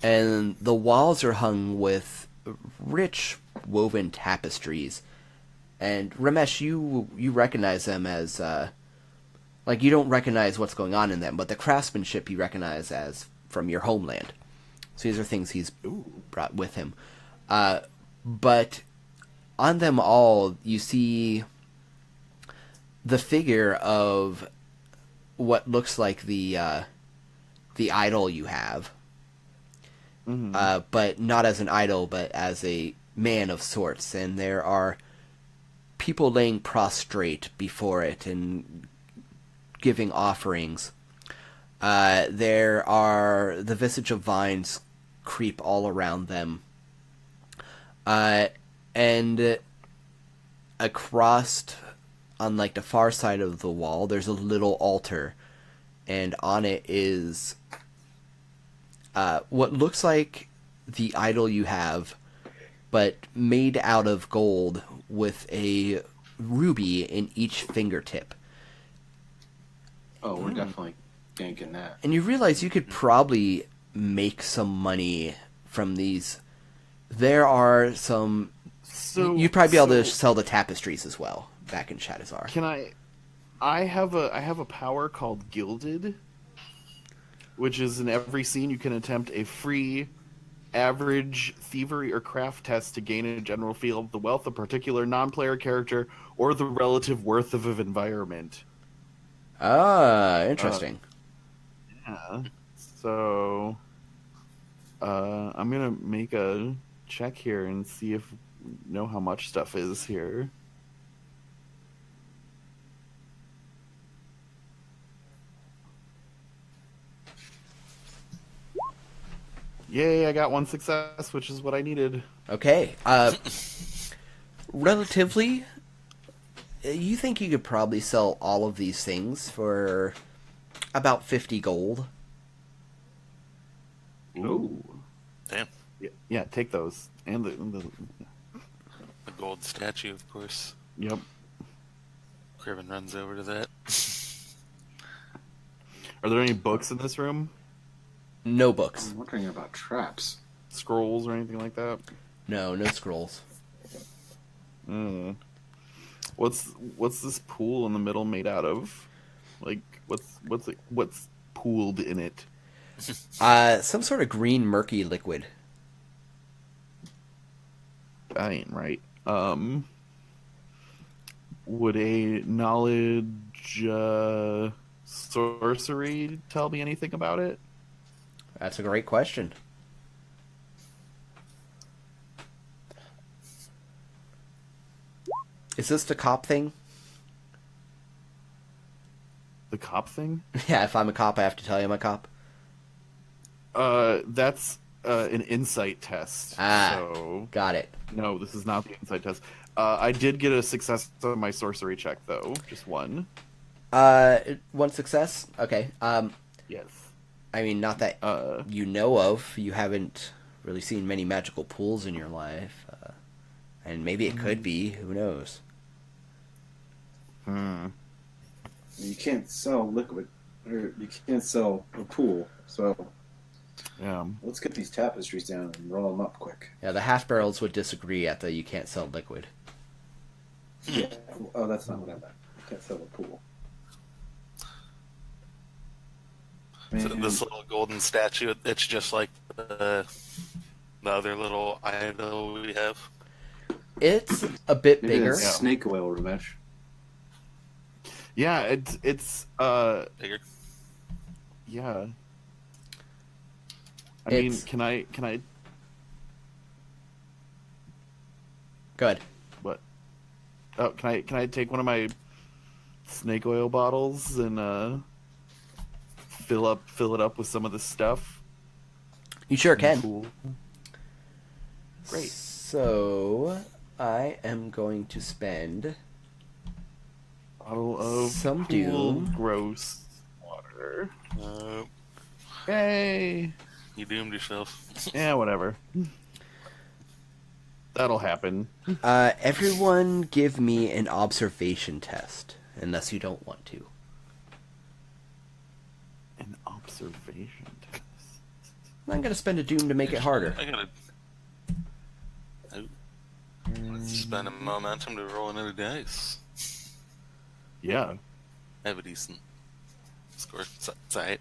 And the walls are hung with rich woven tapestries. And Ramesh, you recognize them as, like, you don't recognize what's going on in them, but the craftsmanship you recognize as from your homeland. So these are things he's brought with him. But on them all, you see the figure of what looks like the idol you have. Mm-hmm. But not as an idol, but as a man of sorts. And there are people laying prostrate before it and giving offerings. There are the visage of vines creep all around them. And across, on like the far side of the wall, there's a little altar. And on it is what looks like the idol you have, but made out of gold with a ruby in each fingertip. Oh, we're definitely ganking that. And you realize you could probably make some money from these. There are some... So You'd probably be able to sell the tapestries as well back in Shadowzar. Can I have a power called Gilded, which is in every scene you can attempt a free average thievery or craft test to gain a general feel of the wealth of a particular non-player character or the relative worth of an environment. Ah, interesting. Yeah. So I'm gonna make a check here and see if know how much stuff is here. Yay, I got one success, which is what I needed. Okay. Relatively, you think you could probably sell all of these things for about 50 gold? Ooh. Damn. Yeah, take those. And the The gold statue, of course. Yep. Criven runs over to that. Are there any books in this room? No books. I'm wondering about traps. Scrolls or anything like that? No scrolls. What's this pool in the middle made out of? Like, what's pooled in it? Some sort of green murky liquid. That ain't right. Would a knowledge sorcery tell me anything about it? That's a great question. Is this the cop thing? The cop thing? Yeah, if I'm a cop, I have to tell you I'm a cop. That's an insight test. Ah, So got it. no, this is not the insight test. I did get a success on my sorcery check, though. Just one. One success? Okay. Yes. I mean, not that you know of. You haven't really seen many magical pools in your life. And maybe it could be. Who knows? You can't sell liquid, or you can't sell a pool. So Yeah. let's get these tapestries down and roll them up quick. Yeah, the half-barrels would disagree at the you can't sell liquid. Yeah. Oh, that's not what I meant. You can't sell a pool. So Man. this little golden statue, it's just like the other little idol we have. It's a bit Maybe bigger. that's snake oil, Ramesh. Yeah, it's Bigger. yeah. I mean, It's- can I Good. what? Oh, can I take one of my snake oil bottles and fill it up with some of this stuff? You sure can. Cool. Great. So, I am going to spend Bottle of some cool, doom. gross water. Uh, Yay! you doomed yourself. Yeah, whatever. That'll happen. Everyone give me an observation test, unless you don't want to. An observation test. I'm going to spend a doom to make it harder. I gotta. Let's spend a momentum to roll another dice. Yeah. I have a decent score. It's alright.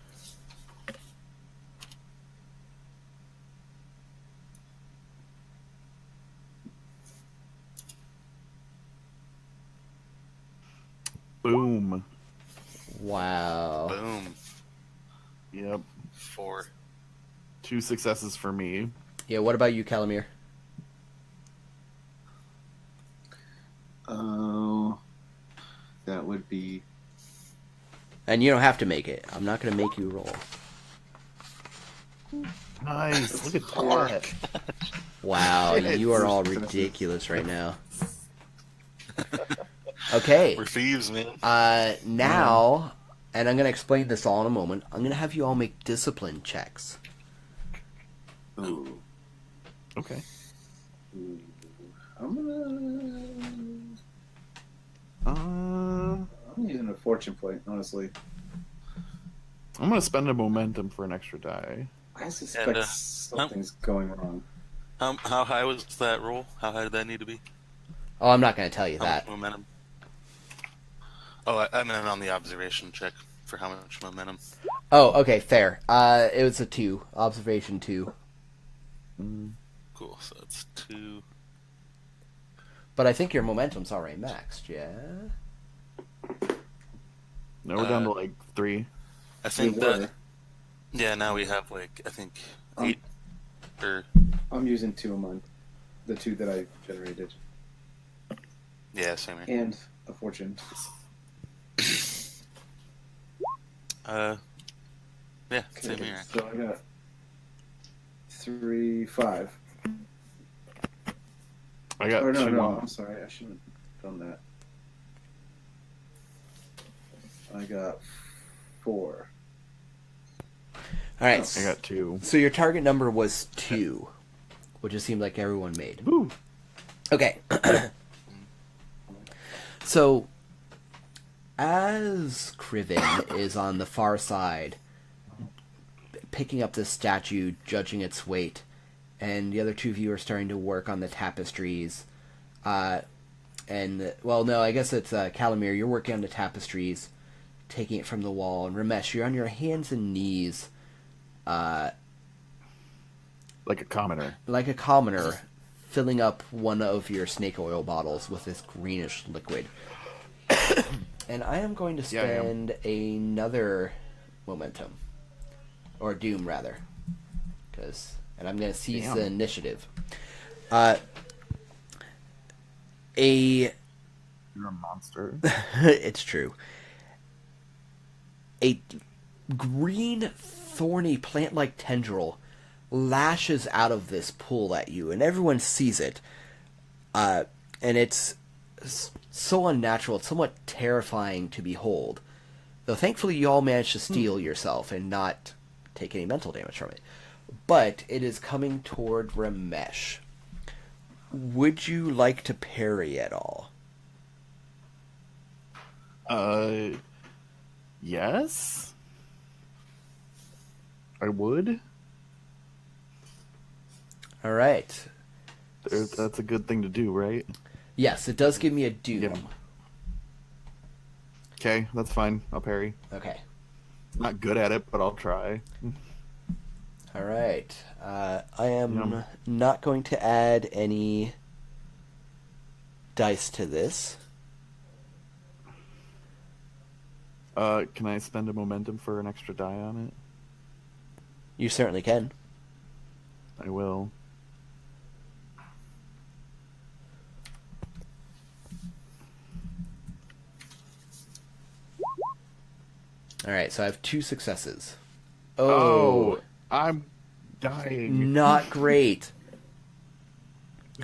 Boom. Wow. Boom. Yep. 4. 2 successes for me. Yeah, what about you, Calamir? Oh, that would be. And you don't have to make it. I'm not going to make you roll. Nice. Look at Fuck. that. Wow, you are all ridiculous right now. Okay. We're thieves, man. Now, and I'm going to explain this all in a moment, I'm going to have you all make discipline checks. Ooh. Okay. Ooh. I'm gonna. I'm using a fortune point, honestly. I'm gonna spend a momentum for an extra die. I suspect And, something's going wrong. How high was that roll? How high did that need to be? Oh, I'm not going to tell you How that. much momentum? Oh, I meant on the observation check for how much momentum. Oh, okay, fair. It was a 2. Observation 2. Cool, so it's 2. But I think your momentum's already maxed, yeah? No, we're down to like 3. I think We that... were. Yeah, now we have, like, I think 8. Or... I'm using 2 of mine. The 2 that I generated. Yeah, same here. And a fortune. Yeah, Okay, same here. so I got 3, 5. I got Or no, 2. no, I'm sorry. I shouldn't have done that. I got 4. Alright, I got 2. so your target number was 2, which it seemed like everyone made. Woo! Okay. So, as Kriven is on the far side, picking up this statue, judging its weight, and the other 2 of you are starting to work on the tapestries, and, well, no, I guess it's Calamir, you're working on the tapestries, taking it from the wall, and Ramesh, you're on your hands and knees, Like a commoner. like a commoner, filling up one of your snake oil bottles with this greenish liquid. And I am going to spend another momentum. Or doom, rather. And I'm going to seize the initiative. You're a monster. It's true. A green, thorny, plant-like tendril lashes out of this pool at you, and everyone sees it. And it's so unnatural, it's somewhat terrifying to behold. Though thankfully you all managed to steel yourself and not take any mental damage from it. But it is coming toward Ramesh. Would you like to parry at all? Yes? I would. Alright. That's a good thing to do, right? Yes, it does give me a doom. Yeah. Okay, that's fine. I'll parry. Okay. Not good at it, but I'll try. Alright. I am not going to add any dice to this. Can I spend a momentum for an extra die on it? You certainly can. I will. Alright, so I have 2 successes. Oh, I'm dying. Not great.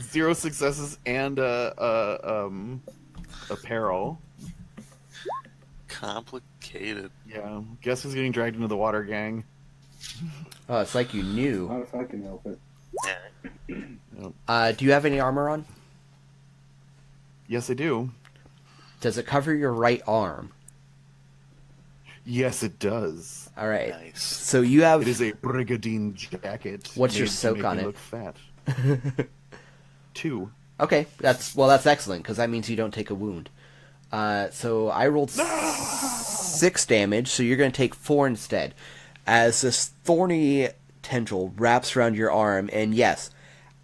0 successes and a peril. Complicated. Yeah. Guess who's getting dragged into the water, gang? Oh, it's like you knew. Not if I can help it. Do you have any armor on? Yes, I do. Does it cover your right arm? Yes, it does. Alright. Nice. So you have... It is a brigandine jacket. What's your made to soak make on me it? Look fat. 2. Okay, that's excellent, because that means you don't take a wound. So I rolled 6 damage, so you're going to take 4 instead. As this thorny tendril wraps around your arm, and yes,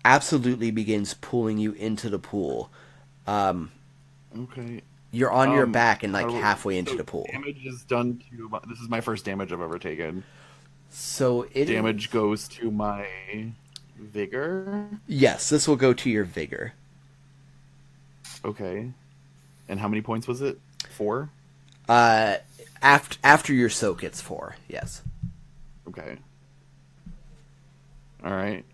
absolutely begins pulling you into the pool. Okay. You're on your back and like so halfway into the pool. Damage is done to... This is my first damage I've ever taken. So it Damage goes to my vigor. Yes, this will go to your vigor. Okay. And how many points was it? 4? After your soak, it's 4. Yes. Okay. All right.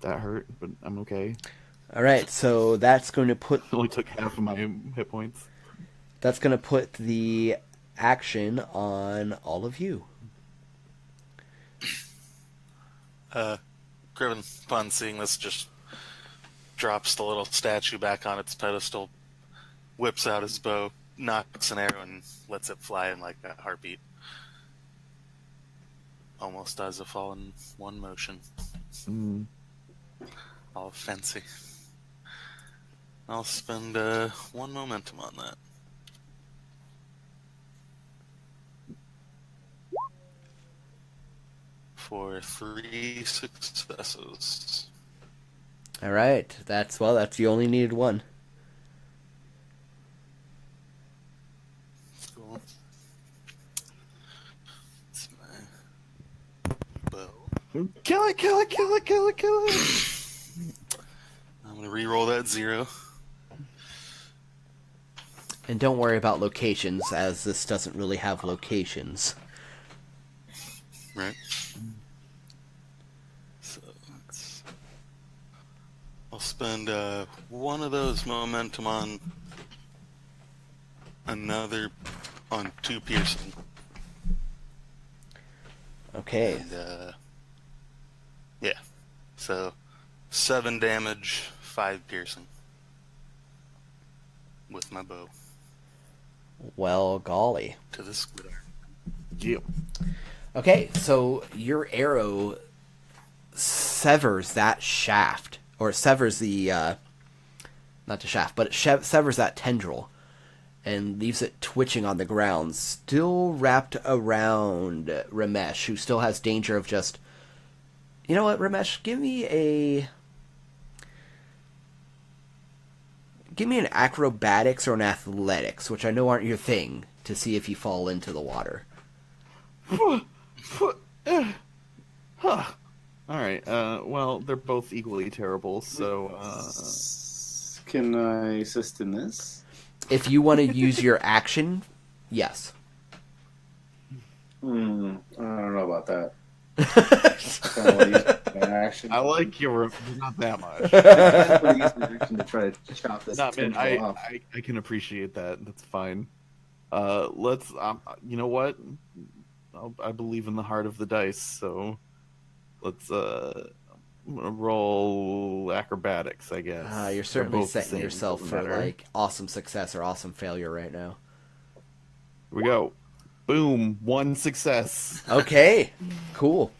That hurt, but I'm okay. All right, so that's going to put It only took half of my hit points. that's going to put the action on all of you. Griffin, upon seeing this, just drops the little statue back on its pedestal, whips out his bow, knocks an arrow and lets it fly in like a heartbeat. Almost does a fall in one motion. All fancy. I'll spend 1 momentum on that. For 3 successes. All right. That's you only needed one. That's cool. That's my bow. Kill it, kill it, kill it, kill it, kill it! I'm gonna re-roll that 0. And don't worry about locations, as this doesn't really have locations. Right. So I'll spend 1 of those momentum on another on 2 piercing. Okay. And yeah. So 7 damage, 5 piercing with my bow Well, golly. to the squid arm. Yep. Okay, so your arrow severs that shaft, or severs the, not the shaft, but it severs that tendril, and leaves it twitching on the ground, still wrapped around Ramesh, who still has danger of just... You know what, Ramesh? Give me an acrobatics or an athletics, which I know aren't your thing, to see if you fall into the water. Alright, well, they're both equally terrible, so, Can I assist in this? If you want to use your action, yes. I don't know about that. I don't want to use my action. I like your... not that much. I want to use my action to try to chop this No, man, tendril off. I can appreciate that. That's fine. Let's, you know what? I believe in the heart of the dice, so let's, I'm gonna roll acrobatics, I guess. You're They're certainly both the setting same, yourself doesn't for, matter. like, awesome success or awesome failure right now. Here we go. Boom. 1 success. Okay, cool.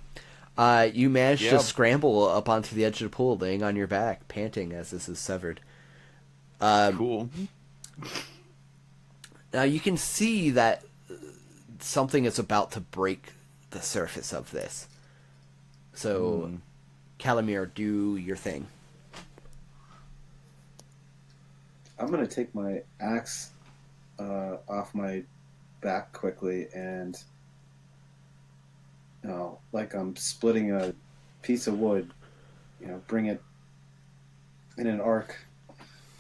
You managed Yeah. to scramble up onto the edge of the pool, laying on your back, panting as this is severed. Cool. Now you can see that something is about to break the surface of this. So, Calamir, do your thing. I'm going to take my axe off my back quickly and, like I'm splitting a piece of wood, bring it in an arc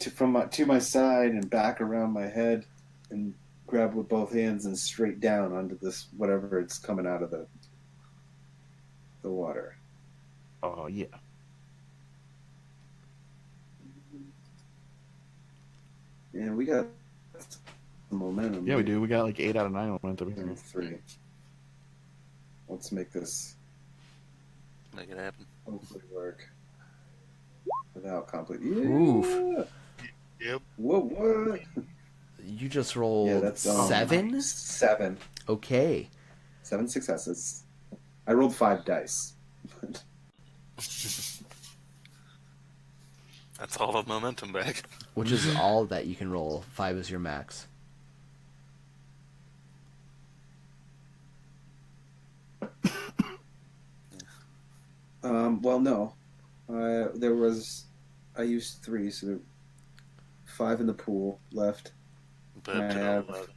to my side and back around my head and grab with both hands and straight down onto this, whatever it's coming out of the water. Oh, yeah. And we got some momentum. Yeah, we do. We got like 8 out of 9 momentum here. 3. Let's make this Make it happen. hopefully work without complete. Yeah. Oof. Yep. What? You just rolled Yeah, that's 7? 7. Okay. 7 successes. I rolled 5 dice. That's all the momentum back. Which is all that you can roll. 5 is your max. Well, no. I used 3, so there 5 in the pool left. But I have.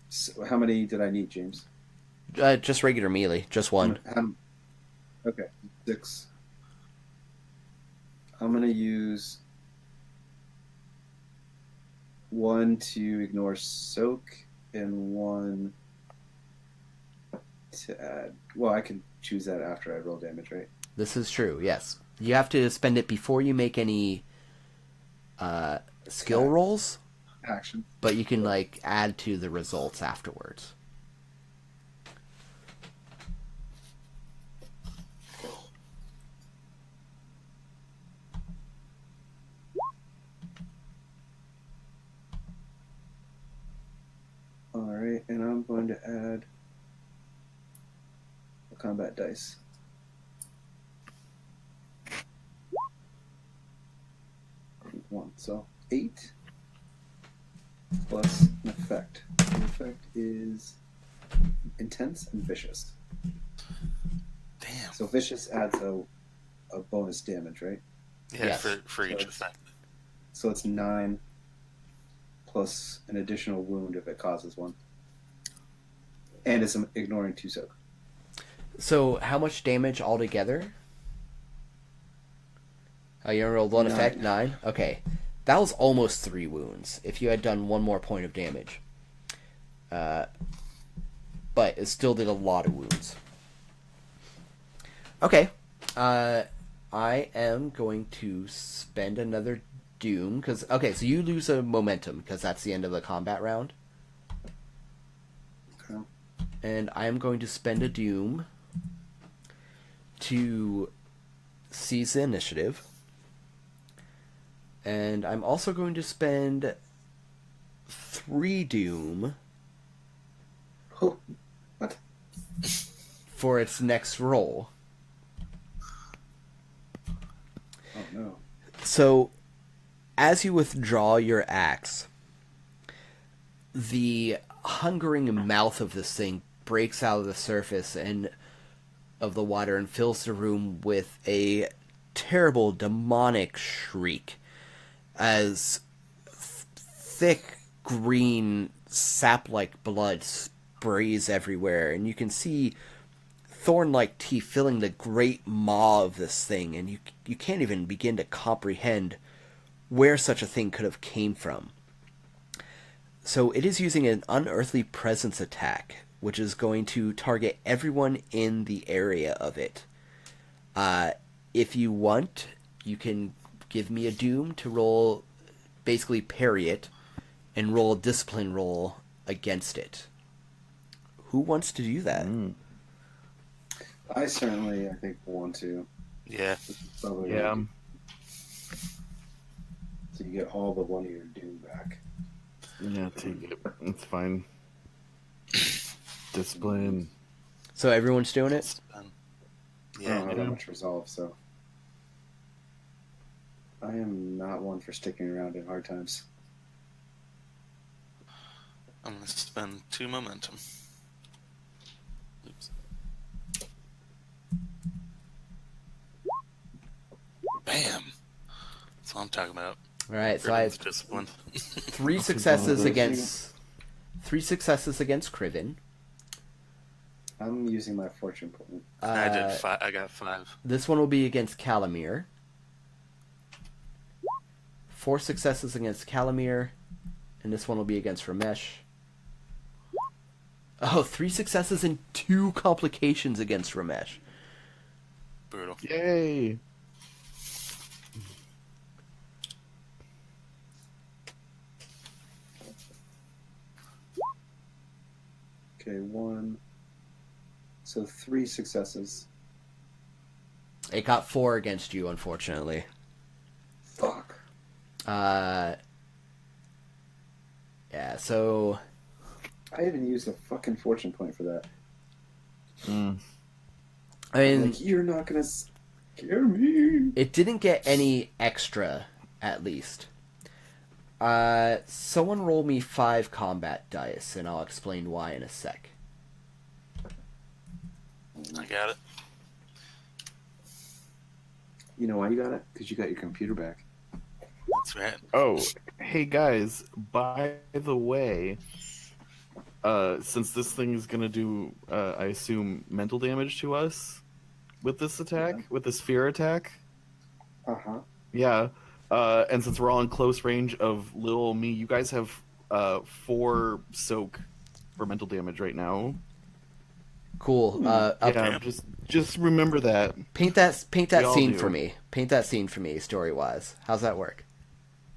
So how many did I need, James? Just regular melee. Just 1. Okay, 6. I'm going to use 1 to ignore soak and 1 to add. Well, I can choose that after I roll damage, right? This is true, yes. You have to spend it before you make any skill rolls, Action. but you can like add to the results afterwards. and I'm going to add a combat dice. One, so 8 plus an effect. The effect is intense and vicious. Damn. So vicious adds a bonus damage, right? Yeah, Yes. for each So effect. So it's 9 plus an additional wound if it causes one. And it's ignoring 2 soak. So how much damage altogether? Oh, you rolled one 9. effect? 9? Okay. That was almost 3 wounds, if you had done one more point of damage. But it still did a lot of wounds. Okay. I am going to spend another doom, because... Okay, so you lose a momentum, because that's the end of the combat round. Okay. And I am going to spend a doom to seize the initiative. And I'm also going to spend 3 doom Oh, what? for its next roll. Oh no. So, as you withdraw your axe, the hungering mouth of this thing breaks out of the surface and of the water and fills the room with a terrible demonic shriek as thick green sap-like blood sprays everywhere, and you can see thorn-like teeth filling the great maw of this thing, and you can't even begin to comprehend where such a thing could have came from. So it is using an unearthly presence attack, which is going to target everyone in the area of it. If you want, you can give me a doom to roll, basically parry it, and roll a discipline roll against it. Who wants to do that? I certainly, I think, want to. Yeah. Probably Yeah. So you get all but one of your doom back. Yeah, take it. It's fine. Discipline. So everyone's doing it? I Yeah. don't have that much resolve, so I am not one for sticking around in hard times. I'm gonna spend 2 momentum. Oops. Bam. That's what I'm talking about. All right, so I Everyone's have disciplined. 3 successes against 3 successes against Criven. I'm using my fortune point. I did 5. I got 5. This one will be against Calamir. 4 successes against Calamir, and this one will be against Ramesh. Oh, 3 successes and 2 complications against Ramesh. Brutal. Yay! Okay, 1. So 3 successes. It got 4 against you, unfortunately. Fuck. Yeah, so... I even used a fucking fortune point for that. I mean, Like, you're not gonna scare me. it didn't get any extra, at least. Someone roll me 5 combat dice, and I'll explain why in a sec. I got it. You know why you got it? Because you got your computer back. That's right. Oh, hey guys, by the way, since this thing is gonna do, I assume, mental damage to us with this attack, with this fear attack. Uh-huh. Yeah, and since we're all in close range of little me, you guys have 4 soak for mental damage right now. Cool. Yeah, just remember that. Paint that We all scene do. for me. Paint that scene for me, story-wise. How's that work?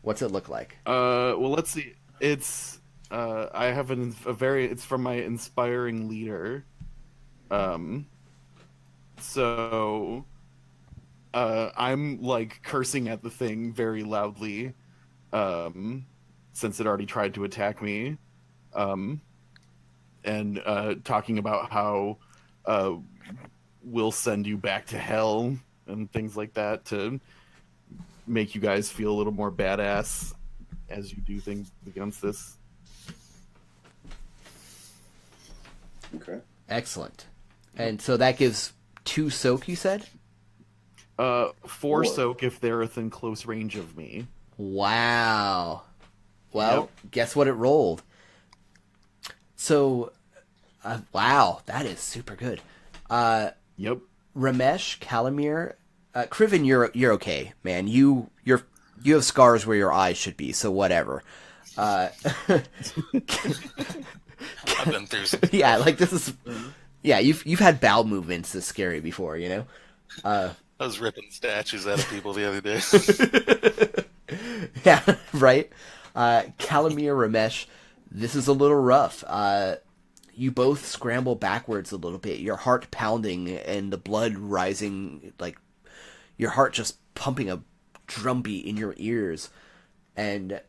What's it look like? Well, let's see. It's I have it's from my inspiring leader. So I'm like cursing at the thing very loudly, since it already tried to attack me. and talking about how we'll send you back to hell and things like that to make you guys feel a little more badass as you do things against this. Okay. Excellent. And so that gives 2 soak, you said? 4 soak if they're within close range of me. Wow. Well, guess what it rolled? So, wow, that is super good. Yep. Ramesh, Kalamir, Kriven, you're okay, man. You have scars where your eyes should be, so whatever. I've been through some. Yeah, like this is. Yeah, you've had bowel movements this scary before, you know. I was ripping statues out of people the other day. Yeah, right. Kalamir, Ramesh, this is a little rough. You both scramble backwards a little bit, your heart pounding and the blood rising, like your heart just pumping a drumbeat in your ears. And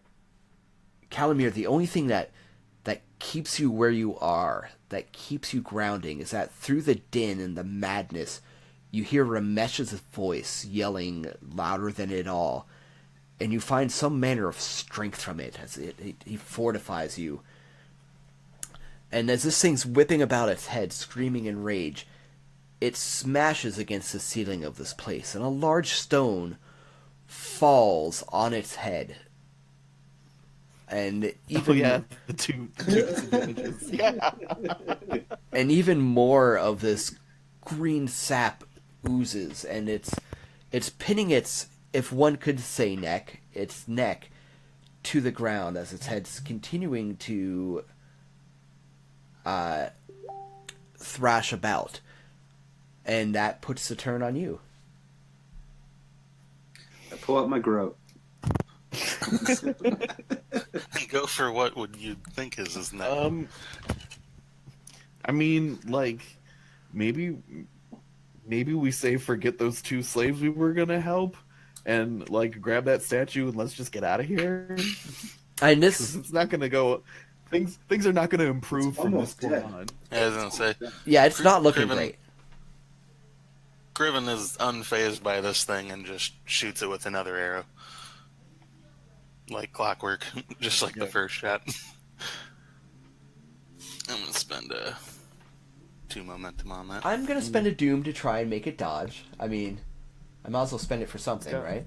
Kalamir, the only thing that keeps you where you are, that keeps you grounding, is that through the din and the madness, you hear Ramesh's voice yelling louder than it all, and you find some manner of strength from it as he fortifies you. And as this thing's whipping about its head, screaming in rage, it smashes against the ceiling of this place, and a large stone falls on its head. And even the two images. Yeah. And even more of this green sap oozes, and it's pinning its, if one could say its neck to the ground as its head's continuing to thrash about. And that puts the turn on you. I pull out my groat. And go for what would you think is his neck? I mean, like, maybe we say forget those 2 slaves we were gonna help, and like grab that statue and let's just get out of here. And this, it's not gonna go. Things are not gonna improve from this point on. I was gonna say, yeah, it's not looking great. Griven is unfazed by this thing and just shoots it with another arrow. Like clockwork, just like the first shot. I'm gonna spend 2 momentum on that. I'm gonna spend a doom to try and make it dodge. I mean, I might as well spend it for something, right?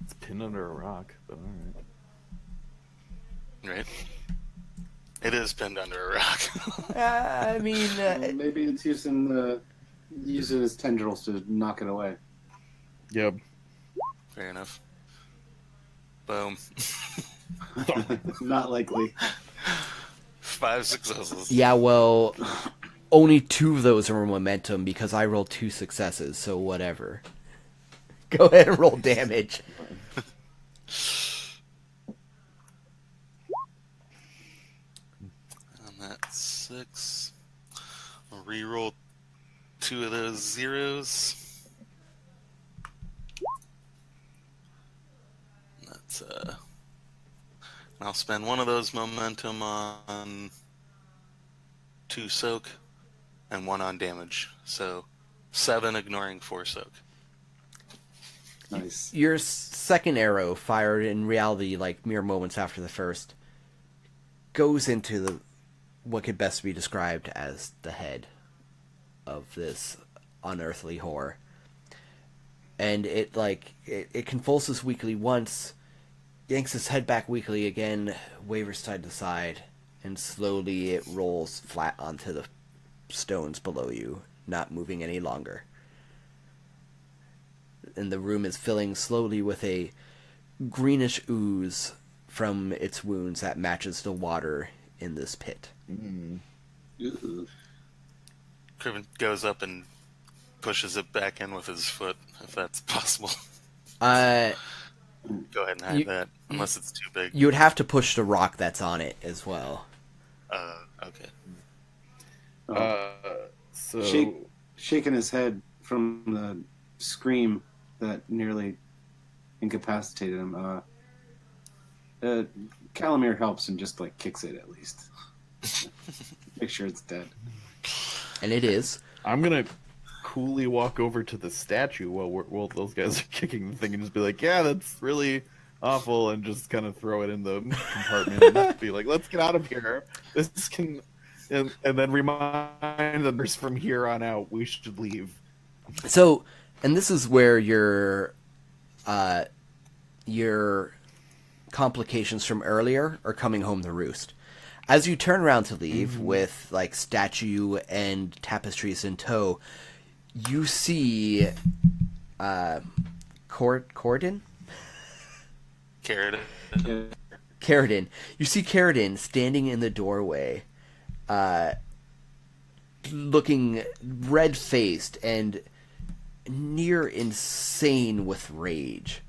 It's pinned under a rock, but alright. Right? It is pinned under a rock. I mean... maybe it's using his tendrils to knock it away. Yep. Fair enough. Boom. Not likely. 5 successes. Yeah, well, only 2 of those are momentum because I rolled 2 successes, so whatever. Go ahead and roll damage. And that's 6. I'll reroll 2 of those zeros. That's I'll spend 1 of those momentum on 2 soak and 1 on damage. So 7 ignoring 4 soak. Nice. Your second arrow, fired in reality like mere moments after the first, goes into what could best be described as the head of this unearthly horror. And it convulses weakly once, yanks his head back weakly again, wavers side to side, and slowly it rolls flat onto the stones below you, not moving any longer. And the room is filling slowly with a greenish ooze from its wounds that matches the water in this pit. Ooh. Criven goes up and pushes it back in with his foot, if that's possible. Go ahead and hide that, unless it's too big. You would have to push the rock that's on it as well. Okay. So shaking his head from the scream that nearly incapacitated him. Kalamir helps and just kicks it at least. Make sure it's dead. And it is. I'm gonna coolly walk over to the statue while those guys are kicking the thing and just be like, "Yeah, that's really awful," and just kind of throw it in the compartment and just be like, "Let's get out of here. This can," and then remind them from here on out we should leave. So, and this is where your complications from earlier are coming home to roost. As you turn around to leave with like statue and tapestries in tow, you see Corridon? Carradine. You see Carradine standing in the doorway, looking red-faced and near insane with rage.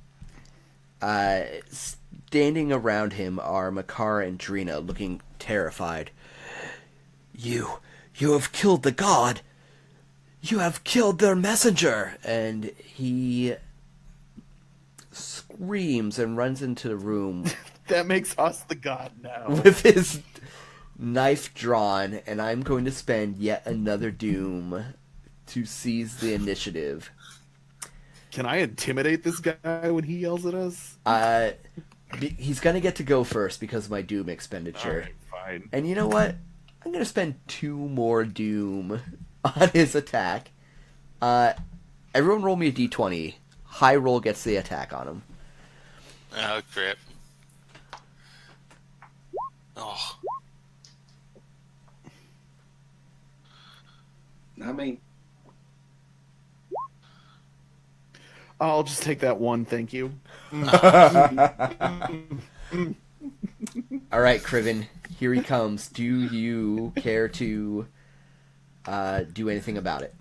Standing around him are Makara and Drina, looking terrified. You have killed the god! You have killed their messenger! And he screams and runs into the room That makes us the god now. with his knife drawn, and I'm going to spend yet another doom to seize the initiative. Can I intimidate this guy when he yells at us? He's going to get to go first because of my doom expenditure. Alright, fine. And you know what? I'm going to spend 2 more doom on his attack. Everyone roll me a d20. High roll gets the attack on him. Oh, crap. Oh. Not me. I'll just take that one, thank you. All right, Criven, here he comes. Do you care to do anything about it?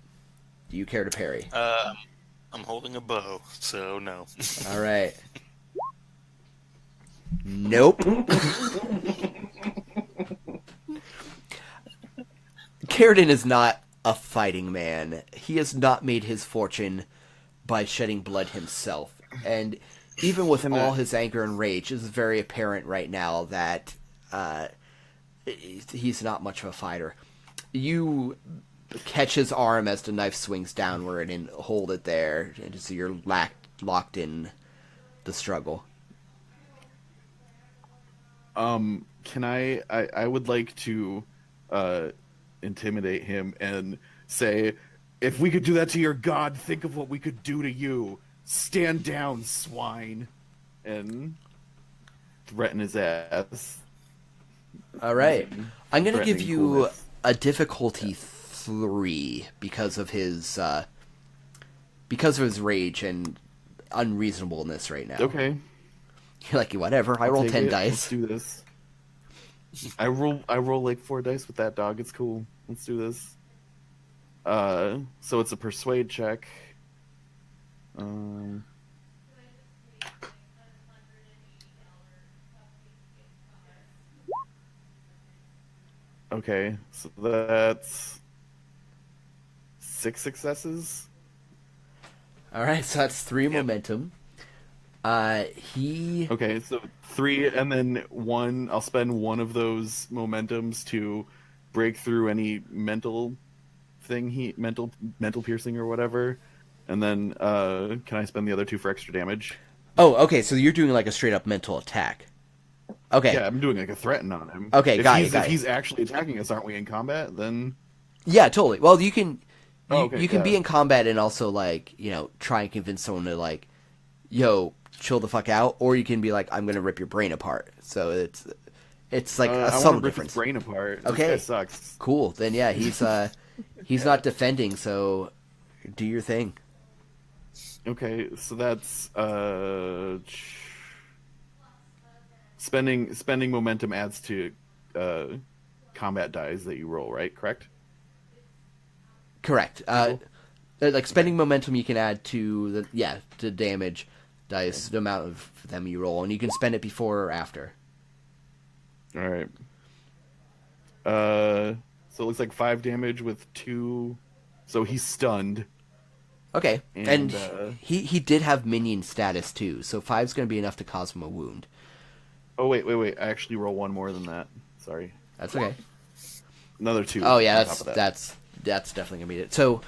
Do you care to parry? I'm holding a bow, so no. All right. Nope. Carradine is not a fighting man. He has not made his fortune by shedding blood himself. And even with all his anger and rage, it's very apparent right now that he's not much of a fighter. You catch his arm as the knife swings downward and hold it there, and so you're locked in the struggle. Can I would like to intimidate him and say, if we could do that to your god, think of what we could do to you. Stand down, swine. And threaten his ass. All right. I'm going to give Threatening you coolness. a difficulty 3 because of his rage and unreasonableness right now. Okay. You're like, whatever. I roll Take 10 it. dice. Let's do this. I roll like 4 dice with that dog. It's cool. Let's do this. So it's a persuade check. Okay, so that's 6 successes. All right, so that's 3 momentum. He Okay, so 3, and then 1. I'll spend one of those momentums to break through any mental thing, mental piercing or whatever, and then can I spend the other 2 for extra damage? Oh, okay. So you're doing like a straight up mental attack. Okay. Yeah, I'm doing like a threaten on him. Okay, got it. If he's actually attacking us, aren't we in combat? Then Yeah, totally. Well, you can you can yeah. be in combat and also like try and convince someone to like, yo, chill the fuck out, or you can be like, I'm gonna rip your brain apart. So it's like a I subtle want to rip difference. his brain apart. Okay. This guy sucks. Cool. Then yeah, he's not defending. So do your thing. Okay, so that's spending momentum adds to combat dice that you roll, right? Correct? Correct. Like spending momentum, you can add to the damage dice, the amount of them you roll, and you can spend it before or after. All right. So it looks like 5 damage with 2. So he's stunned. Okay, and And, he did have minion status too, so 5's going to be enough to cause him a wound. Oh wait! I actually roll 1 more than that. Sorry. That's okay. Another 2. Oh yeah, on top of that. that's definitely gonna be it. So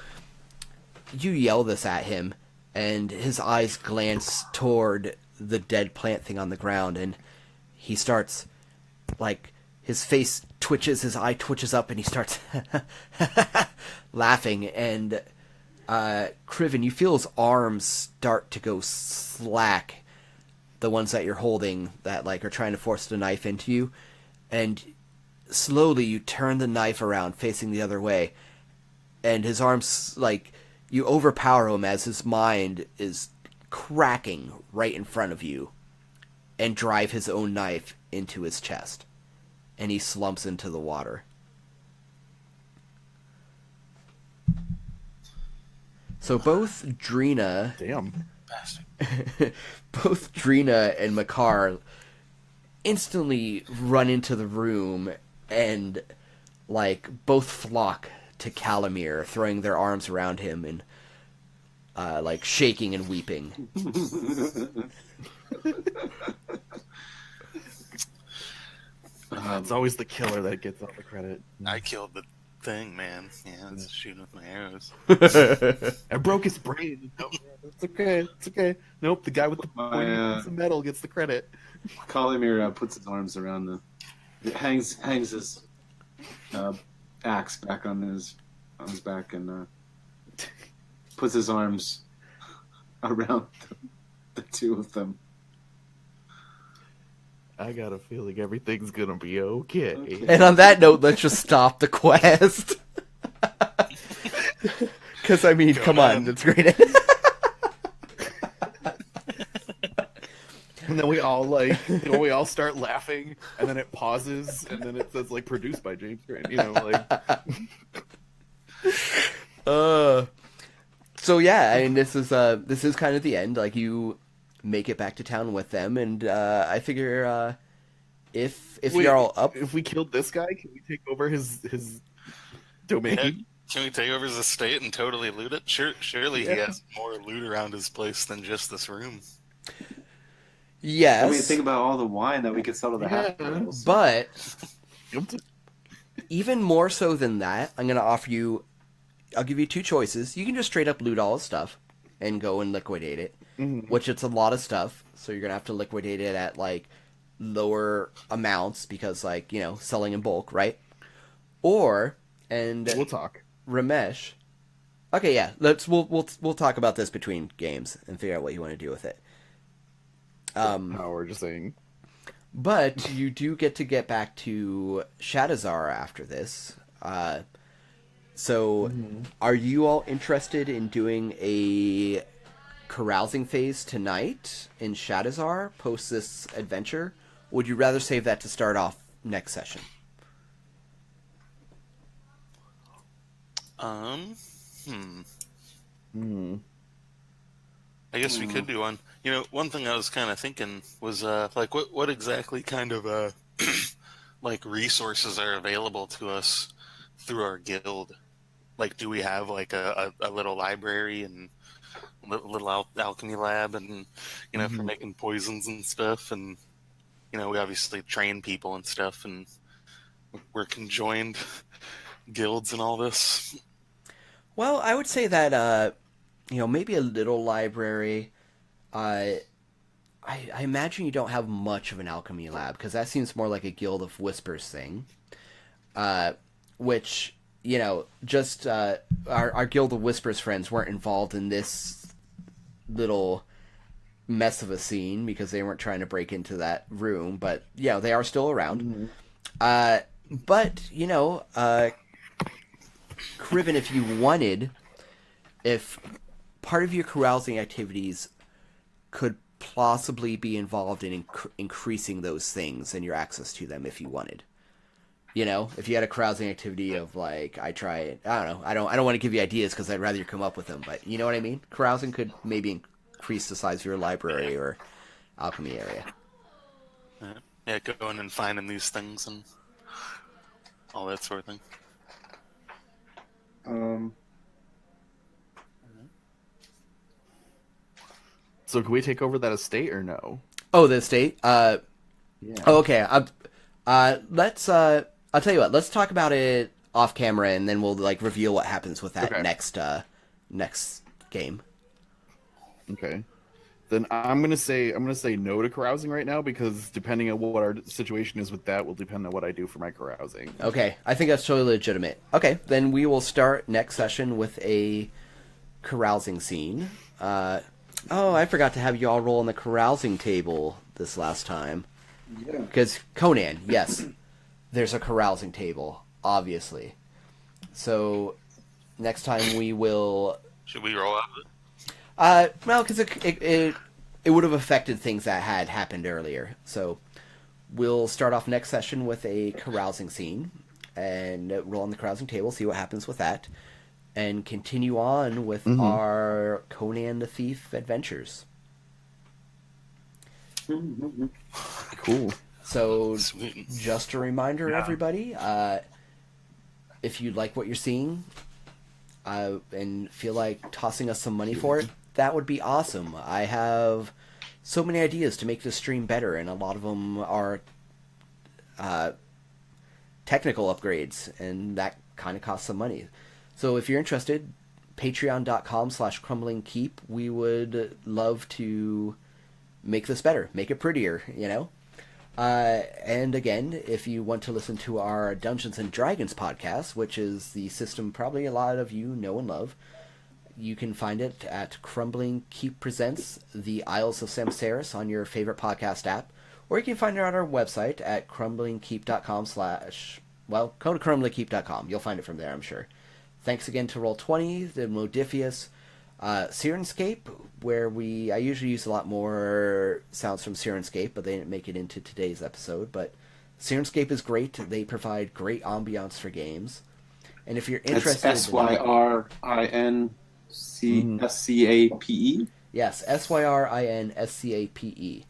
you yell this at him, and his eyes glance toward the dead plant thing on the ground, and he starts, like, his face twitches, his eye twitches up, and he starts laughing. And Criven, you feel his arms start to go slack, the ones that you're holding that like are trying to force the knife into you, and slowly you turn the knife around facing the other way, and his arms, like, you overpower him as his mind is cracking right in front of you, and drive his own knife into his chest, and he slumps into the water. So both Drina Damn. Bastard. both Drina and Makar instantly run into the room and, like, both flock to Calamir, throwing their arms around him and, like, shaking and weeping. It's always the killer that gets all the credit. I killed the thing, man. Yeah, it's shooting with my arrows. I broke his brain. No, it's okay. It's okay. Nope, the guy with the pointy piece of metal gets the credit. Calamir puts his arms around hangs his axe back on his back and puts his arms around the two of them. I got a feeling everything's gonna be okay. And on that note, let's just stop the quest. Because, I mean, come on, that's great. And then we all we all start laughing, and then it pauses, and then it says like produced by James Grant. So yeah, I mean, this is kind of the end. Like, you make it back to town with them, and I figure if you're all up, if we killed this guy, can we take over his domain? Yeah, can we take over his estate and totally loot it? Surely he has more loot around his place than just this room. yes. I mean, think about all the wine that we could sell to the half-girls. But even more so than that, I'm gonna offer you. I'll give you 2 choices. You can just straight up loot all his stuff and go and liquidate it, which it's a lot of stuff, so you're gonna have to liquidate it at, like, lower amounts because, like, you know, selling in bulk, right? Or, and We'll talk. Ramesh. Okay, yeah. We'll talk about this between games and figure out what you want to do with it. How we're just saying. But you do get back to Shadazar after this. So, are you all interested in doing a carousing phase tonight in Shadazar post this adventure? Or would you rather save that to start off next session? I guess we could do one. You know, one thing I was kind of thinking was, like, what exactly kind of, like, resources are available to us through our guild? Like, do we have, like, a little library and little alchemy lab and, you know, for making poisons and stuff? And, you know, we obviously train people and stuff, and we're conjoined guilds and all this. Well, I would say that, you know, maybe a little library. I imagine you don't have much of an alchemy lab, because that seems more like a Guild of Whispers thing. Which, you know, just our Guild of Whispers friends weren't involved in this little mess of a scene because they weren't trying to break into that room. But, yeah, they are still around. But, you know, Criven, if you wanted, if part of your carousing activities could possibly be involved in increasing those things and your access to them if you wanted. You know, if you had a carousing activity of, like, I don't know, I don't want to give you ideas because I'd rather you come up with them, but you know what I mean? Carousing could maybe increase the size of your library or alchemy area. Yeah, going and finding these things and all that sort of thing. So can we take over that estate or no? Oh, the estate? Yeah. Oh, okay. Let's, I'll tell you what, let's talk about it off camera, and then we'll like reveal what happens with that Okay. next game. Okay. Then I'm gonna say no to carousing right now, because depending on what our situation is with that will depend on what I do for my carousing. Okay, I think that's totally legitimate. Okay, then we will start next session with a carousing scene. Oh, I forgot to have you all roll on the carousing table this last time. Yeah. Because Conan, yes, there's a carousing table, obviously. So next time we will. Should we roll out? Well, because it would have affected things that had happened earlier. So we'll start off next session with a carousing scene and roll on the carousing table, see what happens with that, and continue on with our Conan the Thief adventures. Cool. So Sweet. just a reminder, everybody, if you like what you're seeing and feel like tossing us some money for it, that would be awesome. I have so many ideas to make this stream better, and a lot of them are technical upgrades, and that kind of costs some money. So if you're interested, patreon.com/crumblingkeep. We would love to make this better, make it prettier, you know? And again, if you want to listen to our Dungeons and Dragons podcast, which is the system probably a lot of you know and love, you can find it at Crumbling Keep Presents The Isles of Samceris on your favorite podcast app, or you can find it on our website at crumblingkeep.com well, go to crumblingkeep.com. You'll find it from there, I'm sure. Thanks again to Roll20, the Modiphius, Sirenscape, where I usually use a lot more sounds from Sirenscape, but they didn't make it into today's episode. But Sirenscape is great. They provide great ambiance for games. And if you're interested... That's SYRINSCAPE? Yes, SYRINSCAPE.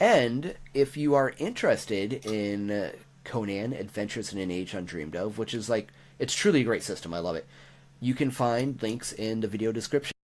And if you are interested in Conan, Adventures in an Age Undreamed of, which is like... It's truly a great system. I love it. You can find links in the video description